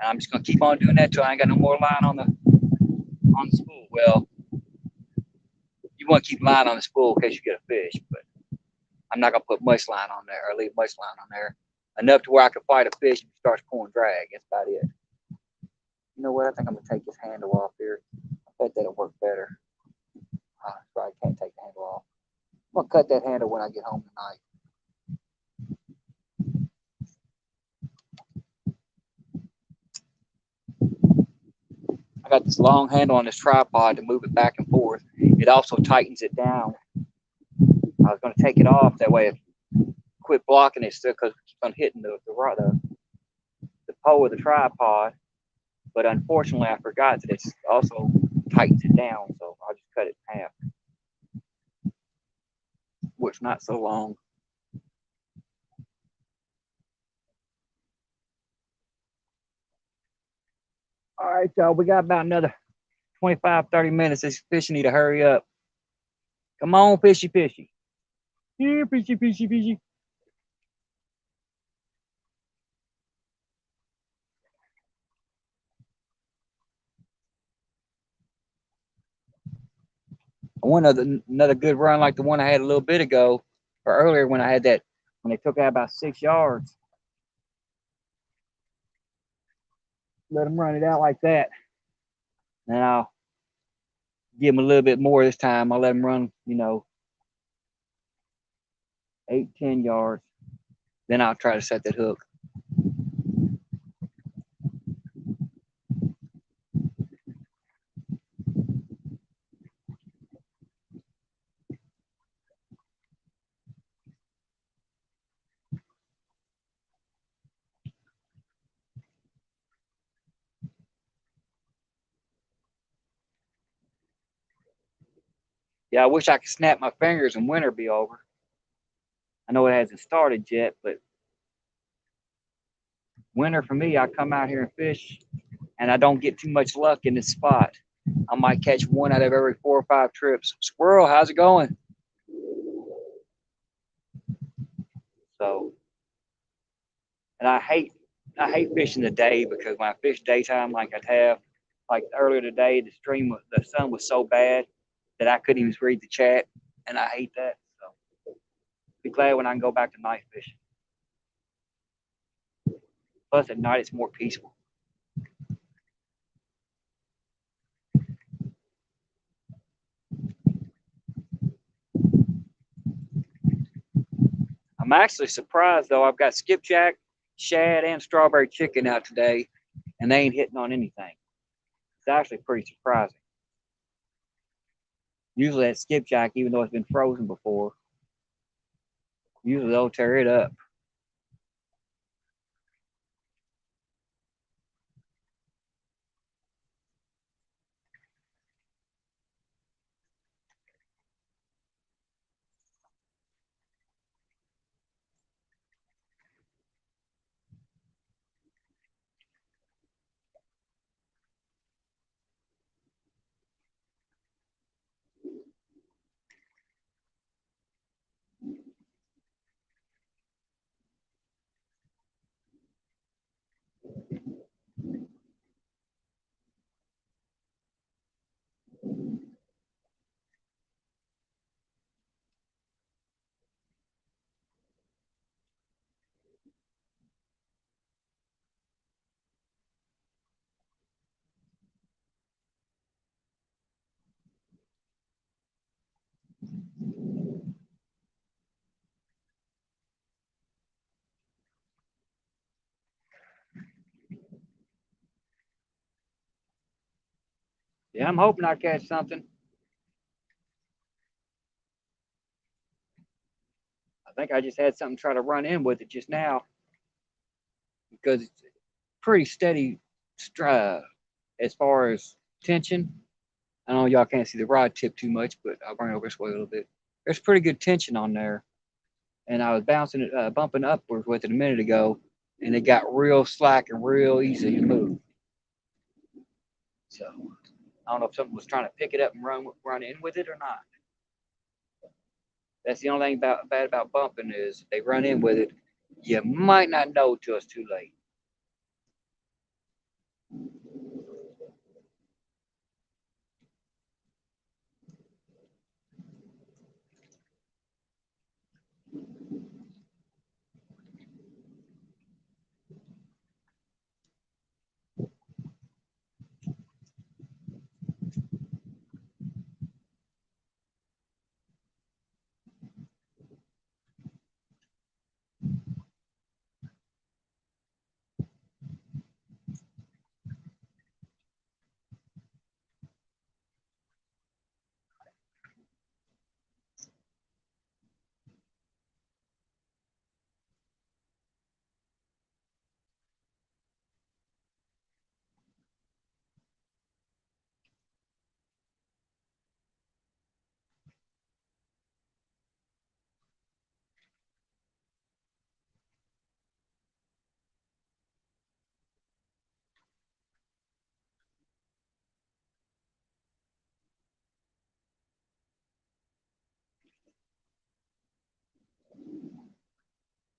I'm just gonna keep on doing that till I ain't got no more line on the spool. Well, You want to keep line on the spool in case you get a fish, but I'm not gonna put much line on there or leave much line on there. Enough to where I can fight a fish if it starts pulling drag. That's about it. You know what? I think I'm gonna take this handle off here. I bet that'll work better. Sorry, I can't take the handle off. I'm gonna cut that handle when I get home tonight. I got this long handle on this tripod to move it back and forth. It also tightens it down. I was going to take it off that way, quit blocking it still because it keeps on hitting the pole of the tripod. But unfortunately, I forgot that it also tightens it down, so I'll just cut it in half, which not so long. All right, y'all, we got about another 25, 30 minutes. This fish need to hurry up. Come on, fishy, fishy. Here, fishy, fishy, fishy. One other another good run like the one I had a little bit ago or earlier when I had that when they took out about 6 yards. Let them run it out like that. And I'll give them a little bit more this time. I'll let them run, 8, 10 yards. Then I'll try to set that hook. Yeah, I wish I could snap my fingers and winter be over. I know it hasn't started yet, but winter for me, I come out here and fish and I don't get too much luck in this spot. I might catch one out of every 4 or 5 trips. Squirrel, how's it going? So, and I hate fishing the day because when I fish daytime like I'd have, like earlier today, the sun was so bad that I couldn't even read the chat, and I hate that. So, be glad when I can go back to night fishing. Plus, at night it's more peaceful. I'm actually surprised though. I've got skipjack, shad, and strawberry chicken out today, and they ain't hitting on anything. It's actually pretty surprising. Usually that skipjack, even though it's been frozen before, usually they'll tear it up. Yeah, I'm hoping I catch something. I think I just had something try to run in with it just now because it's pretty steady as far as tension. I know y'all can't see the rod tip too much, but I'll bring it over this way a little bit. There's pretty good tension on there. And I was bouncing it, bumping upwards with it a minute ago, and it got real slack and real easy to move. So I don't know if someone was trying to pick it up and run in with it or not. That's the only thing bad about bumping is if they run in with it, you might not know till it's too late.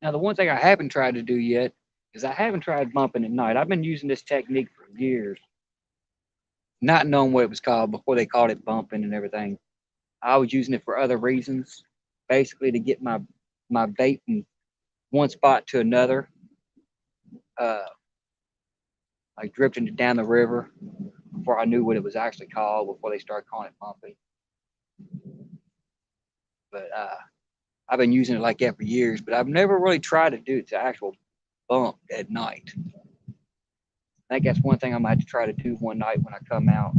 Now, the one thing I haven't tried to do yet is I haven't tried bumping at night. I've been using this technique for years, not knowing what it was called before they called it bumping and everything. I was using it for other reasons, basically to get my bait from one spot to another, uh, like drifting it down the river before I knew what it was actually called, before they started calling it bumping. But I've been using it like that for years, but I've never really tried to do it to actual bump at night. I think that's one thing I might have to try to do one night when I come out,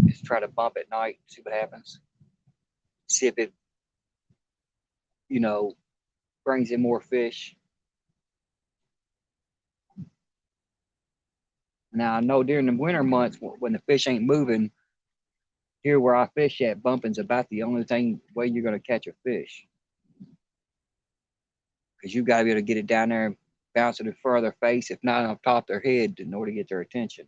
is try to bump at night, see what happens. See if it, you know, brings in more fish. Now I know during the winter months when the fish ain't moving, here where I fish at, bumping's about the only way you're gonna catch a fish. Because you gotta be able to get it down there and bounce it in front of their face, if not on top of their head, in order to get their attention.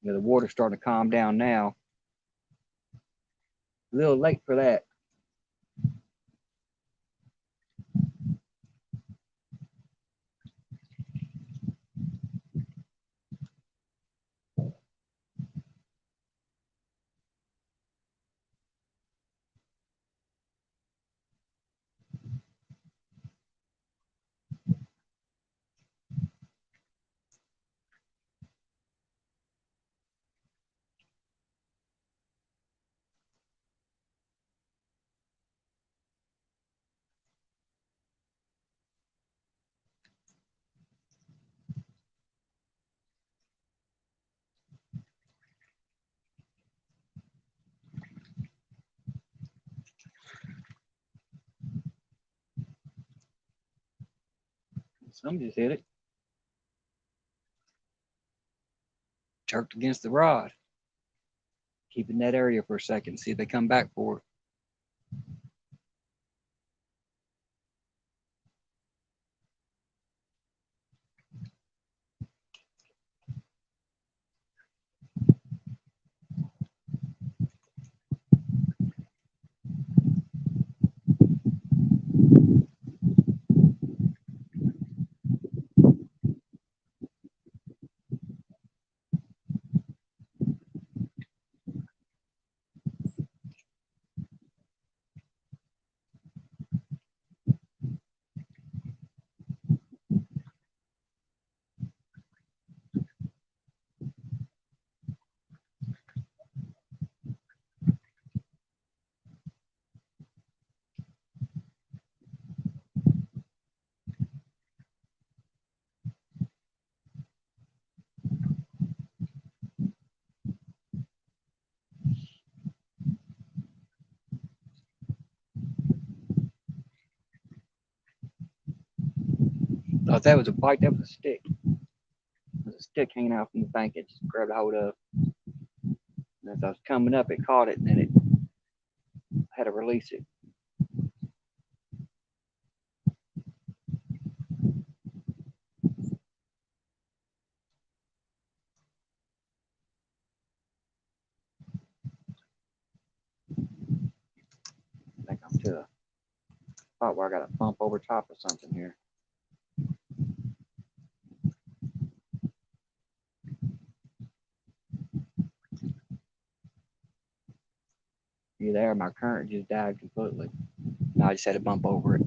You know, the water's starting to calm down now. A little late for that. Some just hit it. Jerked against the rod. Keep in that area for a second, see if they come back for it. Thought that was a bite, that was a stick. There's a stick hanging out from the bank. It just grabbed a hold of. And as I was coming up, it caught it, and then it had to release it. I think I'm to a spot where I got to bump over top of something here. See there, my current just died completely. Now I just had to bump over it.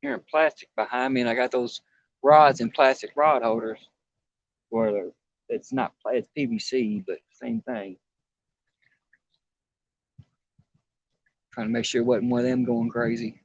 here in plastic behind me, and I got those rods in plastic rod holders where it's not, it's PVC, but same thing. Trying to make sure it wasn't one of them going crazy.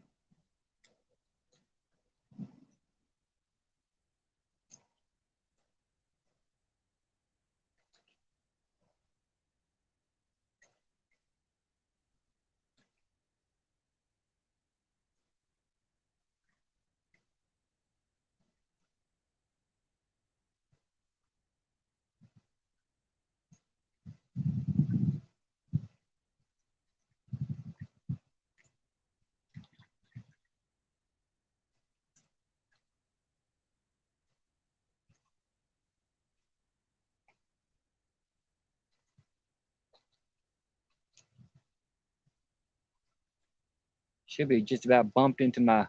Should be just about bumped into my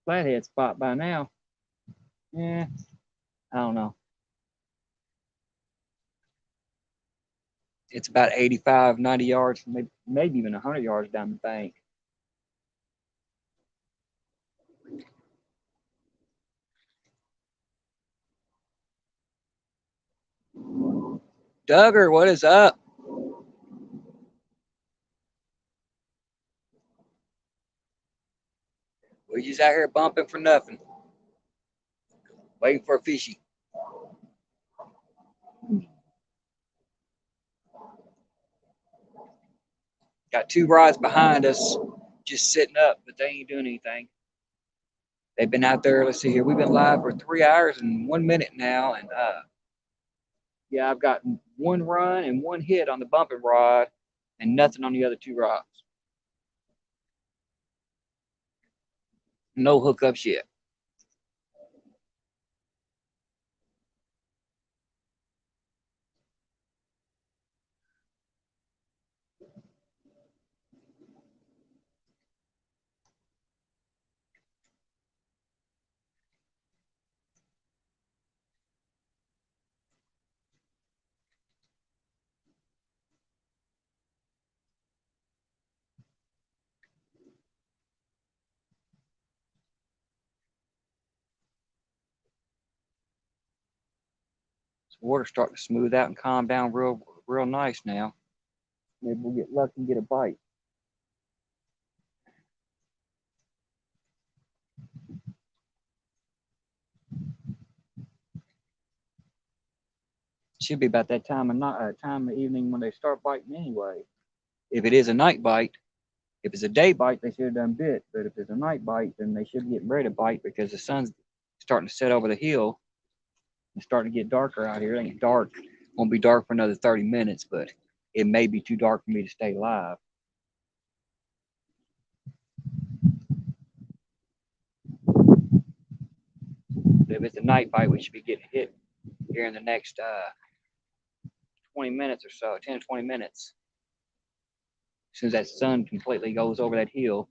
flathead spot by now. Yeah, I don't know. It's about 85, 90 yards, maybe even 100 yards down the bank. Duggar, what is up? We're just out here bumping for nothing. Waiting for a fishy. Got two rods behind us, just sitting up, but they ain't doing anything. They've been out there. Let's see here. We've been live for 3 hours and 1 minute now, and yeah, I've got one run and one hit on the bumping rod, and nothing on the other two rods. No hookups yet. The water's starting to smooth out and calm down real nice now. Maybe we'll get lucky and get a bite. Should be about that time of evening when they start biting anyway. If it is a night bite, if it's a day bite, they should have done bit. But if it's a night bite, then they should be getting ready to bite because the sun's starting to set over the hill. It's starting to get darker out here. It ain't dark. Won't be dark for another 30 minutes, but it may be too dark for me to stay live. But if it's a night bite, we should be getting hit here in the next 20 minutes or so, 10, 20 minutes. As soon as that sun completely goes over that hill.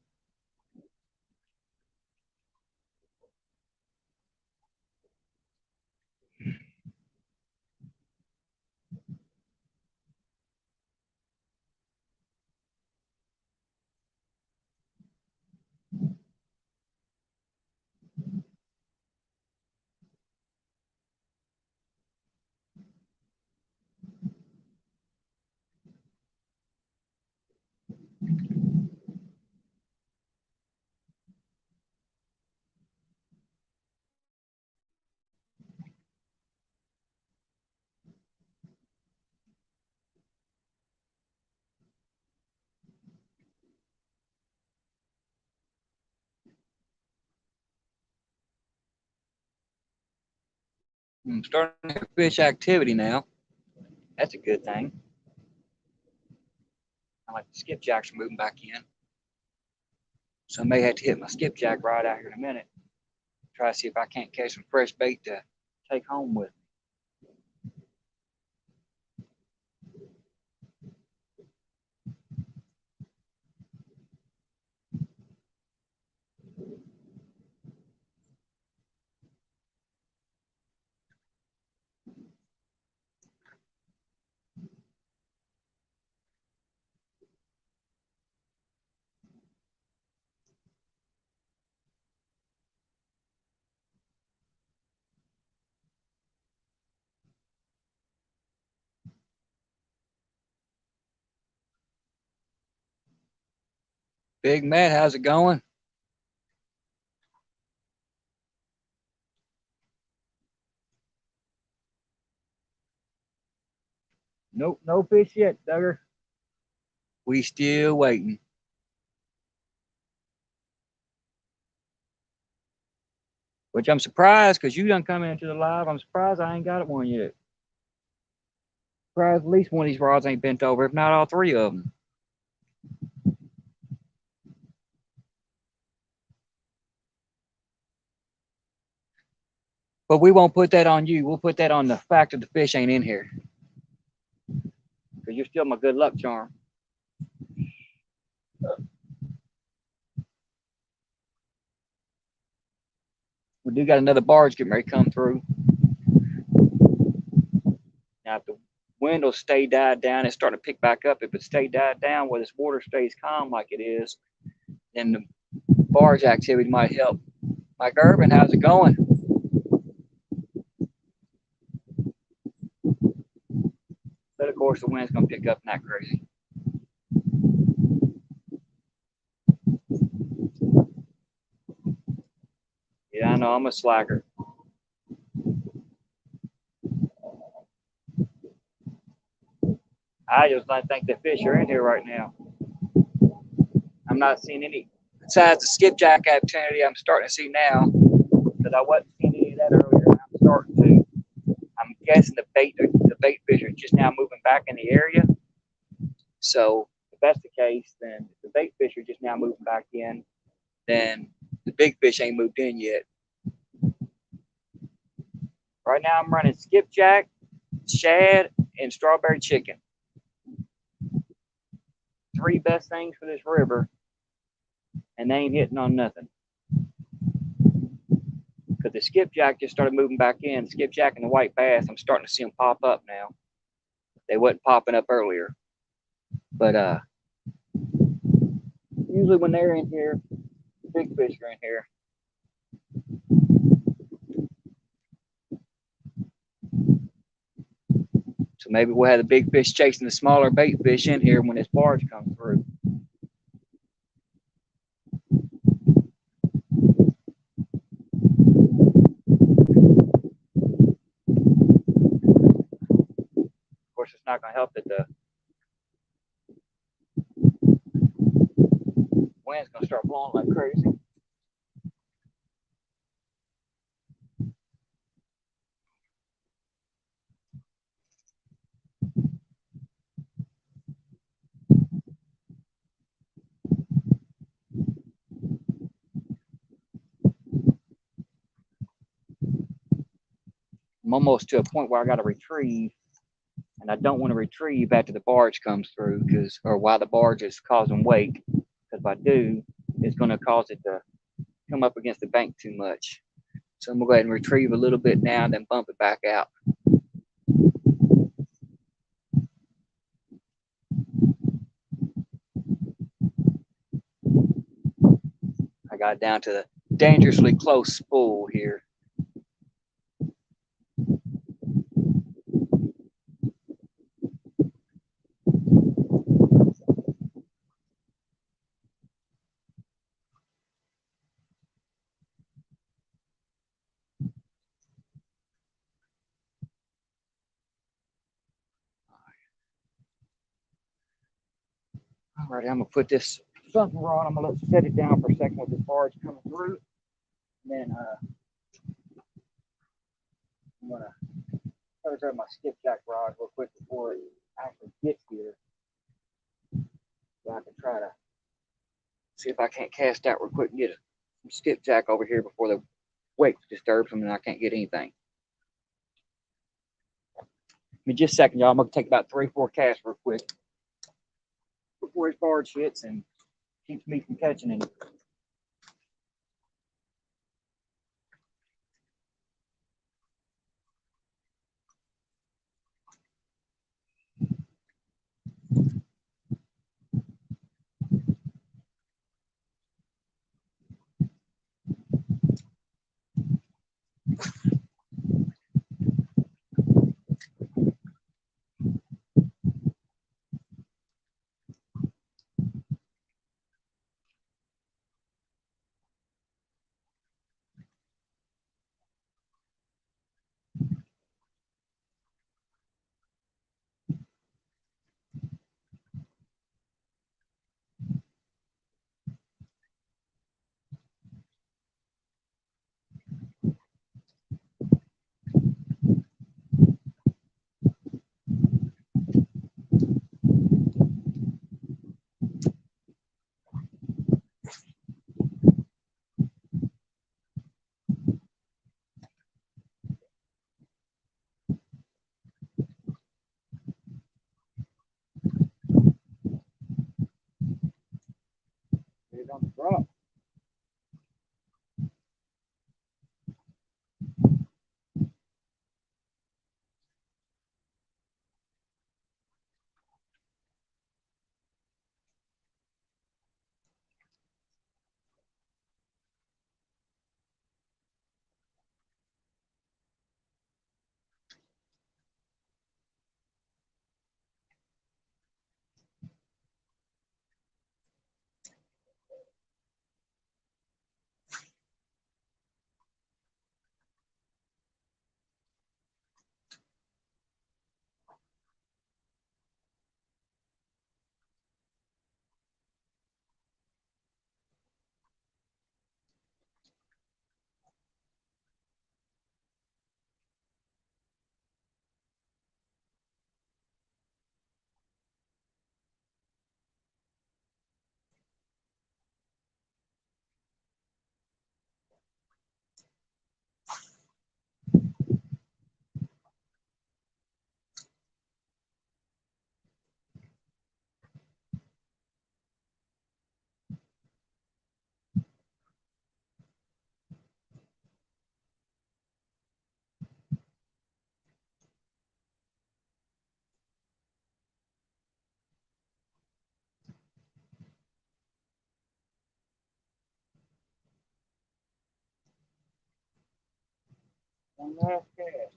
I'm starting to have fish activity now. That's a good thing. I like the skipjacks are moving back in. So I may have to hit my skipjack rod out here in a minute. Try to see if I can't catch some fresh bait to take home with me. Big Matt, how's it going? Nope, no fish yet, Duggar. We still waiting. Which I'm surprised because you done come into the live. I'm surprised I ain't got one yet. Surprised at least one of these rods ain't bent over, if not all three of them. But we won't put that on you. We'll put that on the fact that the fish ain't in here. Because you're still my good luck charm. We do got another barge getting ready to come through. Now, if the wind will stay died down, it's starting to pick back up. If it stay died down where this water stays calm like it is, then the barge activity might help. Mike Urban, how's it going? But of course, the wind's going to pick up and that crazy. Yeah, I know, I'm a slacker. I just don't think the fish are in here right now. I'm not seeing any, besides the skipjack activity I'm starting to see now, because I wasn't seeing any of that earlier. I'm starting to. I'm guessing the bait fish are just now moving back in the area. So if that's the case, then if the bait fish are just now moving back in, then the big fish ain't moved in yet. Right now I'm running skipjack, shad, and strawberry chicken. 3 best things for this river, and they ain't hitting on nothing. Because the skipjack just started moving back in. The skipjack and the white bass, I'm starting to see them pop up now. They wasn't popping up earlier. But usually when they're in here, the big fish are in here. So maybe we'll have the big fish chasing the smaller bait fish in here when this barge comes through. Of course, it's not going to help that the wind's going to start blowing like crazy. I'm almost to a point where I got to retrieve, and I don't want to retrieve after the barge comes through, or while the barge is causing wake, because if I do, it's going to cause it to come up against the bank too much. So I'm going to go ahead and retrieve a little bit now and then bump it back out. I got down to the dangerously close spool here. All right, I'm going to put this sunken rod, I'm going to set it down for a second with this barge coming through. And then I'm going to grab my skipjack rod real quick before it actually gets here. So I can try to see if I can't cast out real quick and get some skipjack over here before the wake disturbs them and I can't get anything. Give me just a second, y'all. I'm going to take about 3-4 casts real quick before his barge hits and keeps me from catching any. it on the drop. One last cast.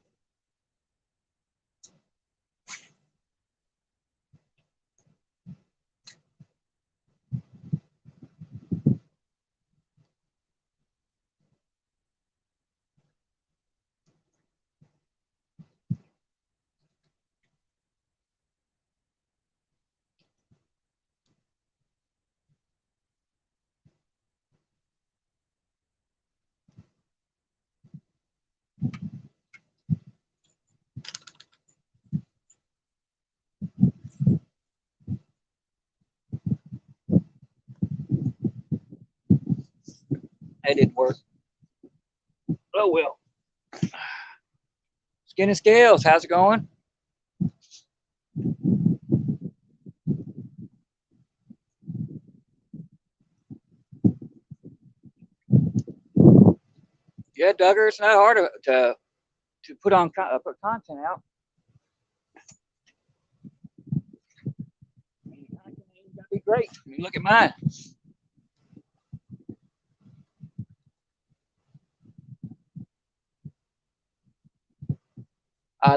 That didn't work. Oh well. Skin and Scales, how's it going? Yeah, Duggar, it's not hard to put on put content out. I mean, content ain't gotta be great. I mean, look at mine.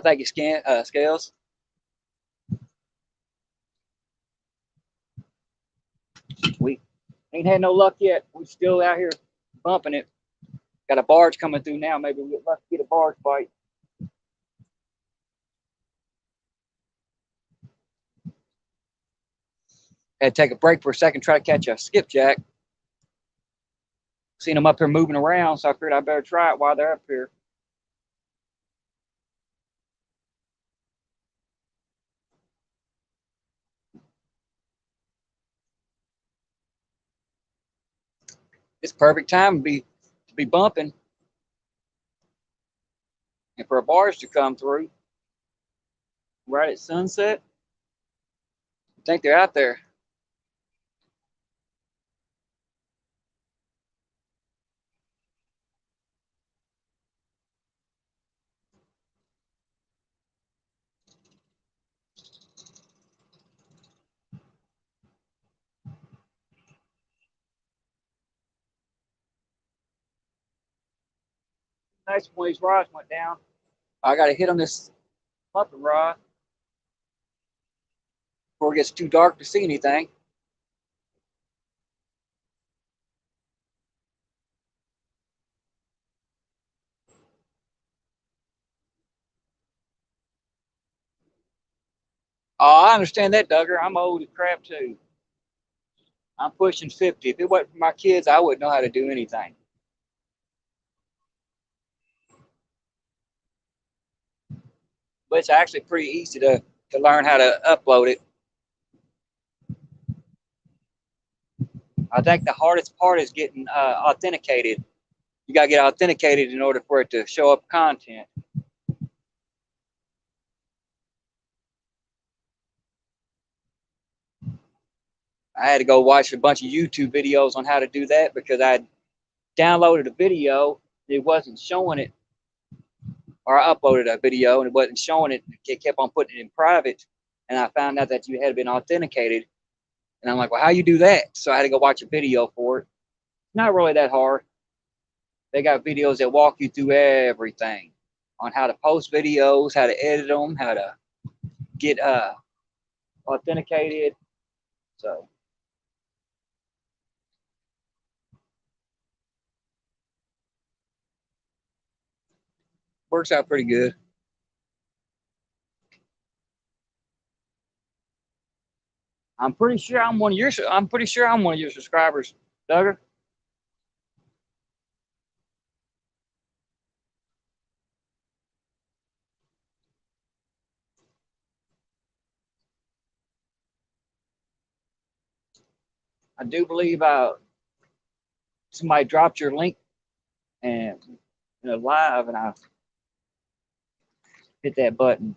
Thank you, Scales. We ain't had no luck yet. We still out here bumping it. Got a barge coming through now. Maybe we get lucky to get a barge bite. Had to take a break for a second, try to catch a skipjack. Seen them up here moving around, so I figured I better try it while they're up here. It's perfect time to be bumping and for a barge to come through right at sunset. I think they're out there. Nice when these rods went down. I got to hit on this pumping rod before it gets too dark to see anything. Oh, I understand that, Duggar. I'm old as crap too. I'm pushing 50. If it wasn't for my kids, I wouldn't know how to do anything. But it's actually pretty easy to learn how to upload it. I think the hardest part is getting authenticated. You got to get authenticated in order for it to show up content. I had to go watch a bunch of YouTube videos on how to do that because I downloaded a video, it wasn't showing it, or I uploaded a video and it wasn't showing it. It kept on putting it in private, and I found out that you had been authenticated. And I'm like, well, how you do that? So I had to go watch a video for it. Not really that hard. They got videos that walk you through everything on how to post videos, how to edit them, how to get authenticated. So works out pretty good. I'm pretty sure I'm one of your subscribers, Duggar. I do believe somebody dropped your link and live, and I hit that button.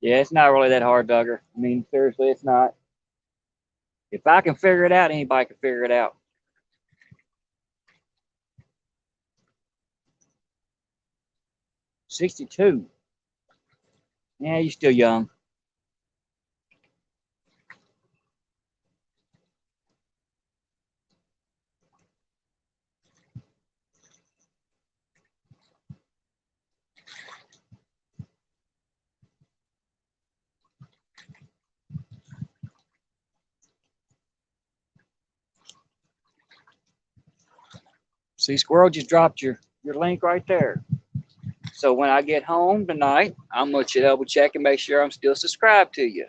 Yeah, it's not really that hard, Duggar. I mean, seriously, it's not. If I can figure it out, anybody can figure it out. '62. Yeah, you're still young. See, Squirrel just dropped your link right there. So when I get home tonight, I'm going to double check and make sure I'm still subscribed to you.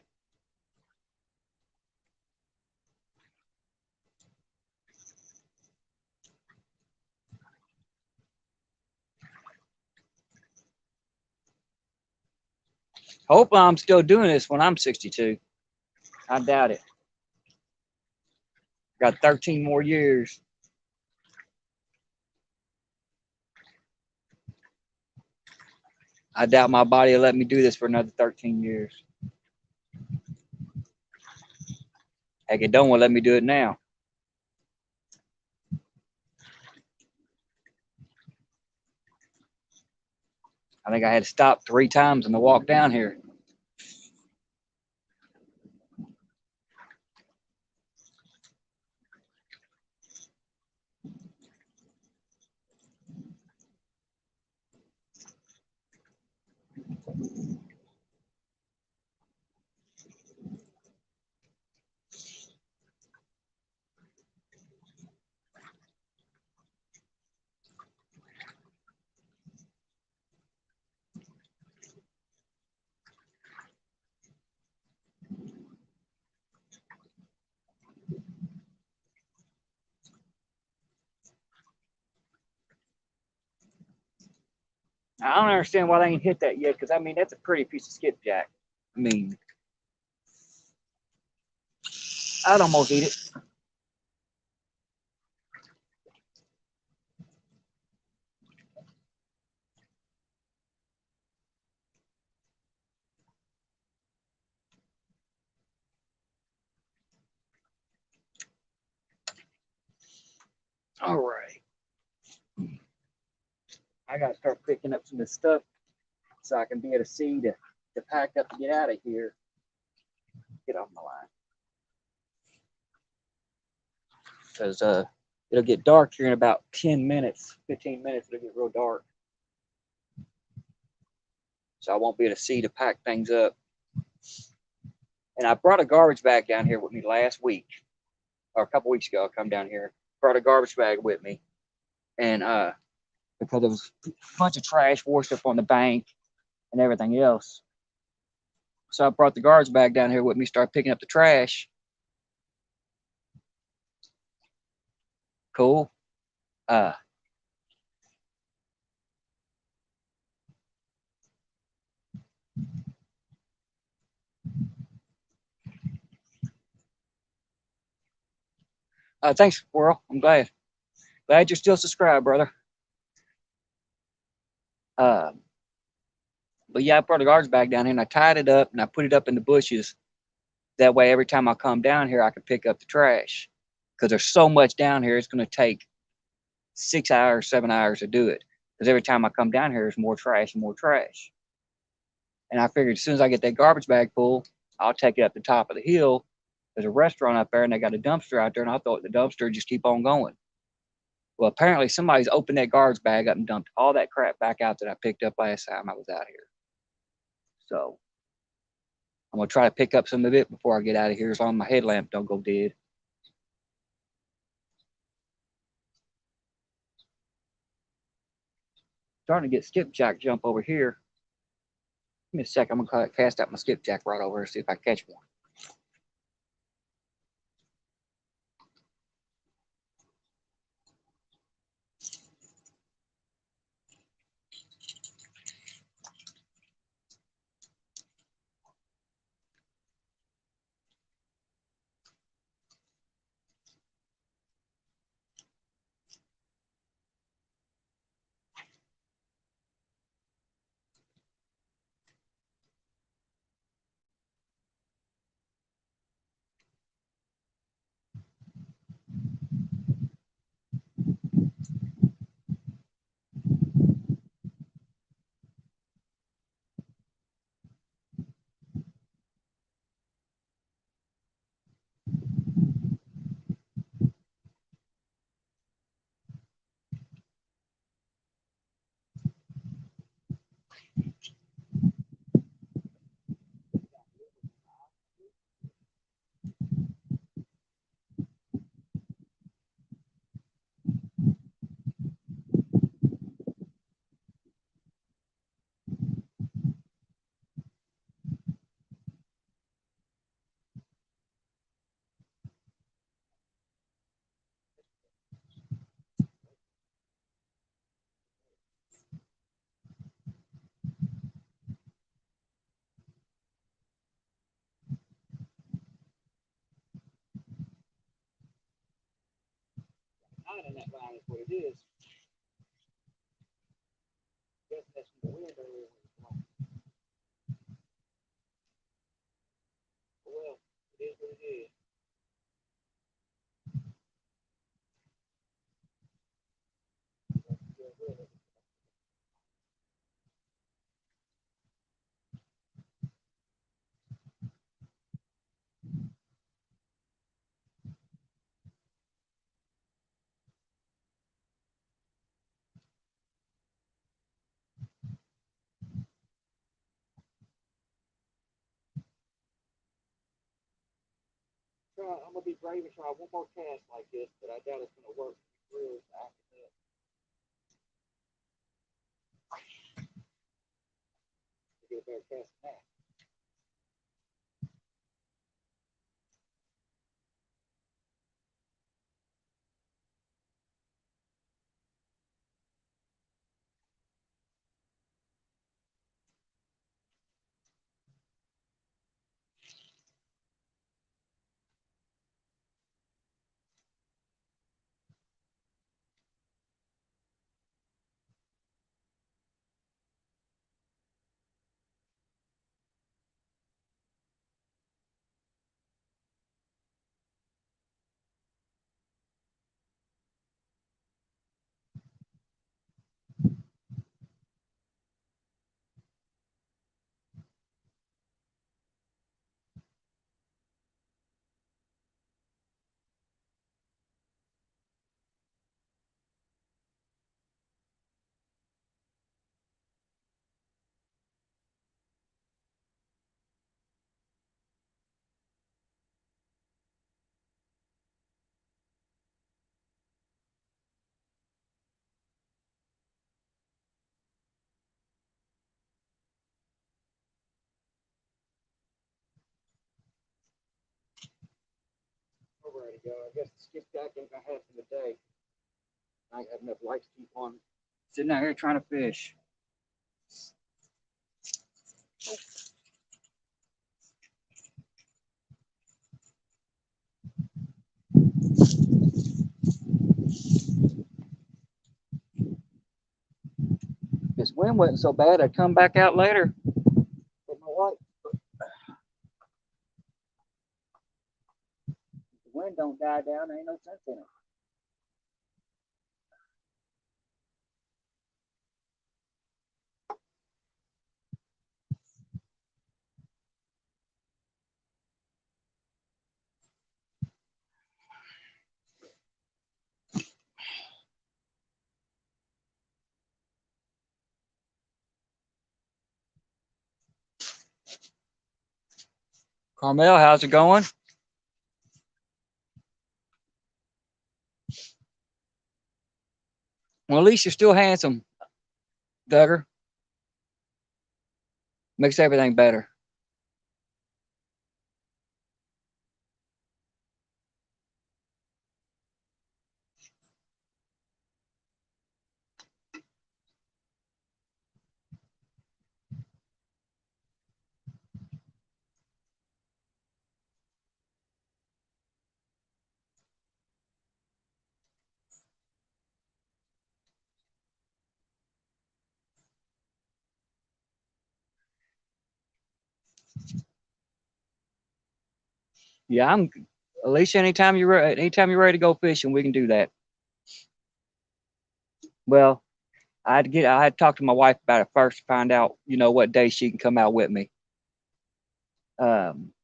Hopefully I'm still doing this when I'm 62. I doubt it. Got 13 more years. I doubt my body will let me do this for another 13 years. Heck, it don't want to let me do it now. I think I had to stop 3 times on the walk down here. I don't understand why they ain't hit that yet, because I mean that's a pretty piece of skipjack. I mean, I'd almost eat it. All right. I got to start picking up some of this stuff so I can be able to see to pack up to get out of here. Get off my line. Because it'll get dark here in about 10 minutes, 15 minutes. It'll get real dark. So I won't be able to see to pack things up. And I brought a garbage bag down here with me last week, or a couple weeks ago. I come down here, brought a garbage bag with me. And because there was a bunch of trash washed up on the bank and everything else. So I brought the garbage bag down here with me, started picking up the trash. Cool. Thanks, Squirrel. I'm glad. Glad you're still subscribed, brother. Uh, but yeah, I brought a garbage bag down here and I tied it up and I put it up in the bushes. That way, every time I come down here, I can pick up the trash. Because there's so much down here, it's going to take 6 hours, 7 hours to do it. Because every time I come down here, there's more trash and more trash. And I figured as soon as I get that garbage bag full, I'll take it up the top of the hill. There's a restaurant up there and they got a dumpster out there, and I'll throw it in the dumpster and just keep on going. Well, apparently somebody's opened that garbage bag up and dumped all that crap back out that I picked up last time I was out here. So I'm going to try to pick up some of it before I get out of here as long as my headlamp don't go dead. Starting to get skipjack jump over here. Give me a sec. I'm going to cast out my skipjack right over here and see if I catch one. Not in that line is what it is. Guess that's the wind earlier. Well, it is what it is. I'm gonna be brave and try one more cast like this, but I doubt it's gonna work real after that. To get a better cast than that. Alrighty, go. I guess the skipjack ain't gonna happen today. I ain't have enough lights to keep on sitting out here trying to fish. wind wasn't so bad, I'd come back out later with my light. But the wind don't die down, there ain't no sense in it. Carmel, how's it going? Well, at least you're still handsome, Duggar. Makes everything better. Yeah, I'm. Alicia, anytime you're ready to go fishing, we can do that. Well, I had to talk to my wife about it first to find out, what day she can come out with me. Um,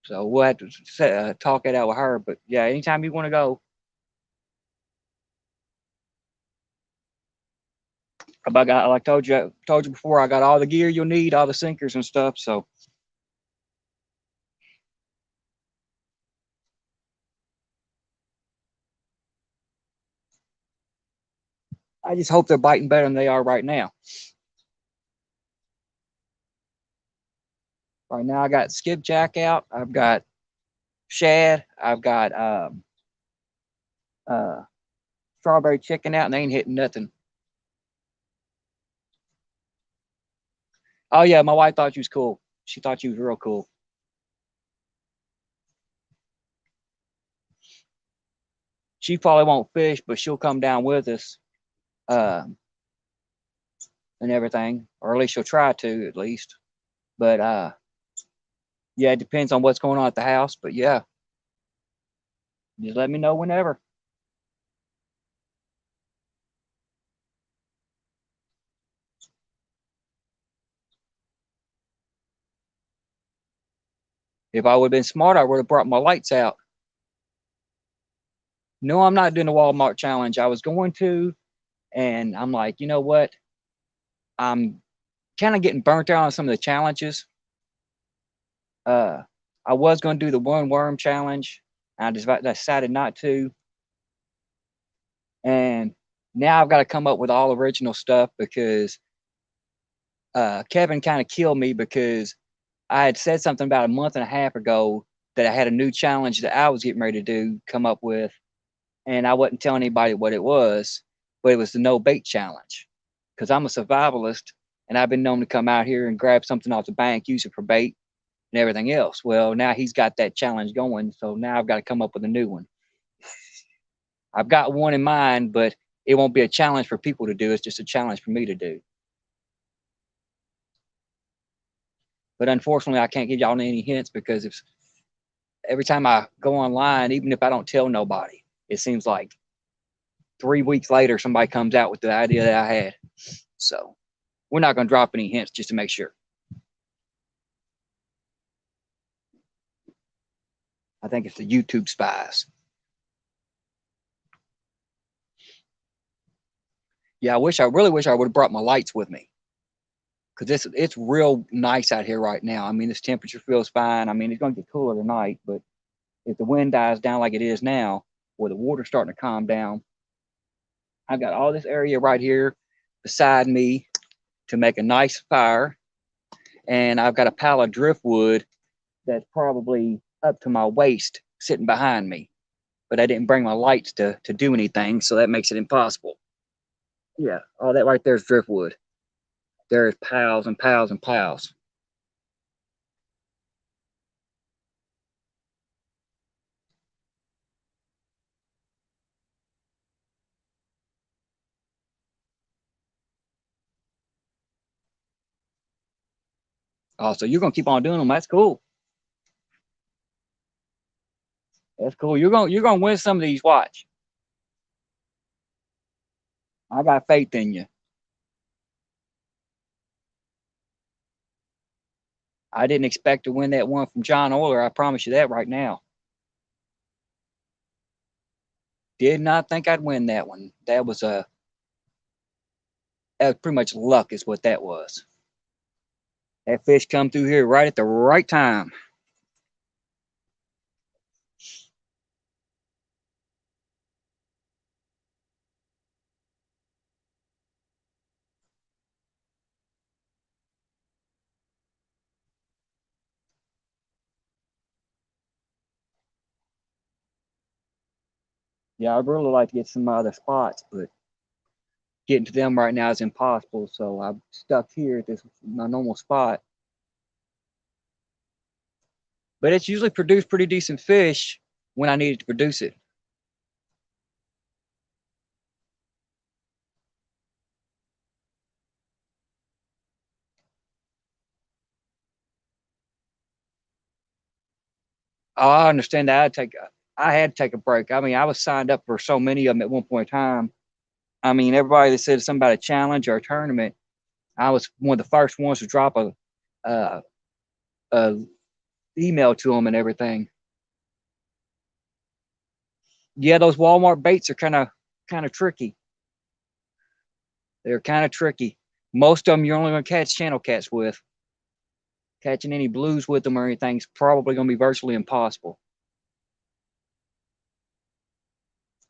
so we'll have to talk it out with her. But yeah, anytime you want to go. I got, like told you before, I got all the gear you'll need, all the sinkers and stuff. So I just hope they're biting better than they are right now. Right now, I got skipjack out. I've got shad. I've got uh, strawberry chicken out, and they ain't hitting nothing. Oh yeah, my wife thought you was cool. She thought you was real cool. She probably won't fish, but she'll come down with us, and everything, or at least she'll try to, at least. But yeah, it depends on what's going on at the house. But yeah, just let me know whenever. If I would have been smart, I would have brought my lights out. No, I'm not doing the Walmart challenge. I was going to, and I'm like, you know what? I'm kind of getting burnt out on some of the challenges. Uh, I was going to do the one worm challenge. I just decided not to. And now I've got to come up with all original stuff because Kevin kind of killed me because I had said something about a month and a half ago that I had a new challenge that I was getting ready to come up with, and I wasn't telling anybody what it was, but it was the no bait challenge because I'm a survivalist and I've been known to come out here and grab something off the bank, use it for bait and everything else. Well, now he's got that challenge going, so now I've got to come up with a new one. I've got one in mind, but it won't be a challenge for people to do. It's just a challenge for me to do. But unfortunately, I can't give y'all any hints because if every time I go online, even if I don't tell nobody, it seems like 3 weeks later somebody comes out with the idea that I had. So we're not going to drop any hints just to make sure. I think it's the YouTube spies. Yeah, I really wish I would have brought my lights with me because it's real nice out here right now. I mean, this temperature feels fine. I mean, it's going to get cooler tonight, but if the wind dies down like it is now, where the water's starting to calm down, I've got all this area right here beside me to make a nice fire, and I've got a pile of driftwood that's probably up to my waist sitting behind me. But I didn't bring my lights to do anything, so that makes it impossible. Yeah, all that right there is driftwood. There's piles and piles and piles. Oh, so you're gonna keep on doing them. That's cool. That's cool. You're gonna win some of these. Watch. I got faith in you. I didn't expect to win that one from John Euler. I promise you that right now. Did not think I'd win that one. That was pretty much luck, is what that was. That fish come through here right at the right time. Yeah, I'd really like to get some other spots, but getting to them right now is impossible. So I'm stuck here at this my normal spot. But it's usually produced pretty decent fish when I need it to produce it. Oh, I understand that. I had to take a break. I mean, I was signed up for so many of them at one point in time. I mean, everybody that said something about a challenge or a tournament, I was one of the first ones to drop a, a email to them and everything. Yeah, those Walmart baits are kind of tricky. They're kind of tricky. Most of them you're only going to catch channel cats with. Catching any blues with them or anything is probably going to be virtually impossible.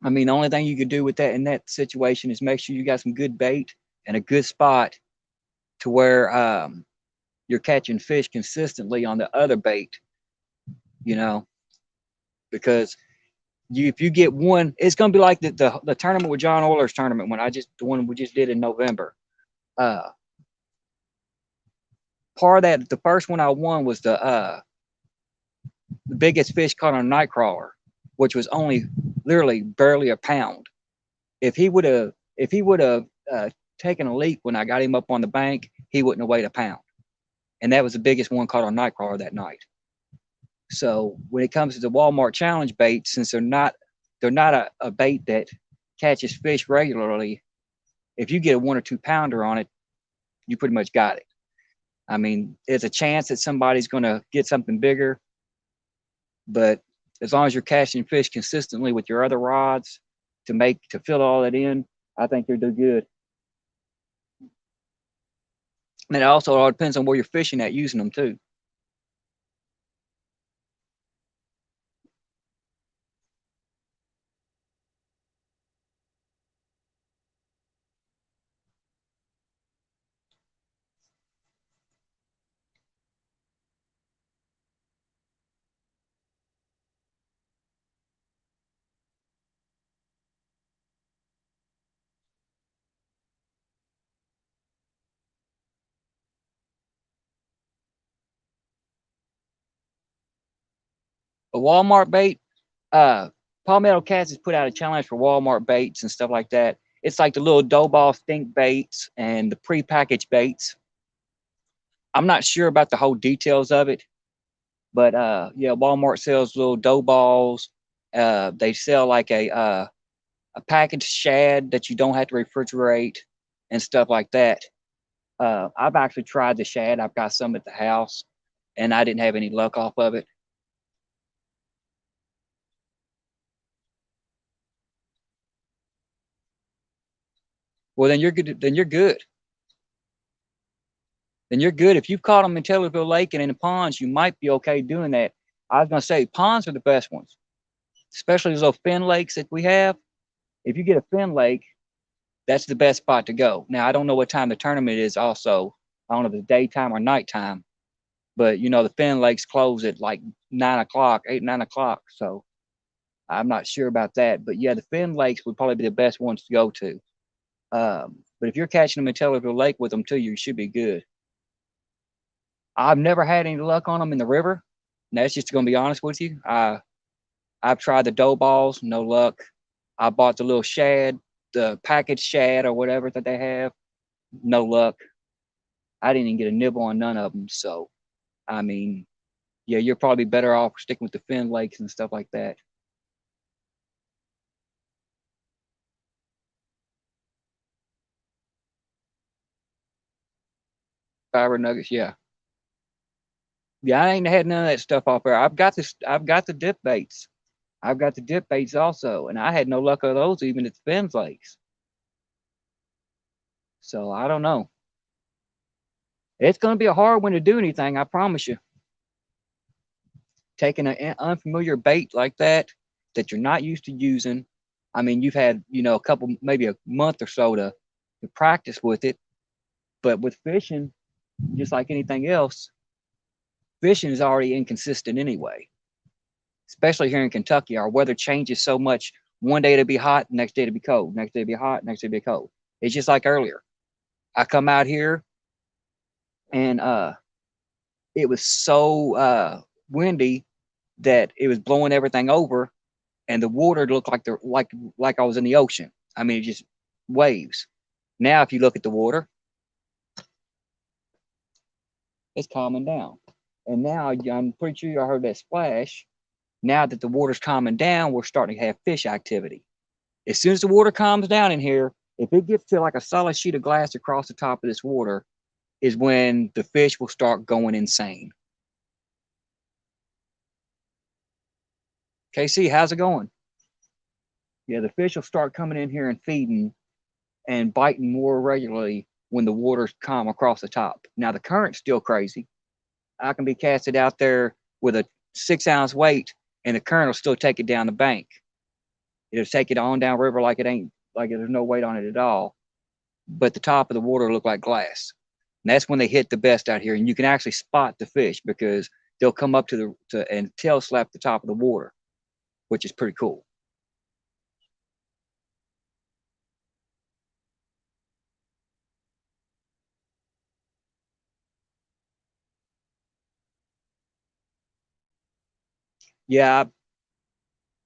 I mean, the only thing you could do with that in that situation is make sure you got some good bait and a good spot to where you're catching fish consistently on the other bait, you know, because if you get one, it's going to be like the tournament with John Euler's tournament the one we just did in November. Uh, Part of that, the first one I won was the biggest fish caught on a night crawler, which was only literally barely a pound. If he would have taken a leak when I got him up on the bank, he wouldn't have weighed a pound, and that was the biggest one caught on night crawler that night. So when it comes to the Walmart challenge bait, since they're not a bait that catches fish regularly, if you get a 1 or 2 pounder on it, you pretty much got it. I mean, there's a chance that somebody's going to get something bigger, but as long as you're catching fish consistently with your other rods to fill all that in, I think you'll do good. And it also all depends on where you're fishing at using them too. A Walmart bait, uh, Palmetto Cats has put out a challenge for Walmart baits and stuff like that. It's like the little dough ball stink baits and the pre-packaged baits. I'm not sure about the whole details of it, but yeah, Walmart sells little dough balls. They sell like a packaged shad that you don't have to refrigerate and stuff like that. I've actually tried the shad. I've got some at the house, and I didn't have any luck off of it. Well, then you're good. Then you're good. Then you're good. If you've caught them in Taylorville Lake and in the ponds, you might be okay doing that. I was gonna say ponds are the best ones, especially those fin lakes that we have. If you get a fin lake, that's the best spot to go. Now I don't know what time the tournament is. Also, I don't know if it's daytime or nighttime, but the fin lakes close at like 9 o'clock, 8, 9 o'clock. So I'm not sure about that. But yeah, the fin lakes would probably be the best ones to go to. But if you're catching them in Taylorville Lake with them too, you should be good. I've never had any luck on them in the river. And that's just going to be honest with you. I've tried the dough balls, no luck. I bought the little shad, the packaged shad or whatever that they have, no luck. I didn't even get a nibble on none of them. So I mean, yeah, you're probably better off sticking with the fin lakes and stuff like that. Fiber nuggets, yeah. Yeah, I ain't had none of that stuff off there. I've got this. I've got the dip baits. I've got the dip baits also, and I had no luck with those even at the fin lakes. So I don't know. It's going to be a hard one to do anything. I promise you. Taking an unfamiliar bait like that you're not used to using. I mean, you've had a couple, maybe a month or so to practice with it, but with fishing, just like anything else, fishing is already inconsistent anyway. Especially here in Kentucky, our weather changes so much. One day it'll be hot, next day it'll be cold, next day it'll be hot, next day it'll be cold. It's just like earlier. I come out here and it was so windy that it was blowing everything over, and the water looked like I was in the ocean. I mean, just waves. Now, if you look at the water, it's calming down. And now I'm pretty sure you heard that splash. Now that the water's calming down, we're starting to have fish activity. As soon as the water calms down in here, if it gets to like a solid sheet of glass across the top of this water, is when the fish will start going insane. KC, how's it going? Yeah, the fish will start coming in here and feeding and biting more regularly when the water's calm across the top. Now the current's still crazy. I can be casted out there with a 6-ounce weight, and the current will still take it down the bank. It'll take it on down river like it ain't, like there's no weight on it at all. But the top of the water look like glass. And that's when they hit the best out here, and you can actually spot the fish because they'll come up and tail slap the top of the water, which is pretty cool. Yeah,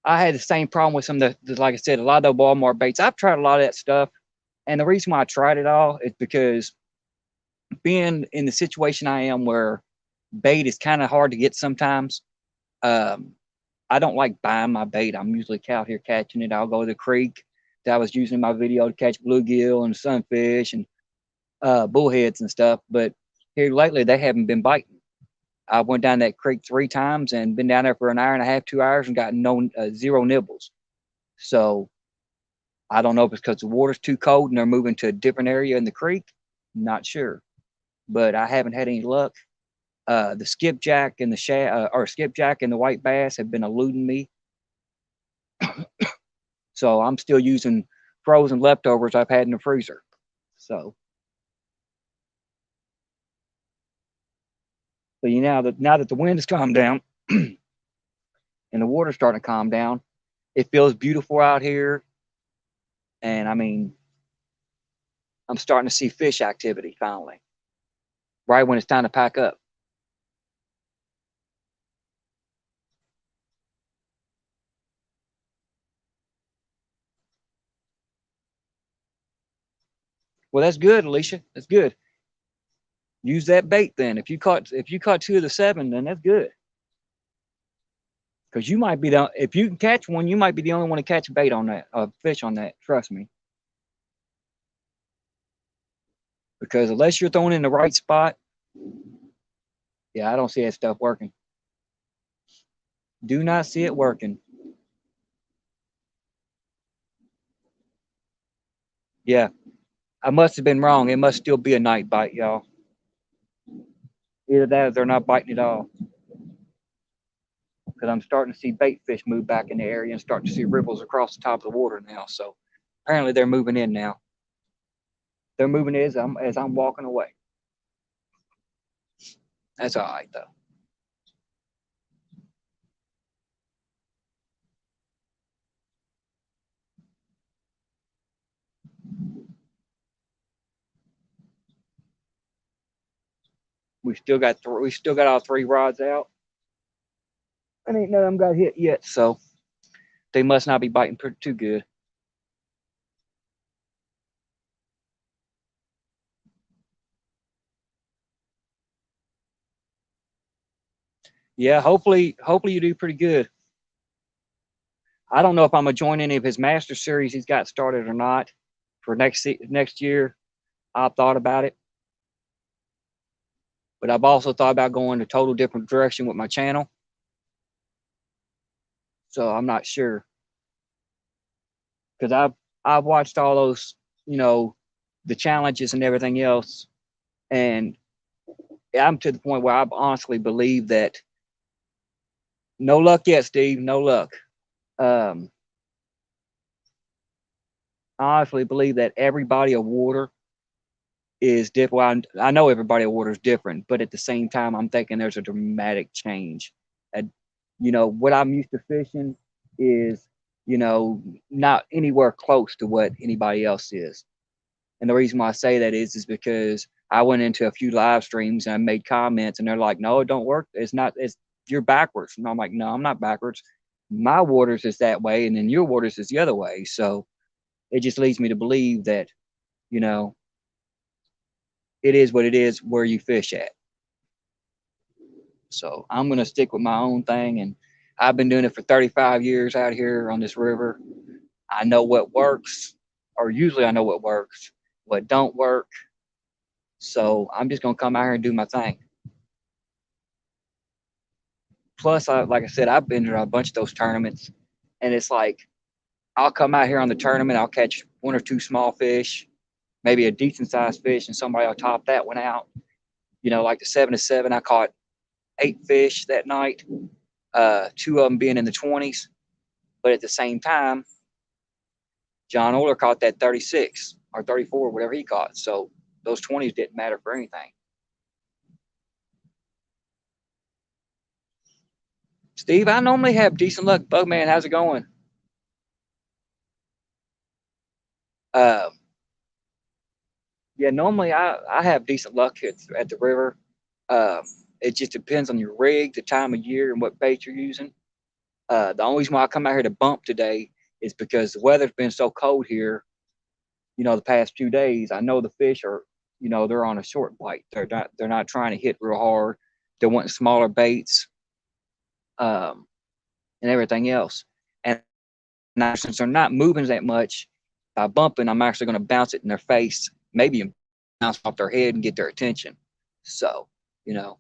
I had the same problem with some of like I said, a lot of the Walmart baits. I've tried a lot of that stuff, and the reason why I tried it all is because being in the situation I am where bait is kind of hard to get sometimes. Um, I don't like buying my bait. I'm usually out here catching it. I'll go to the creek that I was using in my video to catch bluegill and sunfish and bullheads and stuff. But here lately, they haven't been biting. I went down that creek 3 times and been down there for an hour and a half, 2 hours, and got zero nibbles. So I don't know if it's because the water's too cold and they're moving to a different area in the creek. Not sure, but I haven't had any luck. The skipjack and or skipjack and the white bass have been eluding me. So I'm still using frozen leftovers I've had in the freezer. So, but now that the wind has calmed down and the water's starting to calm down, it feels beautiful out here. And I mean, I'm starting to see fish activity finally, right when it's time to pack up. Well, that's good, Alicia. That's good. Use that bait then. If you caught 2 of the 7, then that's good. Because you might be if you can catch one, you might be the only one to catch a bait on that, fish on that. Trust me. Because unless you're throwing in the right spot, yeah, I don't see that stuff working. Do not see it working. Yeah, I must have been wrong. It must still be a night bite, y'all. Either that or they're not biting at all. Because I'm starting to see bait fish move back in the area and starting to see ripples across the top of the water now. So apparently they're moving in now. They're moving in as I'm walking away. That's all right though. We still got all 3 rods out, and ain't none of them got hit yet. So they must not be biting too good. yeah, hopefully you do pretty good. I don't know if I'm gonna join any of his master series he's got started or not for next year. I've thought about it, but I've also thought about going a total different direction with my channel. So I'm not sure, because I've watched all those, you know, the challenges and everything else, and I'm to the point where I honestly believe that no luck yet, Steve. No luck. Um, I honestly believe that every body of water is different. Well, I know every body of water is different, but at the same time, I'm thinking there's a dramatic change. And, what I'm used to fishing is, not anywhere close to what anybody else is. And the reason why I say that is because I went into a few live streams and I made comments, and they're like, "No, it don't work. It's not. You're backwards." And I'm like, "No, I'm not backwards. My waters is that way, and then your waters is the other way." So it just leads me to believe that, you know, it is what it is where you fish at. So I'm gonna stick with my own thing, and I've been doing it for 35 years out here on this river. I know what works, or usually I know what works. What don't work, so I'm just gonna come out here and do my thing. Plus, like I said, I've been to a bunch of those tournaments, and it's like I'll come out here on the tournament, I'll catch one or two small fish, maybe a decent sized fish, and somebody will top that one out. Like the 7 to 7, I caught 8 fish that night, two of them being in the 20s. But at the same time, John Oler caught that 36 or 34, whatever he caught. So those 20s didn't matter for anything. Steve, I normally have decent luck. Bugman, how's it going? Uh, yeah, normally I have decent luck at the river. Uh, it just depends on your rig, the time of year, and what bait you're using. The only reason why I come out here to bump today is because the weather's been so cold here. The past few days. I know the fish are, they're on a short bite. They're not trying to hit real hard. They're wanting smaller baits, um, and everything else. And now, since they're not moving that much, by bumping, I'm actually going to bounce it in their face, maybe bounce off their head and get their attention. So, you know,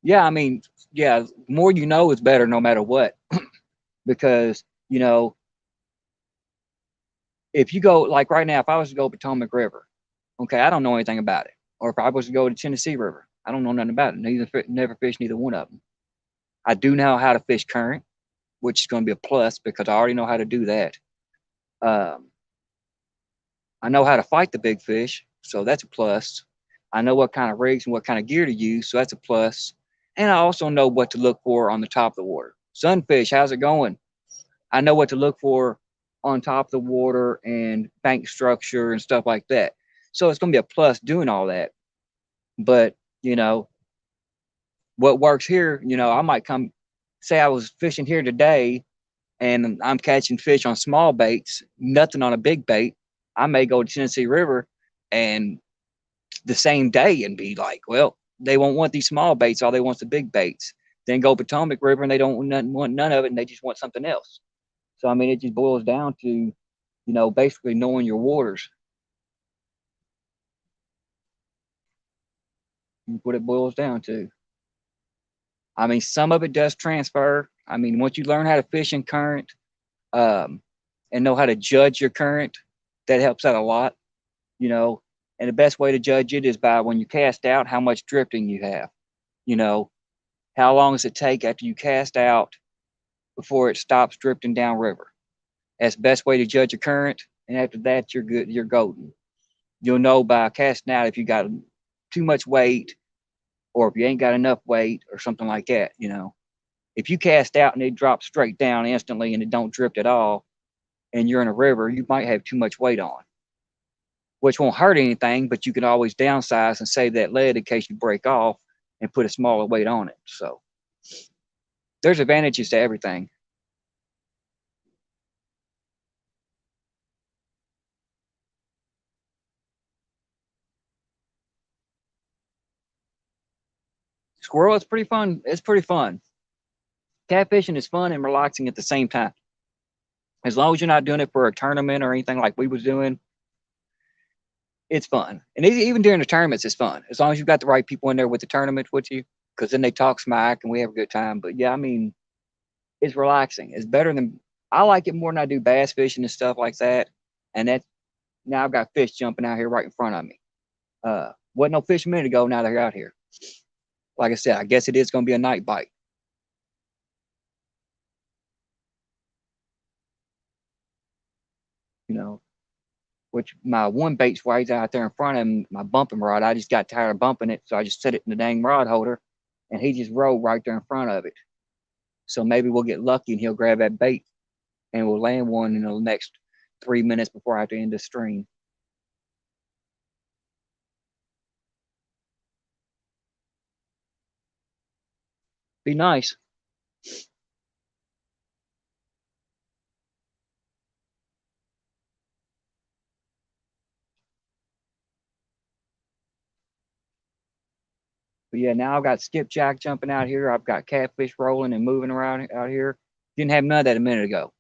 yeah, I mean, yeah, more is better no matter what. Because, if you go, like right now, if I was to go Potomac River, okay, I don't know anything about it. Or if I was to go to Tennessee River, I don't know nothing about it. Never fished neither one of them. I do know how to fish current, which is going to be a plus because I already know how to do that. Um, I know how to fight the big fish, so that's a plus. I know what kind of rigs and what kind of gear to use, so that's a plus. And I also know what to look for on the top of the water. Sunfish, how's it going? I know what to look for on top of the water and bank structure and stuff like that. So it's going to be a plus doing all that. But, what works here, I might come, say I was fishing here today and I'm catching fish on small baits, nothing on a big bait. I may go to Tennessee River and the same day and be like, well, they won't want these small baits, all they want is the big baits. Then go Potomac River and they don't want none of it and they just want something else. So I mean, it just boils down to, basically knowing your waters. What it boils down to. I mean, some of it does transfer. I mean, once you learn how to fish in current, um, and know how to judge your current, that helps out a lot. You know, and the best way to judge it is by when you cast out, how much drifting you have. You know, how long does it take after you cast out before it stops drifting downriver? That's the best way to judge a current. And after that, you're good. You're golden. You'll know by casting out if you got too much weight or if you ain't got enough weight or something like that. If you cast out and it drops straight down instantly and it don't drift at all, and you're in a river, you might have too much weight on, which won't hurt anything, but you can always downsize and save that lead in case you break off and put a smaller weight on it. So there's advantages to everything. Squirrel is pretty fun. It's pretty fun. Catfishing is fun and relaxing at the same time. As long as you're not doing it for a tournament or anything like we was doing, it's fun. And even during the tournaments, it's fun. As long as you've got the right people in there with the tournament with you, because then they talk smack and we have a good time. But yeah, I mean, it's relaxing. It's better than, I like it more than I do bass fishing and stuff like that. And that, now I've got fish jumping out here right in front of me. Wasn't no fish a minute ago, now they're out here. Like I said, I guess it is going to be a night bite. You know, which my one bait's right out there in front of him, my bumping rod. I just got tired of bumping it, so I just set it in the dang rod holder, and he just rolled right there in front of it. So maybe we'll get lucky and he'll grab that bait, and we'll land one in the next 3 minutes before I have to end the stream. Be nice. But yeah, now I've got skipjack jumping out here. I've got catfish rolling and moving around out here. Didn't have none of that a minute ago.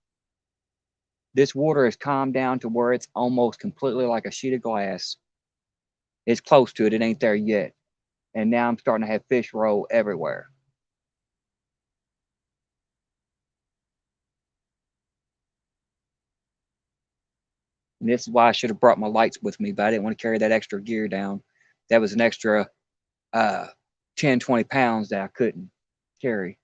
This water has calmed down to where it's almost completely like a sheet of glass. It's close to it. It ain't there yet. And now I'm starting to have fish roll everywhere. And this is why I should have brought my lights with me, but I didn't want to carry that extra gear down. That was an extra uh, 10, 20 pounds that I couldn't carry.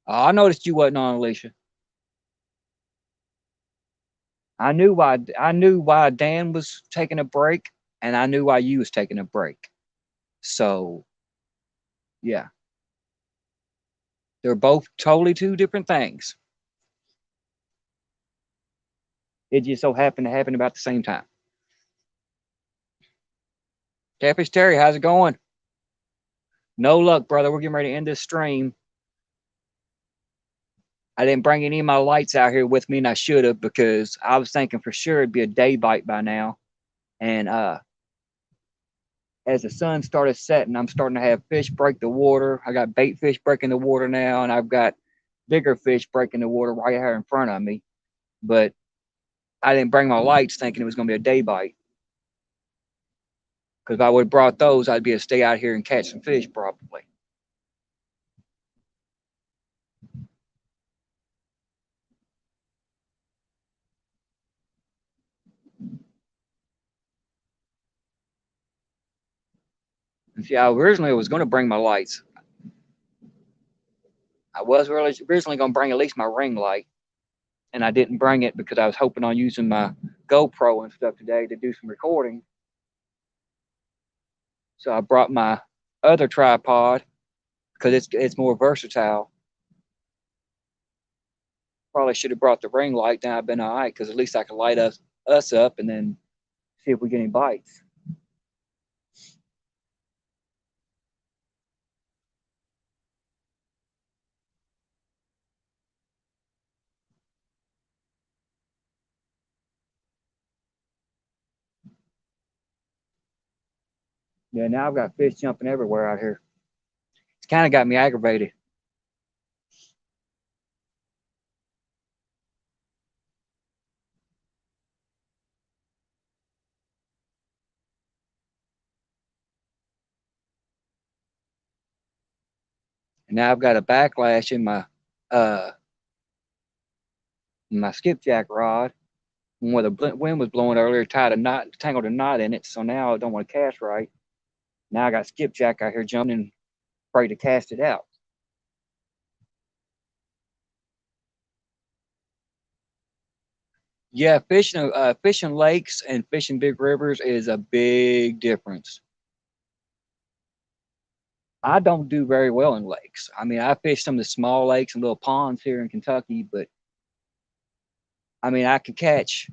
I noticed you wasn't on, Alicia. I knew why Dan was taking a break, and I knew why you was taking a break. So yeah, they're both totally two different things. It just so happened to happen about the same time. Catfish Terry, how's it going? No luck, brother. We're getting ready to end this stream. I didn't bring any of my lights out here with me, and I should have, because I was thinking for sure it'd be a day bite by now. And as the sun started setting, I'm starting to have fish break the water. I got bait fish breaking the water now, and I've got bigger fish breaking the water right here in front of me. But I didn't bring my lights thinking it was going to be a day bite. Because if I would have brought those, I'd be able to stay out here and catch some fish probably. And see, I originally was going to bring my lights. I was really originally going to bring at least my ring light, and I didn't bring it because I was hoping on using my GoPro and stuff today to do some recording. So I brought my other tripod because it's more versatile. Probably should have brought the ring light. Then I've been all right, because at least I can light us up and then see if we get any bites. Yeah, now I've got fish jumping everywhere out here. It's kind of got me aggravated. And now I've got a backlash in uh my skipjack rod. And where the wind was blowing earlier, tangled a knot in it. So now I don't want to cast right. Now I got skipjack out here jumping and afraid to cast it out. Yeah, fishing lakes and fishing big rivers is a big difference. I don't do very well in lakes. I mean, I fish some of the small lakes and little ponds here in Kentucky, but I mean, I can catch,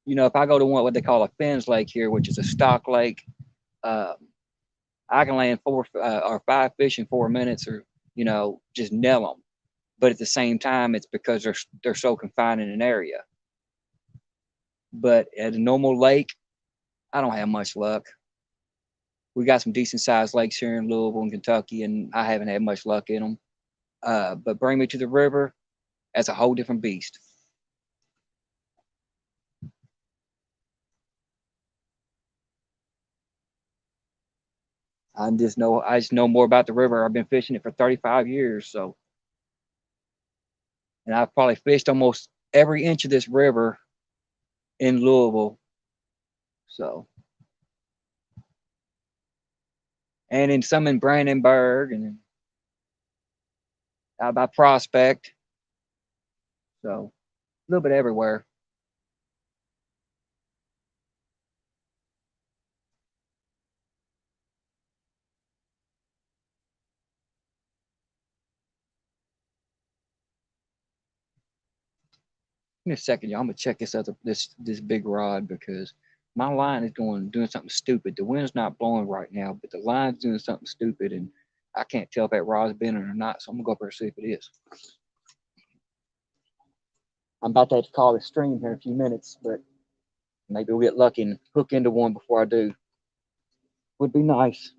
if I go to what they call a Fins Lake here, which is a stock lake, uh, I can land 4 or 5 fish in 4 minutes, or just nail them. But at the same time, it's because they're so confined in an area. But at a normal lake, I don't have much luck. We got some decent sized lakes here in Louisville and Kentucky, and I haven't had much luck in them. But bring me to the river, that's a whole different beast. I just know more about the river. I've been fishing it for 35 years, so, and I've probably fished almost every inch of this river in Louisville. So, and in some in Brandenburg and out by Prospect. So, a little bit everywhere. Give me a second, y'all. I'm gonna check this big rod because my line is doing something stupid. The wind's not blowing right now, but the line's doing something stupid, and I can't tell if that rod's bending or not. So I'm gonna go up there and see if it is. I'm about to have to call the stream here in a few minutes, but maybe we'll get lucky and hook into one before I do. Would be nice.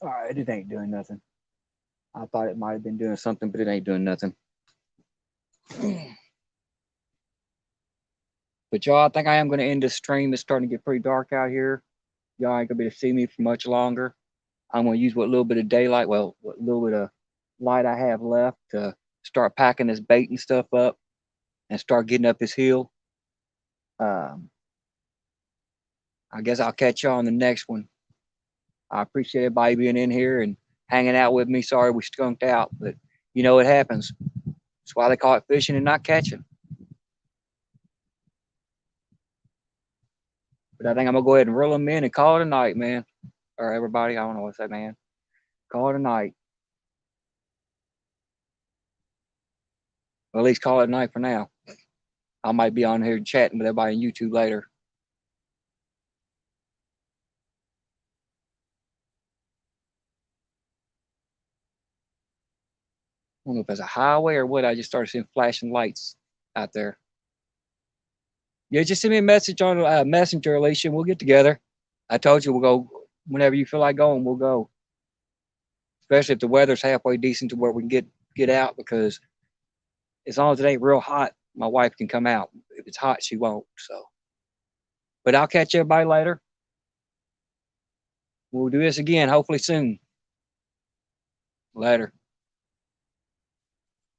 All right, it ain't doing nothing. I thought it might have been doing something, but it ain't doing nothing. But y'all, I think I am going to end this stream. It's starting to get pretty dark out here. Y'all ain't going to be able to see me for much longer. I'm going to use what little bit of daylight, what little bit of light I have left to start packing this bait and stuff up and start getting up this hill. Um, I guess I'll catch y'all on the next one. I appreciate everybody being in here and hanging out with me. Sorry we skunked out, but it happens. That's why they call it fishing and not catching. But I think I'm going to go ahead and reel them in and call it a night, man. Or everybody, I don't know what to say, man. Call it a night. Or at least call it a night for now. I might be on here chatting with everybody on YouTube later. I don't know if it's a highway or what. I just started seeing flashing lights out there. Yeah, just send me a message on Messenger, Alicia, and we'll get together. I told you we'll go whenever you feel like going. We'll go, especially if the weather's halfway decent to where we can get out. Because as long as it ain't real hot, my wife can come out. If it's hot, she won't. So, but I'll catch everybody later. We'll do this again, hopefully soon. Later.